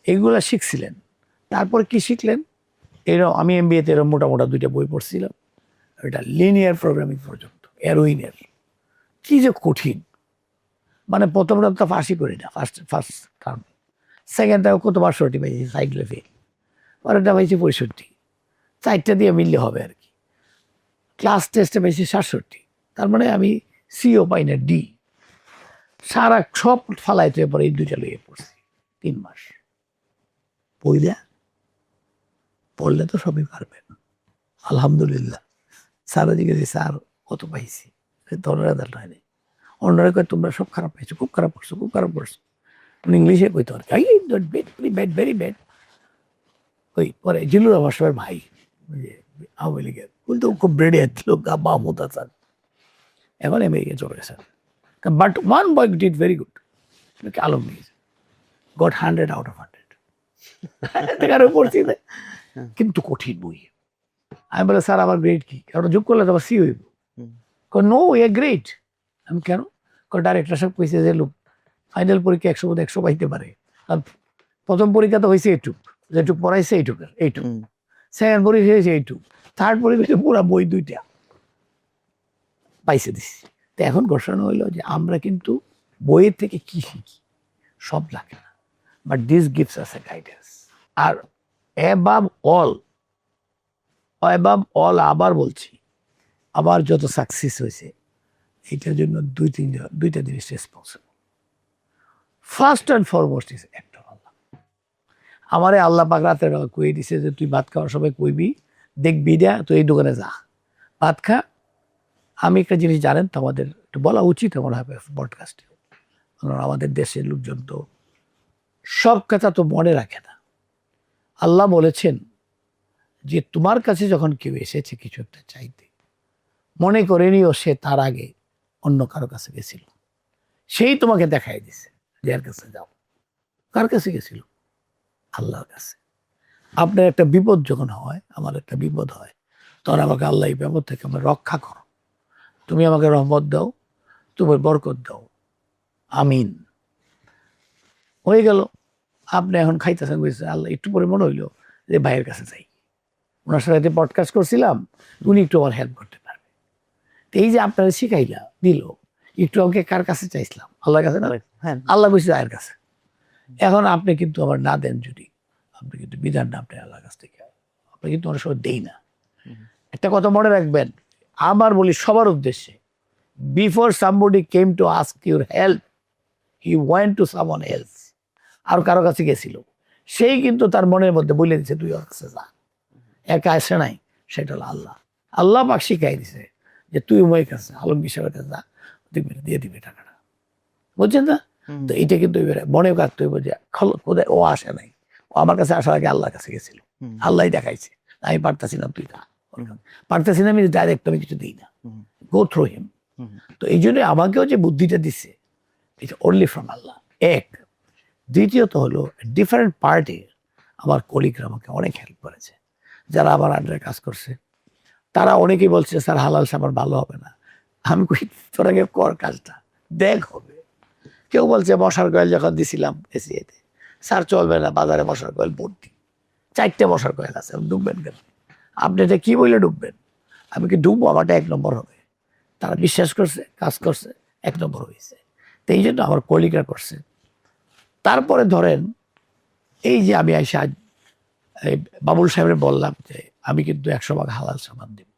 এগুলা শিখছিলেন, তারপর কি শিখলেন? এরকম আমি এমবিএতে এরকম মোটামোটা 2টা বই পড়ছিলাম, এটা লিনিয়ার প্রোগ্রামিং পর্যন্ত, এরোইনের কি যে কঠিন। মানে প্রথমটা তো ফাঁসি করি না, ফার্স্ট টার্ম, সেকেন্ডটা কত 62 পাইছি সাইকেলে ফেল, পরেরটা পাইছি 65, 4টা দিয়ে মিললে হবে আর কি। ক্লাস টেস্টে পাইছি 67, তার মানে আমি সিও পাই না, ডি। সারা সব ফালাইতে পরে এই 2টা লইয়ে পড়ছি 3 মাস। পড়লে তো সবই পারবেন, আলহামদুলিল্লাহ। স্যার জিজ্ঞেস, স্যার কত পাইছি, তোর রেজাল্ট হয়নি। অন্যরা কয় তোমরা সব খারাপ পাইছো, খুব খারাপ পড়ছো, খুব খারাপ পড়ছো। ইংলিশে কইতো আর কি, ভেরি ব্যাড। ওই পরে জিলুর আমার সবার ভাই, আওয়ামী লীগের, কিন্তু খুব ব্রেডিয়াত লোক, মাহমুদ হাসান, এখন আমেরিকা চলে গেছেন। But one boy did very good, Alam নিয়েছে, গট 100 out of 100 পড়ছি, কিন্তু কঠিন বই। আমি বলে, স্যার আমার গ্রেড কি? কারণ যোগ করলে তো আবার সি হইব। No, A grade. আমি কেন? ডাইরেক্টর সাহেব কইছে যে লোক ফাইনাল পরীক্ষা 100 মধ্যে 100 পাইতে পারে। আর প্রথম পরীক্ষা তো হয়েছে যেটুক পড়াইছে এইটুক, সেকেন্ড পরীক্ষা হয়েছে এইটুক, থার্ড পরীক্ষা পুরো বই 2টা পাইছে দিছি। তো এখন ঘোষণা হইলো যে আমরা কিন্তু বইয়ের থেকে কি শিখি সব লাগে না, but this gives us a guidance. আর অ্যাবাভ অল আবার বলছি, আবার যত সাকসেস হয়েছে এইটার জন্য 2টা জিনিস responsible. First and foremost is একটা আল্লাহ। আমারে আল্লাহ পাক রাতের বেলা কই দিছে যে তুই ভাত খাওয়ার সময় কইবি, দেখবি না তো এই দোকানে যা ভাত খা। আমি একটা জিনিস জানেন তো, আমাদের একটু বলা উচিত আমার হয় পডকাস্টে, আমাদের দেশের লোকজন তো সব কথা তো মনে রাখে না। আল্লাহ বলেছেন যে তোমার কাছে যখন কেউ এসেছে কিছু একটা চাইতে, মনে করে নিও সে তার আগে অন্য কারো কাছে গেছিল, সেই তোমাকে দেখাই দিছে যে এর কাছে যাও। কার কাছে গেছিল? আল্লাহর কাছে। আপনার একটা বিপদ যখন হয়, আমার একটা বিপদ হয়, তখন আমাকে আল্লাহ এই বিপদ থেকে আমার রক্ষা করো, তুমি আমাকে রহমত দাও, তুমি বরকত দাও, আমিন। হয়ে গেল। আপনি এখন খাইতেছেন, বুঝছেন, আল্লাহ একটু পরে মনে হইলো যে ভাইয়ের কাছে যাই, ওনার সাথে পডকাস্ট করছিলাম, উনি একটু আমার হেল্প করতে পারবে। তো এই যে আপনারা শিখাইলা দিল, একটু আমাকে কার কাছে চাইছিলাম? আল্লাহর কাছে না? হ্যাঁ, আল্লাহ বলছে আয়ের কাছে। এখন আপনি কিন্তু আবার না দেন, যদি আপনি কিন্তু বিধান না আপনি আল্লাহর কাছ থেকে, আপনি কিন্তু অনেক সময় দেই না। একটা কথা মনে রাখবেন, আবার বলি সবার উদ্দেশ্যে, before somebody came to ask your help, he went to someone else. আর কারো কাছে গেছিল, সেই কিন্তু তার মনের মধ্যে বলে দিচ্ছে তুই ওর কাছে যা। একা আসে নাই, সেটা হলো আল্লাহ। আল্লাহ পাক শিখাই দিছে যে তুই উমের কাছে, আলমগীর সাহেবের কাছে যা, দেখবি দিয়ে দিবে টাকাটা। বুঝছেন না? তো এটা কিন্তু এবারে মনে কাটতে হইব যে কোথায় ও আসে নাই, ও আমার কাছে আসার আগে আল্লাহর কাছে গেছিল, আল্লাহ দেখাইছে আমি পারতাছি না, তুই পারতেছি না, আমি ডাইরেক্ট আমি কিছু দিই না, গো থ্রু হিম। তো এই জন্য আমাকেও যে বুদ্ধিটা দিচ্ছে এটা অনলি ফ্রম আল্লাহ, এক। দ্বিতীয়ত হলো ডিফারেন্ট পার্টির আমার কলিগরা আমাকে অনেক হেল্প করেছে, যারা আমার আন্ডারে কাজ করছে। তারা অনেকেই বলছে স্যার হালাল সাবান ভালো হবে না। আমি কই তোর আগে কর কাজটা, দেখ হবে। কেউ বলছে মশার কয়েল যখন দিছিলাম এসিতে, স্যার চলবে না, বাজারে মশার কয়েল ভর্তি, 4টে মশার কয়েল আছে, ডুববেন কেন? আপনি এটা কি বলে ডুববেন? আমি কি ডুববো? আমারটা 1 নম্বর হবে। তারা বিশ্বাস করছে, কাজ করছে, 1 নম্বর হয়েছে। তো এই জন্য আমার কলিগরা করছে। তারপরে ধরেন এই যে আমি আইসা এই বাবুল সাহেবের বললাম যে আমি কিন্তু 100 ভাগ হালাল সাবান দেব,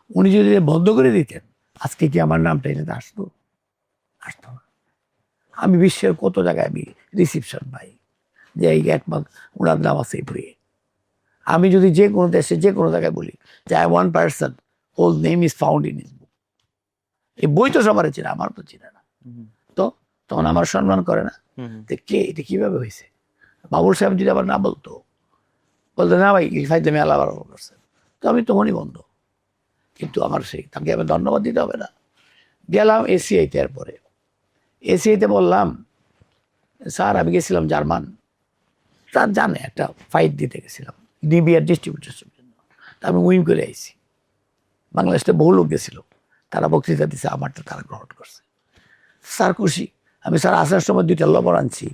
উনি যদি বন্ধ করে দিতেন আজকে কি আমার নামটা এটাতে আসতো? আসতো না। আমি বিশ্বের কত জায়গায় আমি রিসিপশন পাই যে এই 1 ভাগ ওনার নাম আছে ফ্রি। আমি যদি যে কোনো দেশে যে কোনো জায়গায় বলি যে I one person whole name is found in his book, এই বই তো সবার চেনে, আমার তো চেনে না। তো তখন আমার সম্মান করে না, কে এটা কিভাবে হয়েছে? বাবুল সাহেব যদি আবার না বলতো না ভাই ফাইতে মেলা আবার করছে, তো আমি তখনই বন্ধ। কিন্তু আমার তাকে আমি ধন্যবাদ দিতে হবে না। গেলাম এসিআইতে, এরপরে এসিআইতে বললাম স্যার আমি গেছিলাম জার্মান, তার জানে একটা ফাইট দিতে গেছিলাম ডিবিআর ডিস্ট্রিবিউটার্সের জন্য, তা আমি উইন করে আইছি। বাংলাদেশে বহু লোক গেছিল, তারা বক্তৃতা দিচ্ছে, আমারটা তারা গ্রহণ করছে। স্যার খুশি। আমি স্যার আসার সময় 2টা লবণ আনছি,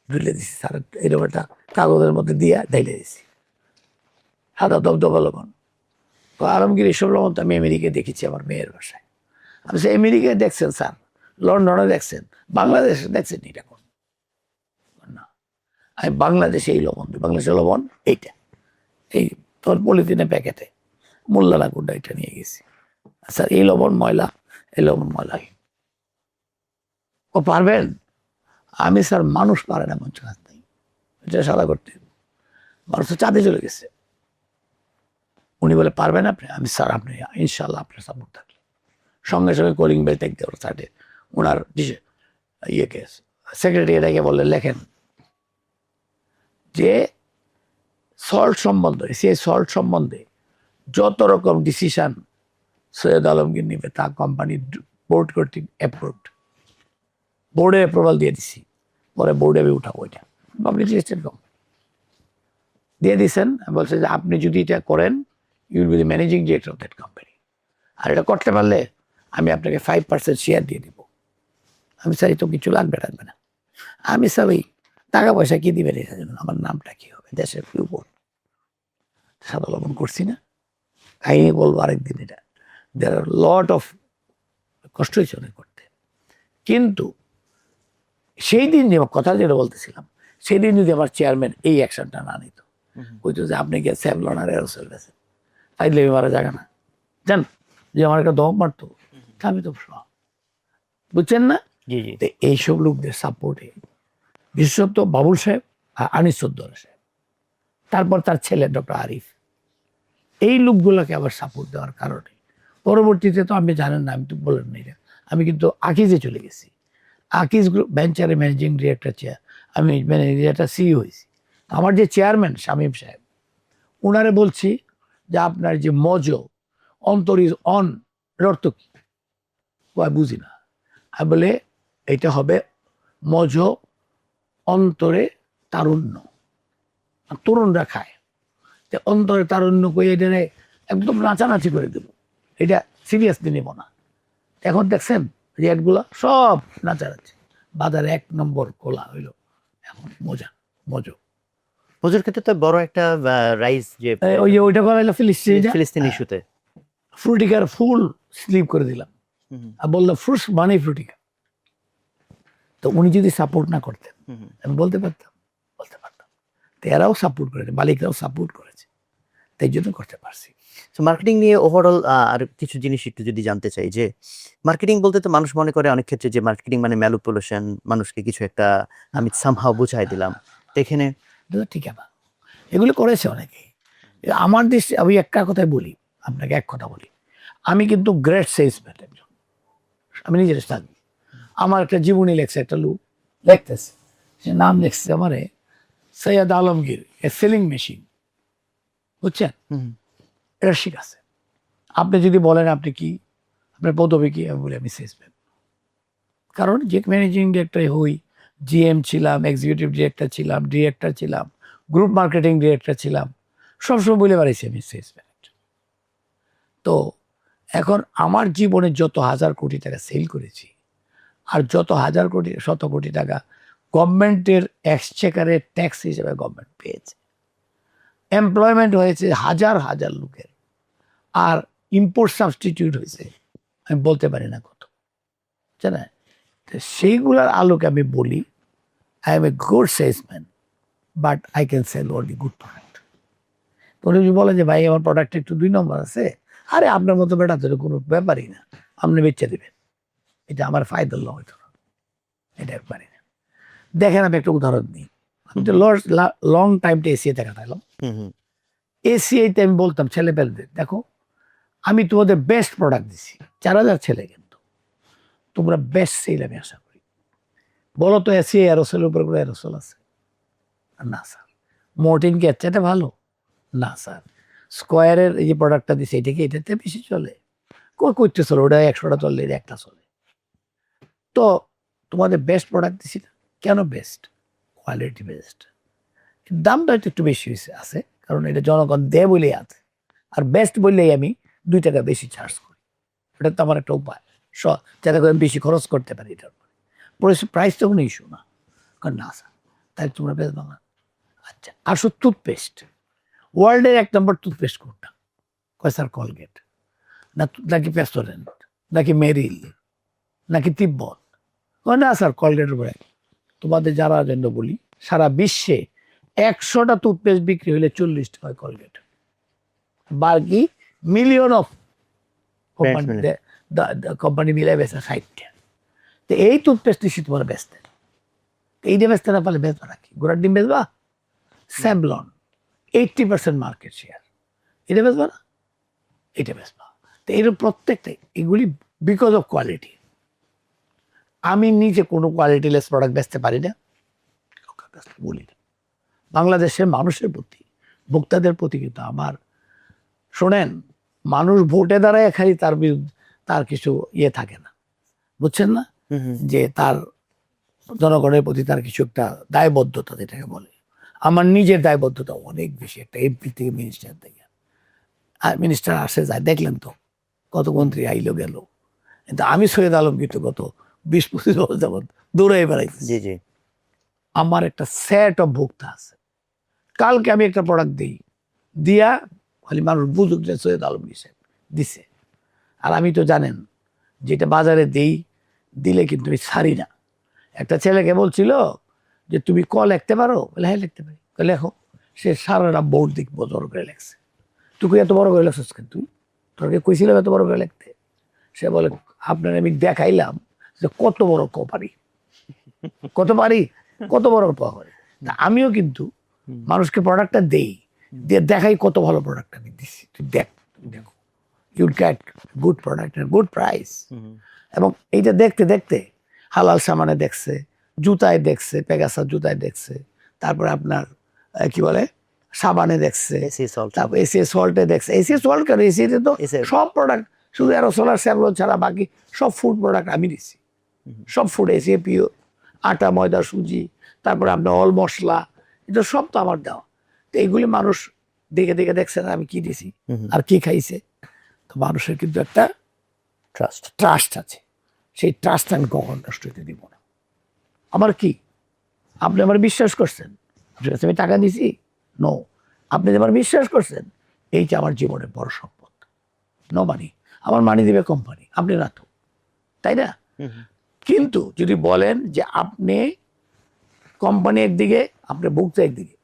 ঢুলে দিছি স্যার, এরকম একটা কাগজের মধ্যে দিয়ে ঢেলে দিছি, সাদা দবদবা লবণ। তো আলমগীর এসব লবণ তো আমি আমেরিকায় দেখেছি আমার মেয়ের বাসায়। আমি সে আমেরিকায় দেখছেন স্যার, লন্ডনে দেখছেন, বাংলাদেশে দেখছেন এটা কোন না? আমি বাংলাদেশে এই লবণ দিই, বাংলাদেশের লবণ এইটা, এই তোর পলিথিনের প্যাকেটে মোল্লা গুড্ডা এটা নিয়ে গেছি। স্যার এই লবণ ময়লা, এই লবণ ময়লা। ও পারবেন? আমি স্যার মানুষ পারে না, মঞ্চ হাত নেই, এটা সাদা করতে। মানুষ তো চাঁদে চলে গেছে। উনি বলে পারবেন আপনি? আমি স্যার আপনি ইনশাল্লাহ আপনার সাপোর্ট থাকলে। সঙ্গে সঙ্গে কলিং বেল টেক দেওয়ার সাইডে ওনার ইয়েকে সেক্রেটারি বললেন লেখেন যে সল্ট সম্বন্ধে, সেই সল্ট সম্বন্ধে যত রকম ডিসিশন সৈয়দ আলমগীর নেবে তা কোম্পানি বোর্ড কর্তৃক অ্যাপ্রুভড, বোর্ডে অ্যাপ্রুভাল দিয়ে দিছি। পরে বোর্ডে আমি উঠাবো, এটা পাবলিক লিস্টেড কোম্পানি দিয়ে দিচ্ছেন। বলছে যে আপনি যদি এটা করেন you will be the managing director of that company, আর এটা করতে পারলে আমি আপনাকে 5% শেয়ার দিয়ে দিব। আমি স্যার তো কিছু লাগবে রাখবে না। আমি স্যার ওই টাকা পয়সা কি দিবেন এটার জন্য, আমার নামটা কি হবে, দেশের কি উপর সাদা লবণ করছি না। কাহিনী বলবো আরেকদিন, এটা দেয়ার আর লট অফ কষ্ট হয়েছে অনেক করতে। কিন্তু সেই দিন যে কথা যেটা বলতেছিলাম, সেই দিন যদি আমার চেয়ারম্যান এই অ্যাকশনটা না নিত, ওই তো যে আপনি গিয়ে স্যাভলন আর এরোসেল গেছেন, তাইলে মারা যাবে না, জান যে আমার একটা দম মারতো, আমি তো বুঝছেন না? এইসব লোকদের সাপোর্টে বিশেষত বাবুল সাহেব আর আনিস চৌধুরী সাহেব, তারপর তার ছেলে ডক্টর আরিফ, এই লোকগুলোকে আবার সাপোর্ট দেওয়ার কারণে পরবর্তীতে তো আপনি জানেন না, আমি তো বলেন না এটা, আমি কিন্তু আকিজে চলে গেছি। আকিজ গ্রুপ ভেঞ্চারে ম্যানেজিং ডিরেক্টর চেয়ার, আমি ম্যানেজিং ডিরেক্টর সিইও হয়েছি। আমার যে চেয়ারম্যান শামীম সাহেব, ওনারে বলছি যে আপনার যে মজো অন্তর ইজ অন, এর অর্থ কি? বুঝি না। আমি বলে এটা হবে মজো অন্তরে তারুণ্য, তরুণরা খায়, অন্তরে তারুণ্য করে এটা একদম নাচানাচি করে দেবো, এটা সিরিয়াসলি নেব না। এখন দেখছেন রেটগুলা সব নাচানাচি, বাজারে 1 নম্বর খোলা হইল এখন মজুর ক্ষেত্রে তো বড় একটা রাইজ যে ওই যে ওইটা করা হলো ফিলিস্তিন ইস্যুতে, ফ্রুটিকার ফুল স্লিপ করে দিলাম আর বললাম ফ্রুটস মানে ফ্রুটিকা। তো উনি যদি সাপোর্ট না করতেন আমি বলতে পারতাম, তো এরাও সাপোর্ট করেছে, মালিকরাও সাপোর্ট করেছে, তাই জন্য করতে পারছি। মার্কেটিং নিয়ে ওভারঅল আর কিছু জিনিস একটু যদি জানতে চাই, যে মার্কেটিং বলতে তো মানুষ মনে করে অনেক ক্ষেত্রে যে মার্কেটিং মানে ম্যানিপুলেশন, মানুষকে কিছু একটা আমি সামহাও বুঝাই দিলাম, তো এখানে ঠিক আছে, এগুলো করেছে অনেকে। আমার দেশে আমি একটা কথাই বলি, আপনাকে এক কথা বলি, আমি কিন্তু গ্রেট সেলসম্যান একজন, আমি নিজের জানি। আমার একটা জীবনী লেখছে একটা লোক লিখতেছে, সে নাম লিখছে আমারে সৈয়দ আলমগীর এ সেলিং মেশিন, বুঝছেন? এটা শিখাছে। আপনি যদি বলেন আপনি কি, আপনার পদবি কি, আমি বলি আমি সেলসম্যান। কারণ যে ম্যানেজিং ডিরেক্টর হই, জিএম ছিলাম, এক্সিকিউটিভ ডিরেক্টর ছিলাম, ডিরেক্টর ছিলাম, গ্রুপ মার্কেটিং ডিরেক্টর ছিলাম, সবসময় বলে বেড়াইছি আমি সেলসম্যান। তো এখন আমার জীবনে যত হাজার কোটি টাকা সেল করেছি, আর যত হাজার কোটি শত কোটি টাকা গভর্নমেন্টের এক্সচেকারের ট্যাক্স হিসেবে গভর্নমেন্ট পেয়েছে, এমপ্লয়মেন্ট হয়েছে হাজার হাজার লোকের, আর ইম্পোর্ট সাবস্টিটিউট হয়েছে আমি বলতে পারি না কত, জানেন? সেইগুলোর আলোকে আমি বলি I M a good salesman, but I can sell only good product. তো উনি যদি বলে যে ভাই আমার প্রোডাক্ট একটু 2 নম্বর আছে, আরে আপনার মতো বেটা তো কোনো ব্যাপারই না, আপনি বেচে দেবেন, এটা আমার ফায়দার ল হইতো না, এটা পারি না। দেখেন আমি একটা উদাহরণ দিই, আমি তো লং টাইমটা এসিআইতে কাটাইলাম। এসিআইতে আমি বলতাম ছেলে পেলেদের, দেখো আমি তোমাদের বেস্ট প্রোডাক্ট দিছি, 4000 ছেলে, কিন্তু তোমরা বেস্ট সেল আমি আশা করি। বলো তো এসিআই অ্যারোসেলের উপর কোনো অ্যারোসেল আছে? না স্যার। মর্টিন কি এর চাইতে ভালো? না স্যার। স্কোয়ারের এই যে প্রোডাক্টটা দিছে এটা কি এটাতে বেশি চলে? করতে চলে, ওটা 100টা চললে এটা একটা চলে। তো তোমাদের বেস্ট প্রোডাক্ট দিছি না, কেন বেস্ট? Quality best. দামটা হয়তো একটু বেশি হয়েছে আছে, কারণ এটা জনগণ দেয় বলেই আছে, আর বেস্ট বললেই আমি 2 টাকা বেশি চার্জ করি। এটা তো আমার একটা উপায়, যাতে করে আমি বেশি খরচ করতে পারি এটার উপরে। প্রাইস তো কোনো ইস্যু না। কারণ না স্যার, তাই তোমরা বেশ বাংলা। আচ্ছা, আসো টুথপেস্ট, ওয়ার্ল্ডের 1 নম্বর টুথপেস্ট কোনটা? কয় স্যার কলগেট। নাকি প্যাস্টোরেন্ট, নাকি মেরিল, নাকি তিব্বত? কয় না স্যার কলগেটের উপরে। তোমাদের যারা জন্য বলি, সারা বিশ্বে 100টা টুথপেস্ট বিক্রি হলে 40টা হয় কলগেট, বাকি মিলিয়ন অফ কোম্পানি মিলে বেচা 60টা। তো এই টুথপেস্ট নিশ্চিত তোমার বেচতে, এইটা বেচতে না পারলে বেচবা নাকি? গোড়ার ডিম বেচবা? স্যাভলন 80% মার্কেট শেয়ার, এটা বেচবা না? এটা বেচবা। তো এর প্রত্যেকটা এগুলি বিকজ অফ কোয়ালিটি। আমি নিজে কোনো কোয়ালিটি লেস প্রোডাক্ট বেচতে পারি না, বলি না। বাংলাদেশের মানুষের প্রতি, ভোক্তাদের প্রতি কিন্তু আমার, শোনেন, মানুষ ভোটে দাঁড়ায় খালি তার বিরুদ্ধে তার কিছু ইয়ে থাকে না, বুঝছেন না? যে তার জনগণের প্রতি তার কিছু একটা দায়বদ্ধতা, যেটাকে বলে। আমার নিজের দায়বদ্ধতা অনেক বেশি, একটা এমপি থেকে মিনিস্টার থেকে, আর মিনিস্টার আসে যায়, দেখলেন তো কত মন্ত্রী আইলো গেল, কিন্তু আমি সৈয়দ আলমগীর তো গত 20-25 বছর যাবৎ দৌড়াই বেড়াইছি। জি জি। আমার একটা সেট অফ ভোক্তা আছে, কালকে আমি একটা প্রোডাক্ট দিই, দিয়া খালি মানুষ বুঝুক যে সৈয়দ আলমগীর সাহেব দিছে। আর আমি তো জানেন যেটা বাজারে দিলে কিন্তু আমি ছাড়ি না। একটা ছেলেকে বলছিল যে তুমি ক লিখতে পারো, বলে হ্যাঁ লিখতে পারি, লেখো। সে সারাটা বোর্ড দিক বড় করে লেখছে। তুই এত বড় করে লেখছিস কেন? তুই তোকে কইছিলাম এত বড় করে লিখতে? সে বলে আপনার আমি দেখাইলাম যে কত বড় পারি, কত পারি, কত বড় পারি। তা আমিও কিন্তু মানুষকে প্রোডাক্টটা দেই, দিয়ে দেখাই কত ভালো প্রোডাক্ট আমি দিচ্ছি, তুই দেখো you get good product and good price. এবং এইটা দেখতে দেখতে হালাল সামানে দেখছে, জুতায় দেখছে, পেগাসার জুতায় দেখছে, তারপরে আপনার কি বলে সাবানে দেখছে, তারপর এসিএস সল্টে দেখছে। এসিএস সল্ট কেন, এসিতে তো সব প্রোডাক্ট, শুধু অ্যারোসোলার স্যাভলন ছাড়া বাকি সব ফুড প্রোডাক্ট আমি দিচ্ছি, সব ফুড এসিএ পিও, আটা ময়দা সুজি, তারপরে আপনার অল মশলা, এটা সব তো আমার দেওয়া। তো এইগুলি মানুষ দেখে দেখে দেখছে না আমি কি দিছি আর কি খাইছে। তো মানুষের কিন্তু একটা ট্রাস্ট আছে, সেই ট্রাস্ট আমি কখন নষ্ট হতে দিব না। আমার কি, আপনি আমার বিশ্বাস করছেন, আপনার কাছে আমি টাকা দিছি, নো, আপনি আমার বিশ্বাস করছেন, এইটা আমার জীবনের বড় সম্পদ। নো মানি, আমার মানি দিবে কোম্পানি, আপনি না তো, তাই না? কিন্তু যদি বলেন যে আপনি কোম্পানি একদিকে, আপনি ভোক্তা একদিকে,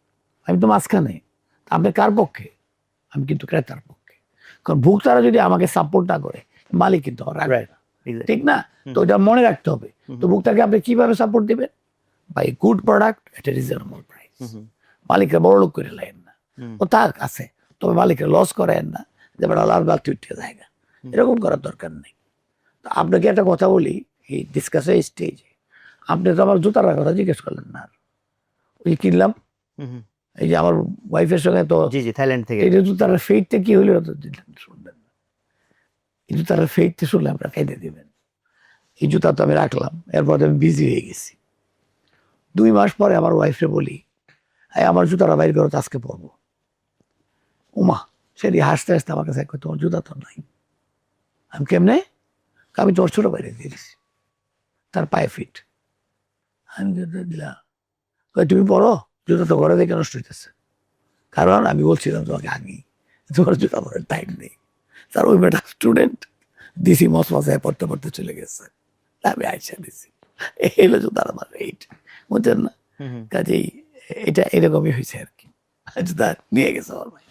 আমি তো মাঝখানে, আপনি কার পক্ষে? আমি কিন্তু ক্রেতার পক্ষে। কারণ ভোক্তারা যদি আমাকে সাপোর্ট না করে, মালিক কিন্তু রাখবে না, ঠিক না? তো এটা মনে রাখতে হবে। তো ভোক্তাকে আপনি কিভাবে সাপোর্ট দিবেন? বাই গুড প্রোডাক্ট এট এ রিজনেবল প্রাইস। মালিকরা বড় লোক করে লাইন না, ও তার আছে, তবে মালিকরা লস করেন না, যে লাল বাতি উঠে জায়গা, এরকম করার দরকার নেই। তো আপনাকে একটা কথা বলি, এই ডিসকাসের স্টেজে আপনি তো আমার জুতার কথা জিজ্ঞেস করলেন না আর। ওই কিনলাম এই যে আমার ওয়াইফের সঙ্গে তো জি জি, থাইল্যান্ড থেকে। এই যে জুতার ফেইটটা কি হইলো তো শুনবেন না। এই জুতার ফেইটটা শুনলে আপনারা খাইতে দিবেন। এই জুতা তো আমি রাখলাম, এরপর আমি বিজি হয়ে গেছি। 2 মাস পরে আমার ওয়াইফে বলি, আমার জুতাটা বাইর করো, আজকে পরবো। উমা সেটি হাসতে হাসতে আমার কাছে তোমার জুতা তো নাই। আমি কেমনে? আমি তোমার ছোট বাইরে দিয়ে দিছি, তার পায়ে ফিট। আমি দিলাম, তুমি পড়ো, জুতা তো ঘরে দেখে নষ্ট হইতেছে। কারণ আমি বলছিলাম তোমাকে আগেই তোমার জুতা পরার টাইম নেই। তার ওই বেটা স্টুডেন্ট দিছি মশায় পড়তে পড়তে চলে গেছে, আমি আইসা দিছি। এই হলো জুতার আমার এইট, বুঝছেন না? কাজেই এটা এরকমই হয়েছে আর কি, জুতা নিয়ে গেছে আমার ভাই।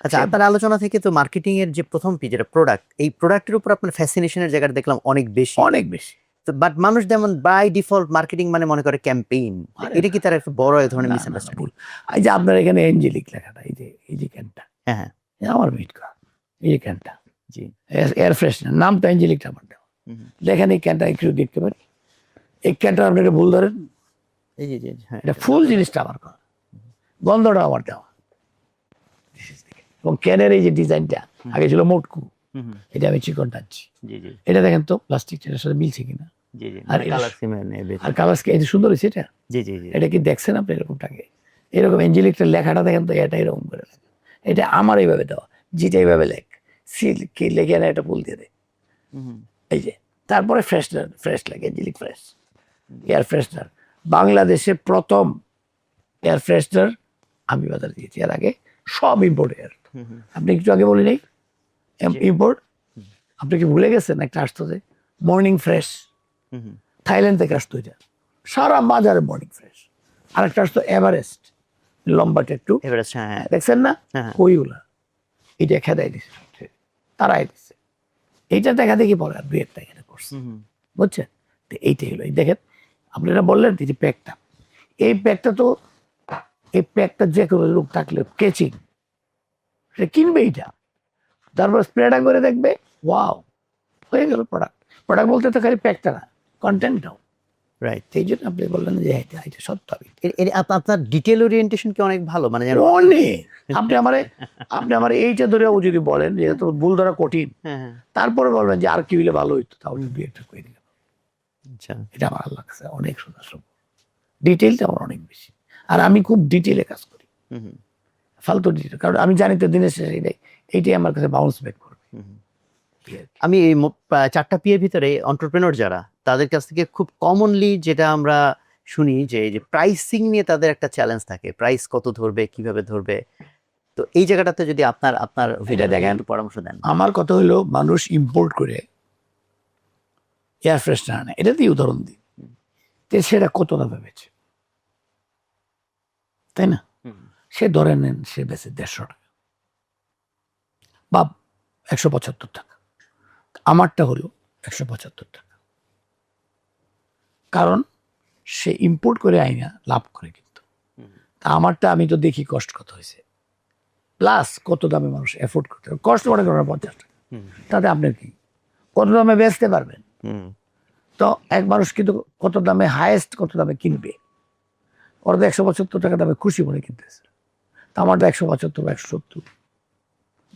আচ্ছা, আপনার আলোচনা থেকে তো মার্কেটিং এর যে প্রথম পি যেটা প্রোডাক্ট, এই প্রোডাক্টের উপর আপনার ফ্যাসিনেশনের জায়গাটা দেখলাম অনেক বেশি। অনেক বেশি। বাট মানুষ যেমন বাই ডিফল্ট মার্কেটিং মানে মনে করে ক্যাম্পেইন, এটা কি তার একটা বড় এই ধরনের মিসআন্ডারস্ট্যান্ডিং? এই যে আপনার এখানে এঞ্জেলিক লেখাটা, এই যে ক্যানটা, হ্যাঁ হ্যাঁ, আমার মিট করা এই যে ক্যানটা, জি, এয়ার ফ্রেশনার, নামটা এঞ্জেলিকটা আমার দেওয়া। দেখেন এই ক্যানটা একটু দেখতে পারি, এই ক্যানটা আপনি এটা ভুল ধরেন, এই যে হ্যাঁ, এটা ফুল জিনিসটা আমার করা, গন্ধটা আমার দেওয়া। এবং ক্যানের এই যে ডিজাইনটা আগে ছিল মোটকু, এটা আমি চিকন টানছি। জি জি এটা দেখেন তো প্লাস্টিক এর সাথে মিলছে কিনা, জি জি, আর কালার সিমেন্ট আর কালার এই যে সুন্দর হয়েছে এটা। জি জি জি, এটা কি দেখছেন আপনি এরকমটাকে? এরকম এঞ্জেলিকটার লেখাটা দেখেন তো, এটা এরকম করে লেখা, এটা আমার এইভাবে দেওয়া, যেটা এইভাবে লেখ, সিল কি লেখে না, এটা ফুল দিয়ে দেয়। এই যে তারপরে ফ্রেশনার, ফ্রেশ লাগে, এঞ্জেলিক ফ্রেশ এয়ার ফ্রেশনার। বাংলাদেশে প্রথম এয়ার ফ্রেশনার আমি বাজারে দিয়েছি, এর আগে সব ইম্পোর্ট এয়ার। আপনি কিছু আগে বলি নাই ইম্পোর্ট, আপনি কি ভুলে গেছেন? একটা আসতো যে মর্নিং ফ্রেশ, থাইল্যান্ড থেকে আসতো, এটা সারা বাজারে মর্নিং ফ্রেশ। আরেকটা আসতো এভারেস্ট, লম্বাটা একটু, এভারেস্ট, হ্যাঁ হ্যাঁ, দেখছেন না? হ্যাঁ। ওইগুলা এটা খেদাই দিচ্ছে, তারাই দিচ্ছে। এইটা দেখা দেখি পরে আর 2-1 টাকা করছে, বুঝছেন? তো এইটাই হলো, এই দেখেন আপনারা বললেন এই যে প্যাকটা, এই প্যাকটা তো, এই প্যাকটা যে কোনো লোক থাকলে কেচিং সে কিনবে এইটা, তারপর স্প্রেটা করে দেখবে, ওয়াও হয়ে গেল প্রোডাক্ট। প্রোডাক্ট বলতে তো খালি প্যাকটা না, কন্টেন্টটাও। রাইট। সেই জন্য আপনি বললেন যে এটা সত্য। আপনার ডিটেল ওরিয়েন্টেশন কি অনেক ভালো, মানে যেন অনেক। আপনি আমার এইটা ধরে যদি বলেন যে তো ভুল ধরা কঠিন, তারপরে বলবেন যে আর কি হইলে ভালো হইতো, তাও দুই একটা করে দিলাম। আচ্ছা, এটা আমার ভালো লাগছে, অনেক সুন্দর সব, ডিটেলটা আমার অনেক বেশি। আর আমি খুব ডিটেলে কাজ করি, ফালতু ডিটেল, কারণ আমি জানি তো দিনের শেষে এইটাই আমার কাছে বাউন্স ব্যাক করবে। আমি এই 4টা পি এর ভিতরে এন্টারপ্রেনার যারা, তাদের কাছ থেকে খুব কমনলি যেটা আমরা শুনি যে প্রাইসিং নিয়ে তাদের একটা চ্যালেঞ্জ থাকে, প্রাইস কত ধরবে, কিভাবে ধরবে। তো এই জায়গাটাতে যদি আপনার এটা দেখেন, একটু পরামর্শ দেন। আমার কথা হলো, মানুষ ইম্পোর্ট করে এয়ার ফ্রেশনার আনে, এটা দিয়ে উদাহরণ দিই, সেটা কত দামে বেচে, তাই না? সে ধরে নেন সে বেচে 150 টাকা বা 175 টাকা, আমারটা হলো 175 টাকা। কারণ সে ইম্পোর্ট করে আইনা লাভ করে, কিন্তু তা আমারটা আমি তো দেখি কষ্ট কত হয়েছে, প্লাস কত দামে মানুষ এফোর্ড করতে পারে। কষ্ট মনে করেন 50 টাকা, তাতে আপনার কি কত দামে বেচতে পারবেন? তো এক মানুষ কিন্তু কত দামে, হায়েস্ট কত দামে কিনবে, ওরা তো 175 টাকা দামে খুশি মনে কিনতেছে, তা আমারটা 175 বা 170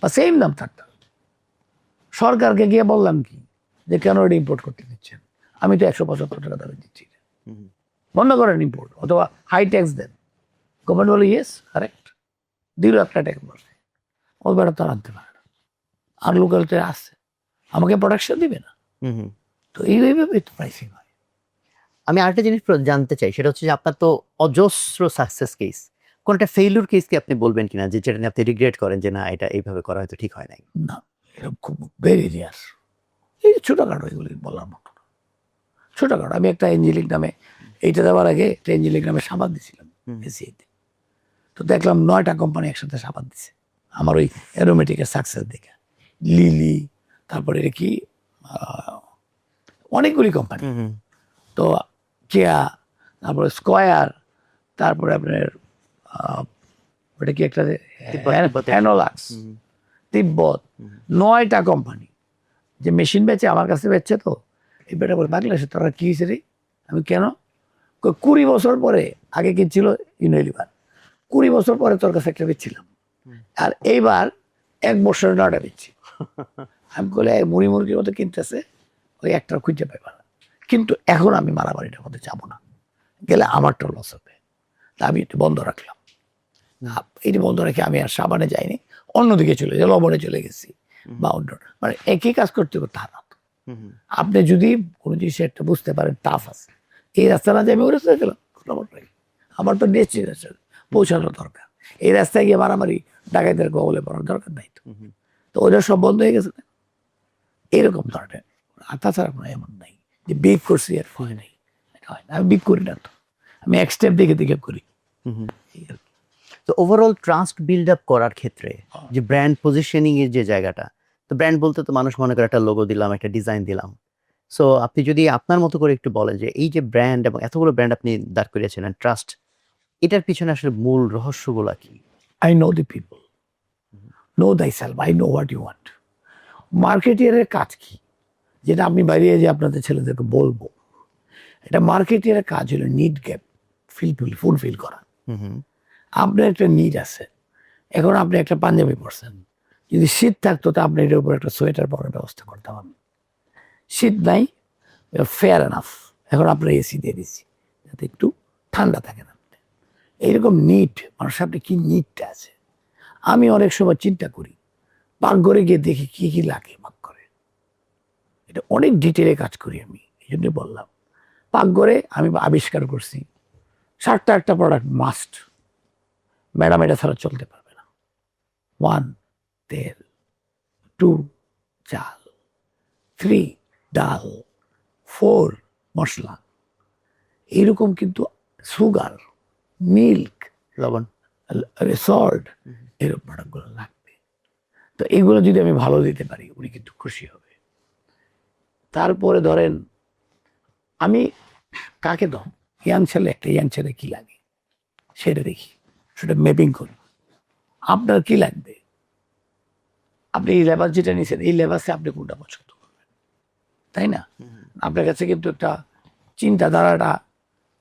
বা সেম দাম থাকতো। সরকারকে গিয়ে বললাম কি যে কেন এটা ইম্পোর্ট করতে দিচ্ছেন, আমি তো 175 টাকা দামে দিচ্ছি, বন্ধ করেন ইম্পোর্ট, অথবা হাই ট্যাক্স দেন। গভর্নমেন্ট বলে ইয়েস কারেক্ট, দিল একটা ট্যাক্স বসে, ওই বেড়া তো আনতে পারে না, আর লোকালতে আসছে, আমাকে প্রোডাকশন দিবে না। তো এইভাবে তো প্রাইসিং হয়। আমি আরেকটা জিনিস জানতে চাই, সেটা হচ্ছে যে আপনার তো অজস্র সাকসেস কেস, কোনটা ফেইলিউর কেস কি আপনি বলবেন কিনা, যে যেটা নিয়ে আপনি রিগ্রেট করেন যে না এটা এইভাবে করা হয়তো ঠিক হয় নাই? না, এরকম খুব ভেরি রেয়ার। এই ছোটখাটো এগুলি বলার মতো না, ছোটখাটো। আমি একটা এঞ্জেলিক নামে, এইটা দেওয়ার আগে একটা এঞ্জেলিক নামে সাবান দিয়েছিলাম এসিতে, তো দেখলাম 9টা কোম্পানি একসাথে সাবান দিছে আমার ওই অ্যারোমেটিকের সাকসেস দেখে। লিলি, তারপরে এটা কি অনেকগুলি কোম্পানি, তো কেয়া, তারপরে স্কয়ার, তারপরে আপনার ওটা কি একটা হ্যানোলাক্স, তিব্বত, 9টা কোম্পানি যে মেশিন বেচে আমার কাছে বেচছে, তো এই বেটা বলে বাংলাদেশে তোরা কি হয়েছে রে? আমি কেন? 20 বছর পরে, আগে কিনছিল ইউনিলিভার, 20 বছর পরে তোর কাছে একটা বেচছিলাম, আর এইবার 1 বছর নটা বেচছি। আমি বলে মুড়ি মুরগির মতো কিনতেছে, ওই একটা খুঁজে পাইবা না। কিন্তু এখন আমি মারামারিটার মধ্যে যাবো না, গেলে আমারটা লস হবে, তা আমি এটা বন্ধ রাখলাম। এইটা বন্ধ রেখে আমি আর সাবানে যাইনি, অন্যদিকে চলে যাই, লবণে চলে গেছি বা অন্য, মানে একই কাজ করতে করতে হারাত। আপনি যদি কোনো জিনিস একটা বুঝতে পারেন টাফ আছে, এই রাস্তা না যে আমি ওই রাস্তায় গেলাম, আমার তো ডেস্টিনেশন পৌঁছানো দরকার, এই রাস্তায় গিয়ে মারামারি ডাকাইদের কবলে পড়ার দরকার নাই। তো ওটা সব বন্ধ হয়ে গেছে, এরকম ধরনের। আর তাছাড়া কোনো এমন নাই যে বিপ করছি আর ভয় নেই, এটা হয় না। আমি বিপ করি না, তো আমি এক স্টেপ দেখে দেখে করি। তো ওভারঅল ট্রাস্ট বিল্ড আপ করার ক্ষেত্রে যে ব্র্যান্ড পজিশনিং এর যে জায়গাটা, তো ব্র্যান্ড বলতে তো মানুষ মনে করে একটা লোগো দিলাম, একটা ডিজাইন দিলাম। সো আপনি যদি আপনার মতো করে একটু বলেন যে এই যে ব্র্যান্ড এবং এতগুলো ব্র্যান্ড আপনি দাঁড় করিয়েছিলেন, ট্রাস্ট, এটার পিছনে আসলে মূল রহস্যগুলো কি? I know the people, know thyself, I know what you want. মার্কেটিয়ারের কাজ কি, যেটা আমি বাইরে যে আপনাদের ছেলেদেরকে বলবো, এটা মার্কেটিয়ারের কাজ হলো নিড গ্যাপ ফুলফিল করা। আপনার একটা নিড আছে, এখন আপনি একটা পাঞ্জাবি পরছেন, যদি শীত থাকতো তো আপনি এটার উপর একটা সোয়েটার পরার ব্যবস্থা করতে পারেন। শীত নাই, ফেয়ার এনাফ, এখন আপনার এসি দিয়ে দিচ্ছি যাতে একটু ঠান্ডা থাকে না। এইরকম নিড, মানুষের আপনি কি নিডটা আছে। আমি অনেক সময় চিন্তা করি, পাকঘরে গিয়ে দেখি কি কি লাগে পাকঘরে, এটা অনেক ডিটেলে কাজ করি আমি, এই জন্য বললাম। পাকঘরে আমি আবিষ্কার করছি 7টা একটা প্রোডাক্ট মাস্ট, ম্যাডাম এটা ছাড়া চলতে পারবে না। 1 তেল, 2 চাল, 3 ডাল, 4 মশলা, এইরকম কিন্তু সুগার, মিল্ক, লবণ। সল্ট, এরকম প্রোডাক্টগুলো লাগবে। তো এগুলো যদি আমি ভালো দিতে পারি উনি কিন্তু খুশি হবে। তারপরে ধরেন আমি কাকে দাম, ইয়াং ছেলে, একটা ইয়াং ছেলে কি লাগে সেটা দেখি, সেটা ম্যাপিং করি। আপনার কি লাগবে, আপনি এই লেবাস যেটা নিয়েছেন, এই লেবাসে আপনি কোনটা পছন্দ করবেন, তাই না? আপনার কাছে কিন্তু একটা চিন্তাধারাটা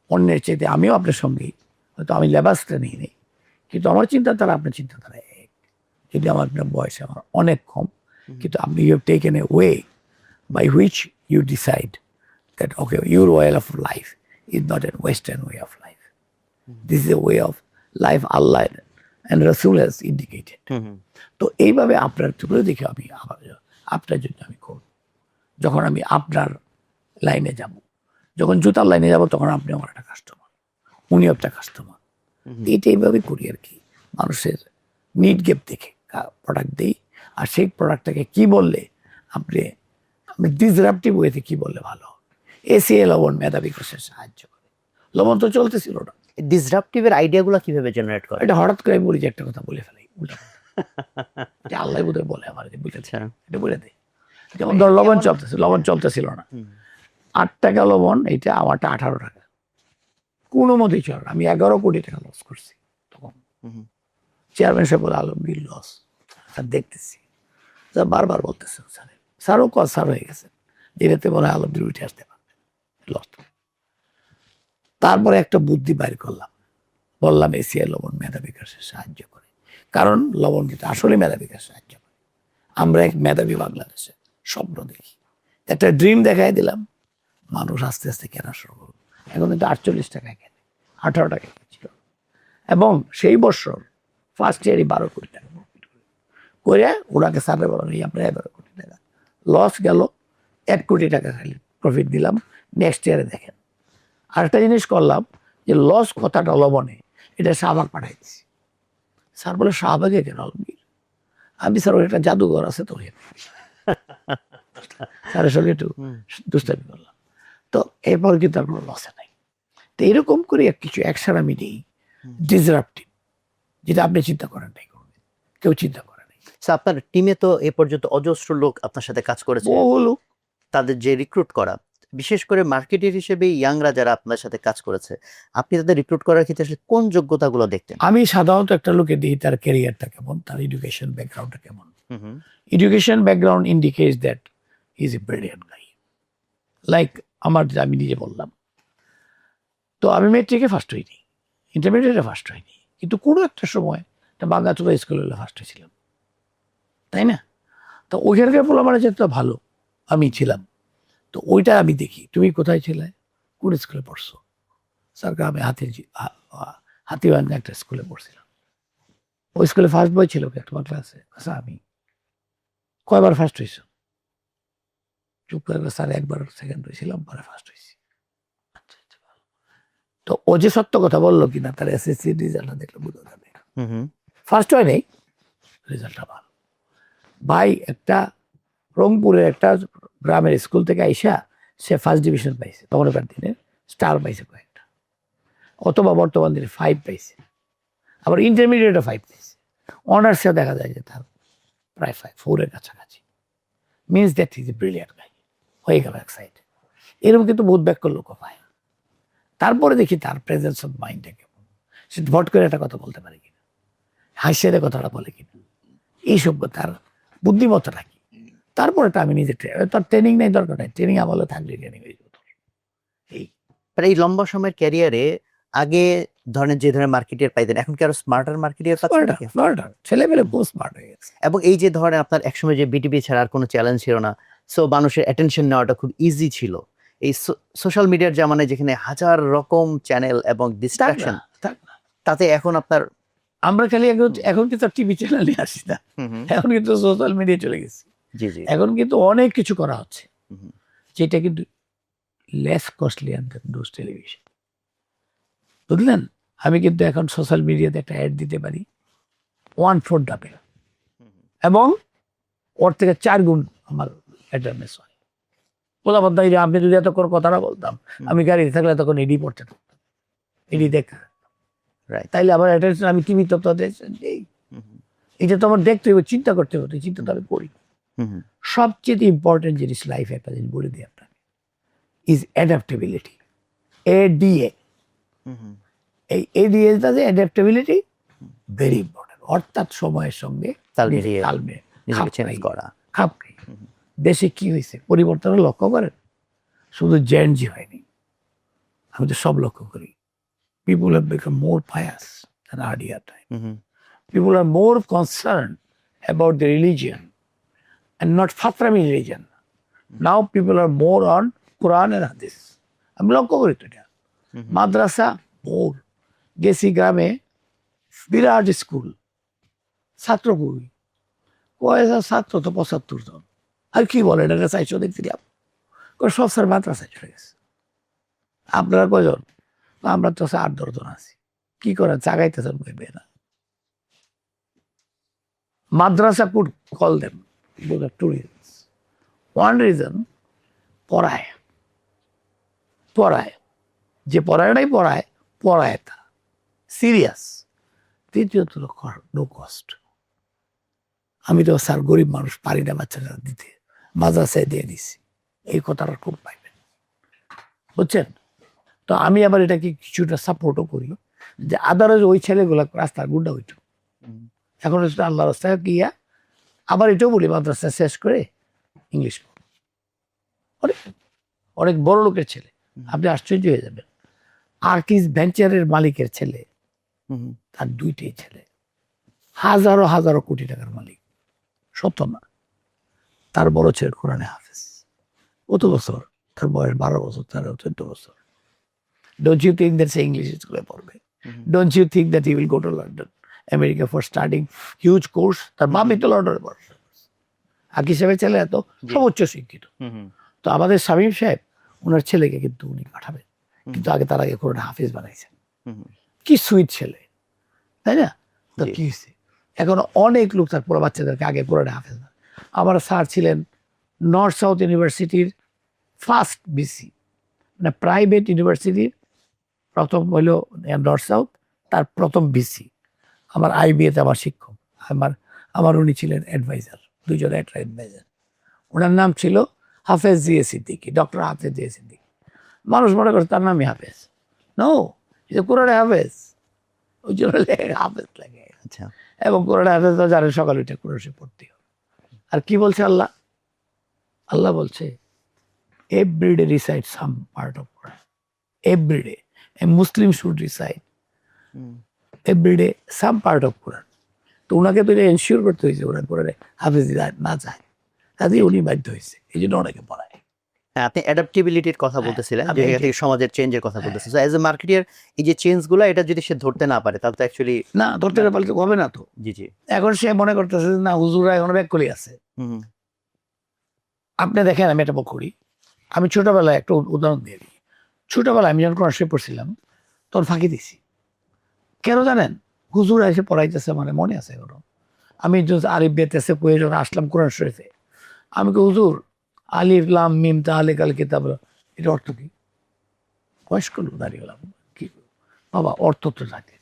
অন্যের চেয়ে, আমিও আপনার সঙ্গেই, হয়তো আমি লেবাসটা নিই নি, কিন্তু আমার চিন্তাধারা আপনার চিন্তাধারা এক, যদি আমার আপনার বয়স আমার অনেক কম, কিন্তু আপনি you have taken a way by which you decide that okay your way of life is not an western way of life, this is a way of life Allah and Rasool has indicated. তো এইভাবে আপনার টুকরো দেখে আমি আবার আপনার জন্য আমি করব। যখন আমি আপনার লাইনে যাব, যখন জুতার লাইনে যাব, তখন আপনি আমার একটা কাস্টমার, উনিও একটা কাস্টমার। এইটা এইভাবে করি আর কি, মানুষের নিড গ্যাপ দেখে প্রোডাক্ট দিই, আর সেই প্রোডাক্টটাকে কি বললে আপনি ডিসরাপটিভ ওয়েতে কি বললে ভালো হবে। এসিএ লবণ মেধা বিকাশে সাহায্য করে, লবণ তো চলতেছিল না, ডিসরাপটিভের আইডিয়াগুলো কিভাবে জেনারেট করে? এটা হঠাৎ করে আমি বলি যে একটা কথা বলে ফেলাই, উল্টা এটা আল্লাহ বোধহয় বলে আমার, যে বুঝেছে এটা বলে দেয়। যেমন ধর লবণ চলতেছিল না, 8 টাকা লবণ, এইটা আমারটা 18 টাকা, কোনো মতেই চল, আমি 11 কোটি টাকা লস করছি তখন। চেয়ারম্যান সাহেব বলে আলমগীর লস, স্যার দেখতেছি, স্যার বারবার বলতেছে স্যারও স্যার হয়ে গেছে, যেটাতে বলে আলমগীর উঠে আসতে পারবে লস। তারপরে একটা বুদ্ধি বাইর করলাম, বললাম এসিআই লবণ মেধা বিকাশে সাহায্য করে, কারণ লবণ কিন্তু আসলে মেধা বিকাশ সাহায্য করে। আমরা এক মেধাবী বাংলাদেশে স্বপ্ন দেখি, একটা ড্রিম দেখাই দিলাম, মানুষ আস্তে আস্তে কেনা শুরু করল। এখন কিন্তু 48 টাকায় কেনে, 18 টাকায় কিনছিল, এবং সেই বছর ফার্স্ট ইয়ারই 12 কোটি টাকা করে ওনাকে সার্ভে বলা নেই, আমরা 11 কোটি টাকা লস গেল, 1 কোটি টাকা খালি প্রফিট দিলাম। নেক্সট ইয়ারে দেখেন আরেকটা জিনিস করলাম, যে লস কথাটা লবণে, এটা শাহবাগ পাঠাই দিচ্ছি। স্যার বলে শাহবাগে কেন আলমগীর? আমি স্যার ওর একটা জাদুঘর আছে তো, স্যারের সঙ্গে একটু দুষ্টামি করলাম, তো এরপর কিন্তু আর কোনো লসে নাই। তো এরকম করে কিছু একসাথে আমি দিই ডিসরাপটিভ, যেটা আপনি চিন্তা করেন নাই, করবেন কেউ চিন্তা করে নাই। আপনার টিমে তো এ পর্যন্ত অজস্র লোক আপনার সাথে কাজ করেছে, বহু, তাদের যে রিক্রুট করা, বিশেষ করে মার্কেটিয়ার হিসেবে ইয়াংরা যারা আপনার সাথে কাজ করেছে, আপনি তাদের রিক্রুট করার ক্ষেত্রে আসলে কোন যোগ্যতাগুলো দেখতেন? আমি সাধারণত একটা লোকে দিই তার ক্যারিয়ারটা কেমন, তার এডুকেশন ব্যাকগ্রাউন্ডটা কেমন। Education background indicates that he is a brilliant guy, like আমার যে আমি নিজে বললাম, তো আমি মেট্রিকে ফার্স্ট হইনি, ইন্টারমিডিয়েটে ফার্স্ট হইনি, কিন্তু কোনো একটা সময় একটা বাঙ্গাচোরা স্কুলে ফার্স্ট হয়েছিলাম, তাই না? তো ওইখানকার পোলাপানের যে তো ভালো আমি ছিলাম, তো ওইটা আমি দেখি। তুমি কোথায় ছিলে, কোন স্কুলে পড়ছো? স্যার আমি হাতিবান্ধা একটা স্কুলে পড়ছিলাম। ওই স্কুলে ফার্স্ট বয় ছিল কে তোমার ক্লাসে? আচ্ছা আমি। কয়বার ফার্স্ট হয়েছ? চুপ করে স্যার একবার সেকেন্ড হয়েছিলাম, পরে ফার্স্ট হয়েছি। আচ্ছা আচ্ছা ভালো। তো ও যে সত্য কথা বললো কিনা তার এসএসসি রেজাল্টটা দেখলে বোঝা যাবে। ফার্স্ট হয় নাই, রেজাল্টটা ভালো। ভাই একটা রংপুরের একটা গ্রামের স্কুল থেকে আইসা সে ফার্স্ট ডিভিশন পাইছে, তখনকার দিনে স্টার পাইছে কয়েকটা, অথবা বর্তমান দিনে 5 পাইছে, আবার ইন্টারমিডিয়েটে 5 পাইছে, অনার্সে দেখা যায় যে তার প্রায় 4-এর কাছাকাছি। Means that is a brilliant guy, হয়ে গেল এক সাইড। এরকম কিন্তু বহুত ব্যাকল লোক পায়। তারপরে দেখি তার প্রেজেন্স অফ মাইন্ডটা কেমন, সে ভট করে একটা কথা বলতে পারে কিনা, হাসিয়ে কথাটা বলে কিনা, এইসব তার বুদ্ধিমত্তাটা কি। তারপরে তো আমি নিজে তার ট্রেনিং নেই, দরকার নেই, ট্রেনিং আমলে থাকলে ট্রেনিং হয়ে যেত। এই লম্বা সময়ের ক্যারিয়ারে আগে ধরনের যে ধরনের মার্কেটিয়ার পাইতেন, এখন কি আরো স্মার্টার মার্কেটিয়ার পাচ্ছেন? ছেলেমেলে বহুত স্মার্ট হয়ে গেছে। এবং এই যে ধরেন আপনার একসময় যে বিটিভি ছাড়া আর কোনো চ্যালেঞ্জ ছিল না, সো মানুষের অ্যাটেনশন নেওয়াটা খুব ইজি ছিল। এই সোশ্যাল মিডিয়ার জামানায় যেখানে হাজার রকম চ্যানেল এবং ডিস্ট্রাকশন, তাতে এখন আপনার আমরা খালি এখন কিন্তু টিভি চ্যানেলে আসি না, এখন কিন্তু সোশ্যাল মিডিয়া চলে গেছি। জি জি, এখন কিন্তু অনেক কিছু করা হচ্ছে, যেটা কিন্তু less costly than those television. বুঝলেন? আমি কিন্তু এখন সোশ্যাল মিডিয়াতে একটা অ্যাড দিতে পারি 1/4 দামে, এবং ওর থেকে 4 গুণ আমার অ্যাডভান্স হয়। বলতাম আমি যদি এত করে কথাটা বলতাম, আমি গাড়িতে থাকলে তখন এডি পড়তে থাকতাম, এডি দেখা। তাইলে আমার অ্যাটেনশন আমি টিভি তো এই এটা তো আমার দেখতে হবে, চিন্তা করতে হবে, চিন্তা তো আমি করি। সবচেয়ে ইম্পর্টেন্ট জিনিস লাইফে একটা জিনিস বলে দিই আপনাকে, ইজ অ্যাডাপ্টেবিলিটি, এডিএ। এই এডিএটা যে অ্যাডাপ্টেবিলিটি ভেরি ইম্পর্টেন্ট, অর্থাৎ সময়ের সঙ্গে খাপ খাই। দেশে কি হয়েছে পরিবর্তন লক্ষ্য করেন? শুধু জেনজি হয়নি, আমি তো সব লক্ষ্য করি। People have become more pious than earlier time. People are more concerned about the religion and not fatrami religion. Now people are more on Quran and Hadith. আমি লক্ষ্য করি তো এটা। মাদ্রাসা মোর, গেছি গ্রামে বিরাট স্কুল, ছাত্র কবি কয়েক ছাত্র তো 75 জন। আর কি বলে এটা 400 দেখছিলাম, সব স্যার মাদ্রাসায় চলে গেছে। আপনারা কয়জন? আমরা তো 8-10 জন আছি, কি করেন চাগাইতেছেন বইবে না। মাদ্রাসা could call them those are 2 reasons. One reason, পড়ায় যে পড়ায় পড়ায় তা সিরিয়াস। তৃতীয়ত নো কস্ট। আমি তো স্যার গরিব মানুষ, পারি না বাচ্চারা দিতে, মাদ্রাসায় দিয়ে দিছি, এই কথাটা খুব পাইবেন, বুঝছেন? তো আমি আবার এটাকে কিছুটা সাপোর্টও করি, যে আদারওয়াইজ ওই ছেলেগুলা রাস্তার গুন্ডা হইত। এখন আল্লাহ রাস্তায় গিয়া আবার এটাও বলি, মাদ্রাসা শেষ করে ইংলিশ অনেক বড় লোকের ছেলে, আপনি আশ্চর্য হয়ে যাবেন। আর্কিস ভেঞ্চারের মালিকের ছেলে, তার 2টি ছেলে হাজারো হাজারো কোটি টাকার মালিক, সত্য না? তার বড় ছেলে কোরআনে হাফেজ, কত বছর? তার বয়স 12 বছর, 13-14 বছর। Don't you think that English স্কুলে পড়বে? Don't you think that he will go to London, America for studying huge course? তার বাপই তো লন্ডনে পড়ে। আকিব সাহেবের ছেলে এত সর্বোচ্চ শিক্ষিত। তো আমাদের শামীম সাহেব ওনার ছেলেকে কিন্তু উনি পাঠাবেন, কিন্তু তার আগে কোরআনে হাফেজ বানাইছেন। কি সুইট ছেলে, তাই না? তো কি হয়েছে, এখন অনেক লোক তার পুরো বাচ্চাদেরকে আগে কোরআনে হাফেজ। আমার স্যার ছিলেন নর্থ সাউথ ইউনিভার্সিটির ফার্স্ট বিসি, মানে প্রাইভেট ইউনিভার্সিটির প্রথম হইল নর্থ সাউথ, তার প্রথম বিসি। আমার আইবিএতে আমার শিক্ষক, আমার উনি ছিলেন অ্যাডভাইজার, 2 জন অ্যাডভাইজার। ওনার নাম ছিল হাফেজ জিএ সিদ্দিকী, ডক্টর হাফেজ জিএ সিদ্দিকী। মানুষ মনে করে তার নামই হাফেজ, নো, কোরআনে হাফেজ, ওই জন্য হাফেজ লাগে। আচ্ছা, এবং কোরআনে হাফেজ তো জানেন সকালে উঠে কোরআন শরীফ পড়তে হবে। আর কি বলছে আল্লাহ? আল্লাহ বলছে every day recite some part of Quran. Every day. A Muslim should recite every day some part of Quran. তো ওনাকে তো এটা এনশিওর করতে হয়েছে ওরা কোরআনে হাফেজ না যায়, কাজে উনি বাধ্য হয়েছে, এই জন্য অনেকে পড়ায়। হ্যাঁ, আপনি অ্যাডাপ্টেবিলিটির কথা বলতেছিলেন, যে জায়গা থেকে সমাজের চেঞ্জের কথা বলতেছেন। সো অ্যাজ এ মার্কেটিয়ার এই যে চেঞ্জগুলো, এটা যদি সে ধরতে না পারে তাহলে তো অ্যাকচুয়ালি না ধরতে না পারলে তো হবে না তো। জি জি। এখন সে মনে করতেছে যে না হুজুরা এখন ব্যাককলি আছে। আপনি দেখেন আমি এটা করি, আমি ছোটবেলায় একটা উদাহরণ দিয়ে দিই। ছোটবেলায় আমি যখন কোরআন শরীফ পড়ছিলাম তখন ফাঁকি দিছি। কেন জানেন? হুজুর এসে পড়াইতেছে, মানে মনে আছে এখনো। আমি আরিফ বেতেছে পড়ে যখন আসলাম কোরআন শরীফে, আমি কি হুজুর আলিফ লাম মিম তাহলিক আল কিতাব, এটা অর্থ কি? বয়স্ক লোক দাঁড়িয়ে গেলাম, কি বাবা অর্থ তো জানি,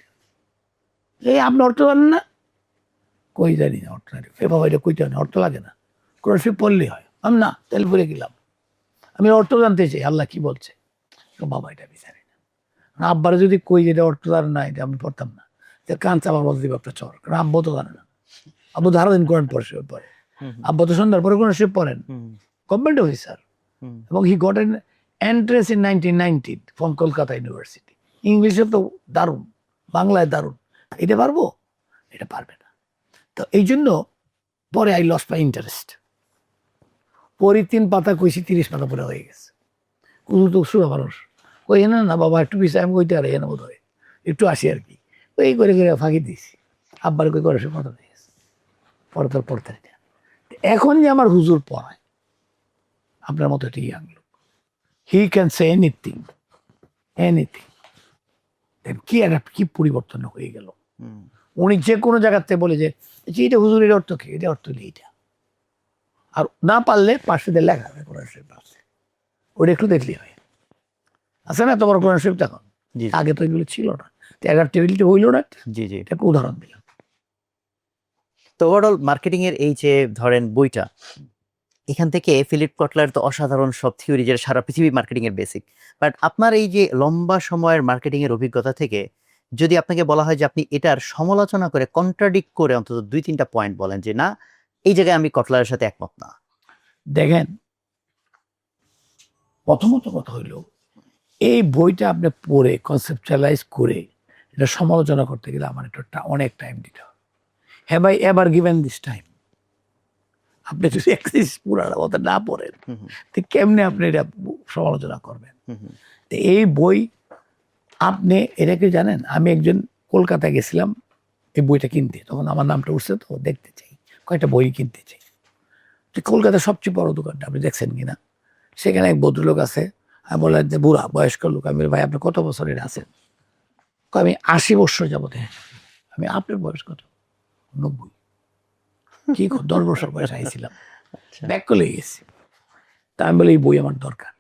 এই আপনি অর্থ জানেন না? কই জানি না অর্থ জানি। এ বাবা এটা কইতে হয় না, অর্থ লাগে না, কোরআন শরীফ পড়লেই হয়। আমি না, তাহলে পড়ে গেলাম, আমি অর্থ জানতে চাই আল্লাহ কি বলছে। বাবা এটা আমি জানি না। আব্বারে যদি কই যে এটা অর্থ জানে না, এটা আমি পড়তাম না, কান চাপা বলতে দিব একটা চর, কারণ আব্বু তো জানে না। আব্বু ধারা দিন কোরআন পড়ে, আব্বু তো সন্ধ্যার পরে কোরআন শরীফ পড়েন, গভর্নমেন্ট অফিসার, এবং he got N entrance in 1990 from Kolkata university. ইংলিশে তো দারুণ, বাংলায় দারুণ, এটা পারবো? এটা পারবে না। তো এই জন্য পরে আই লস মাই ইন্টারেস্ট। পরে 3 পাতা কইছি, 30 পাতা পরে হয়ে গেছে। কুজু তো শুরু মানুষ কই না না বাবা একটু পিছিয়ে, আমি কইতে আর এনে বোধ হয় একটু আসি আর কি, ওই করে ফাঁকি দিয়েছি। আব্বার কই করে সে কথা হয়ে গেছে, পরে তোর পড়তে। এখন যে আমার হুজুর পড়ায় আপনার মতো একটা ইয়াং লোক, he can say anything anything. কি একটা কি পরিবর্তন হয়ে গেল। উনি যে কোনো জায়গার থেকে বলে যে এটা হুজুরের অর্থ কি, এটা অর্থ নেই এটা, আর না পারলে পাশে দিয়ে লেখা হবে কোরআন শরীফ আছে, ওটা একটু দেখলেই হয়। আছে না তোমার কোরআন শরীফ? তখন আগে তো এগুলো ছিল না, এগার টেবিলটা হইল না। জি জি, একটা উদাহরণ দিলাম। তো ওভারঅল মার্কেটিং এর এই যে ধরেন বইটা, এখান থেকে ফিলিপ কটলার তো অসাধারণ সব থিওরি, যেটা সারা পৃথিবী মার্কেটিং এর বেসিক। বাট আপনার এই যে লম্বা সময়ের মার্কেটিং এর অভিজ্ঞতা থেকে যদি আপনাকে বলা হয় যে আপনি এটার সমালোচনা করে, কন্ট্রাডিক্ট করে অন্তত 2-3টা পয়েন্ট বলেন যে না, এই জায়গায় আমি কটলারের সাথে একমত না। দেখেন, প্রথমত কথা হইল এই বইটা আপনি পড়ে কনসেপচুয়ালাইজ করে এটা সমালোচনা করতে গেলে আমার একটা অনেক টাইম দিতে হবে। Have I ever given this time? আপনি যদি পুরাটা কথা না পড়েন তো কেমনে আপনি এটা সমালোচনা করবেন? তো এই বই আপনি এটাকে জানেন, আমি একজন কলকাতায় গেছিলাম এই বইটা কিনতে, তখন আমার নামটা উঠছে, তো দেখতে চাই কয়েকটা বই কিনতে চাই। তো কলকাতার সবচেয়ে বড় দোকানটা, আপনি দেখছেন কিনা, সেখানে এক ভদ্রলোক আছে। আমি বললাম যে বুড়া বয়স্ক লোক, আমি ভাই আপনি কত বছরের আছেন? আমি 80 বছর যাবত। আমি আপনার বয়স কত? 90। কি 10 বছর বয়স আইছিলাম, ব্যাক করে গেছি। তা আমি বলি এই বই আমার দরকার।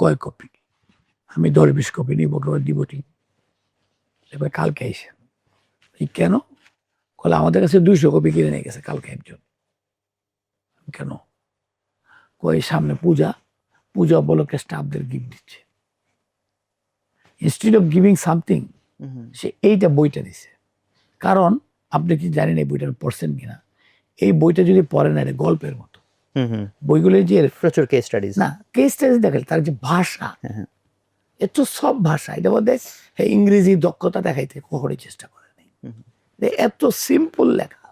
কয় কপি? আমি 10-20 কপি নিব, দিব ঠিক। এবার কালকে এসে কেন? বলে আমাদের কাছে 200 কপি কিনে নিয়ে গেছে কালকে একজন। কেন? কই সামনে পূজা উপলক্ষে স্টাফদের গিফট দিচ্ছে। ইনস্টিড অফ গিভিং সামথিং, সে এইটা বইটা দিছে। কারণ আপনি কি জানেন এই বইটা পড়ছেন কিনা, এই বইটা যদি পড়েন এটা গল্পের মতো। বইগুলো যে প্রচুর কেস স্টাডিজ, না কেস স্টাডিজ দেখেন, তার যে ভাষা, এত সব ভাষা, এটা মধ্যে ইংরেজি দক্ষতা দেখাইতে কখনোই চেষ্টা করে নাই। এত সিম্পল লেখা,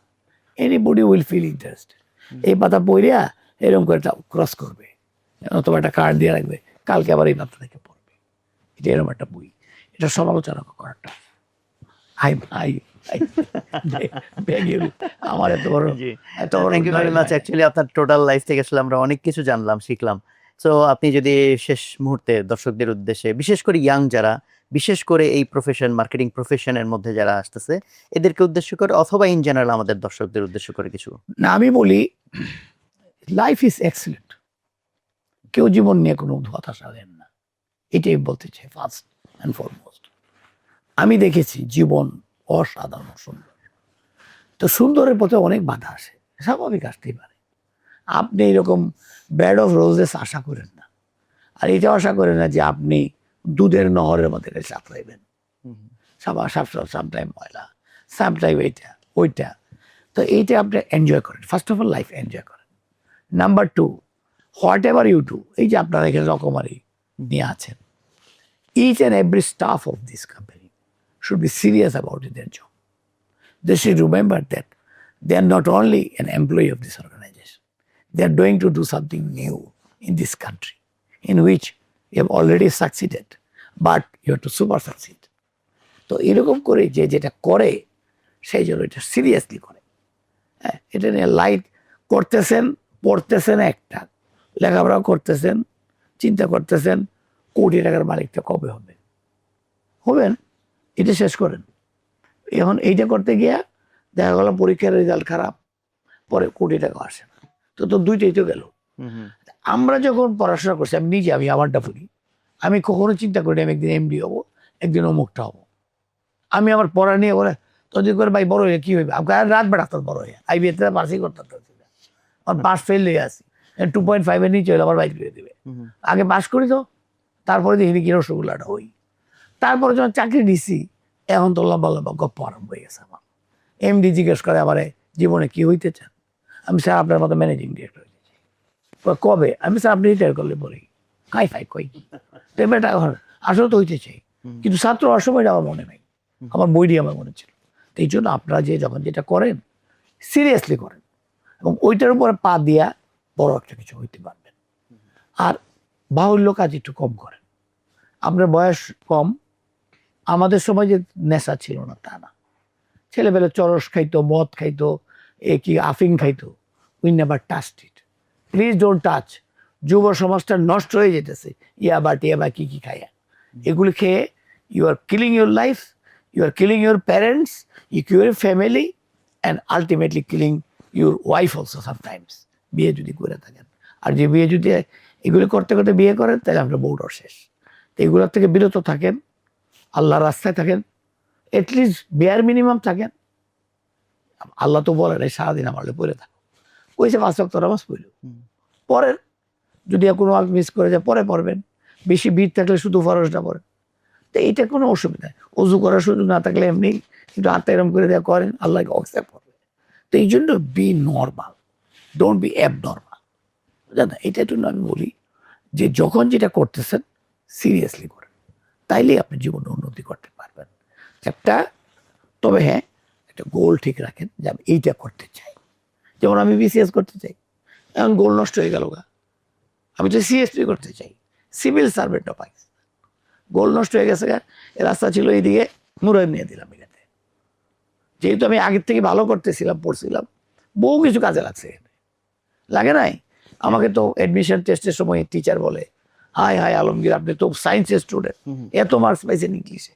এনিবডি উইল ফিল ইন্টারেস্টেড। এই পাতা পড়িয়া এরকম করে ক্রস করবে, অথবা একটা কার্ড দিয়ে রাখবে, কালকে আবার এই পাতা থেকে পড়বে। এটা এরকম একটা বই, এটা সমালোচনা করাটা আমার এত বড় thank you very much. Actually আপনার টোটাল লাইফ থেকে আসলে আমরা অনেক কিছু জানলাম, শিখলাম। সো আপনি যদি শেষ মুহূর্তে দর্শকদের উদ্দেশ্যে, বিশেষ করে ইয়াং যারা, বিশেষ করে এই প্রফেশন, মার্কেটিং প্রফেশনের মধ্যে যারা আসতেছে, এদেরকে উদ্দেশ্য করে অথবা ইন জেনারেল আমাদের দর্শকদের উদ্দেশ্য করে কিছু। না, আমি বলি লাইফ ইজ এক্সিলেন্ট, কেউ জীবন নিয়ে কোনো হতাশা দেন না, এটাই বলতে চাই ফার্স্ট অ্যান্ড ফরমোস্ট। আমি দেখেছি জীবন অসাধারণ সুন্দর, তো সুন্দরের পথে অনেক বাধা আসে, স্বাভাবিক আসতেই পারে। আপনি এরকম ব্যাড অফ রোজেস আশা করেন না, আর এটা আশা করেন না যে আপনি দুধের নহরের মধ্যে চাপড়াইবেন। সামটাইম ময়লা, সামটাইম এইটা ওইটা, তো এইটা আপনি এনজয় করেন। First of all life enjoy করেন। Number 2, whatever you do, এই যে আপনারা এখানে রকমারি নিয়ে আছেন, each and every staff of this company should be serious about their job. They should remember that they are not only an employee of this organization, they are going to do something new in this country, in which you have already succeeded, but you have to super succeed. তো এরকম করে যে যেটা করে সেই জন্য এটা সিরিয়াসলি করে। হ্যাঁ, এটা নিয়ে লাইট করতেছেন, পড়তেছেন একটা, লেখাপড়া করতেছেন, চিন্তা করতেছেন কোটি টাকার মালিকটা কবে হবে, হবেন, এটা শেষ করেন। এখন এইটা করতে গিয়া দেখা গেল পরীক্ষার রেজাল্ট খারাপ, পরে কোটি টাকা আসে না, তো তো দুইটাই তো গেল। আমরা যখন পড়াশোনা করছি, আমি আমারটা পড়ি, আমি কখনো চিন্তা করি আমি একদিন এমডি হবো, একদিন অমুকটা হবো। আমি আমার পড়া নিয়ে বলে তখন করে ভাই বড় হয়ে কি হইবে, রাত বেড়া বড় হয়ে আইবিএতে পাসই করতে আমার পাস ফেল হয়ে আসি 2.5 এর নিচে হলে আমার বাইক দিয়ে দেবে। আগে পাস করি তো, তারপরে দেখি কি রসগোল্লাটা হই। তারপরে যখন চাকরি নিছি, এখন তো লম্বা লম্বা গপ্প আরম্ভ হয়ে গেছে আমার। এমডি জিজ্ঞেস করে আমার জীবনে কি হইতে চান, আমি স্যার আপনার মতো ম্যানেজিং ডিরেক্টর হইতে চাই। কবে, আমি স্যার আপনি রিটায়ার করলে বলি কাই ফাই কই পেমেন্ট আসলে তো হইতে চাই, কিন্তু ছাত্র অসময়টা আমার মনে নাই, আমার বইটি আমার মনে ছিল। এই জন্য আপনারা যে যখন যেটা করেন সিরিয়াসলি করেন এবং ওইটার উপরে পা দিয়া বড় একটা কিছু হইতে পারবেন। আর বাহুল্য কাজ একটু কম করেন। আপনার বয়স কম, আমাদের সময় যে নেশা ছিল না তা না, ছেলেবেলে চরস খাইতো, মদ খাইতো, কি আফিং খাইতো, we never touched it. Please don't touch. যুব সমাজটা নষ্ট হয়ে যেতেছে ইয়াবা টিয়াবা কি কি খাইয়া, এগুলি খেয়ে you are killing your life, you are killing your parents, you kill your family, and ultimately killing your wife also sometimes. বিয়ে যদি করে থাকেন, আর যে বিয়ে যদি এগুলো করতে করতে বিয়ে করেন, তাহলে আপনার বউটার শেষ। তো এগুলোর থেকে বিরত থাকেন, আল্লাহর রাস্তায় থাকেন, এটলিস্ট বেয়ার মিনিমাম থাকেন। আল্লাহ তো বলেন এই সারাদিন আমার পড়ে থাকো, ওইসে 5 ওয়াক্ত নামাজ পড়ল, পরের যদি কোনো মিস করে যায় পরে পড়বেন, বেশি ভিড় থাকলে শুধু ফরজটা পড়েন। তো এইটা কোনো অসুবিধা নেই, অজু করার সুযোগ না থাকলে এমনি কিন্তু হাতটা এরম করে দেওয়া করেন, আল্লাহকে অক্সেপ্ট করবে। তো এই জন্য be normal, don't be abnormal. জানা এইটার জন্য আমি বলি যে যখন যেটা করতেছেন সিরিয়াসলি করেন, তাইলেই আপনি জীবনে উন্নতি করতে পারবেন একটা। তবে হ্যাঁ, একটা গোল ঠিক রাখেন যে আমি এইটা করতে চাই। যেমন আমি বিসিএস করতে চাই, এখন গোল নষ্ট হয়ে গেল গা, আমি তো সিএসপি করতে চাই, সিভিল সার্ভেন্টও পাই, গোল নষ্ট হয়ে গেছে। রাস্তা ছিল এইদিকে, নুরাইন নিয়ে দিলাম এখানে। যেহেতু আমি আগের থেকে ভালো করতেছিলাম, পড়ছিলাম, বহু কিছু কাজে লাগছে, লাগে নাই। আমাকে তো অ্যাডমিশন টেস্টের সময় টিচার বলে, হাই হাই আলমগীর আপনি তো সায়েন্সের স্টুডেন্ট, এত মার্কস পাইছেন ইংলিশে।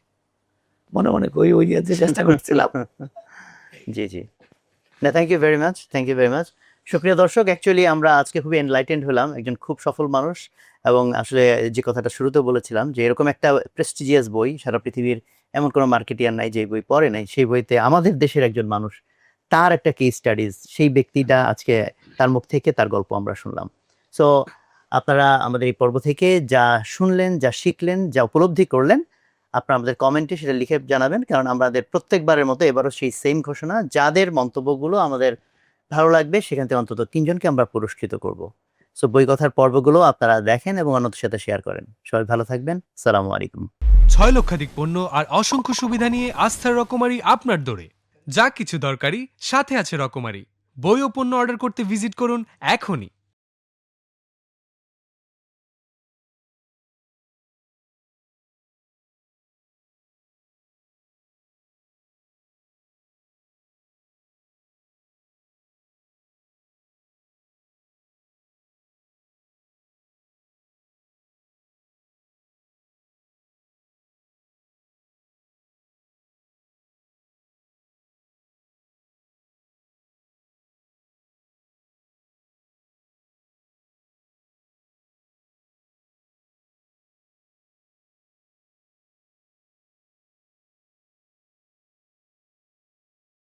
মনে মনে করি ওই চেষ্টা করছিলাম। জি জি, না thank you very much, thank you very much. সুপ্রিয় দর্শক, অ্যাকচুয়ালি আমরা আজকে খুবই এনলাইটেন্ড হলাম, একজন খুব সফল মানুষ, এবং আসলে যে কথাটা শুরুতে বলেছিলাম যে এরকম একটা প্রেস্টিজিয়াস বই সারা পৃথিবীর এমন কোনো মার্কেটিয়ার নাই যে বই পড়ে নাই, সেই বইতে আমাদের দেশের একজন মানুষ, তার একটা কেস স্টাডিজ, সেই ব্যক্তিটা আজকে তার মুখ থেকে তার গল্প আমরা শুনলাম। সো আপনারা আমাদের এই পর্ব থেকে যা শুনলেন, যা শিখলেন, যা উপলব্ধি করলেন, আপনারা আমাদের কমেন্টে সেটা লিখে জানাবেন, কারণ আমাদের প্রত্যেকবারের মতো এবারও সেই সেম ঘোষণা, যাদের মন্তব্যগুলো আমাদের ভালো লাগবে সেখান থেকে অন্তত 3 জনকে আমরা পুরস্কৃত করব। সো বই কথার পর্বগুলো আপনারা দেখেন এবং অন্যদের সাথে শেয়ার করেন। সবাই ভালো থাকবেন, আসসালামু আলাইকুম। 6 লক্ষাধিক পণ্য আর অসংখ্য সুবিধা নিয়ে আস্থার রকমারি আপনার দৌড়ে, যা কিছু দরকারি সাথে আছে রকমারি। বই ও পণ্য অর্ডার করতে ভিজিট করুন এখনই।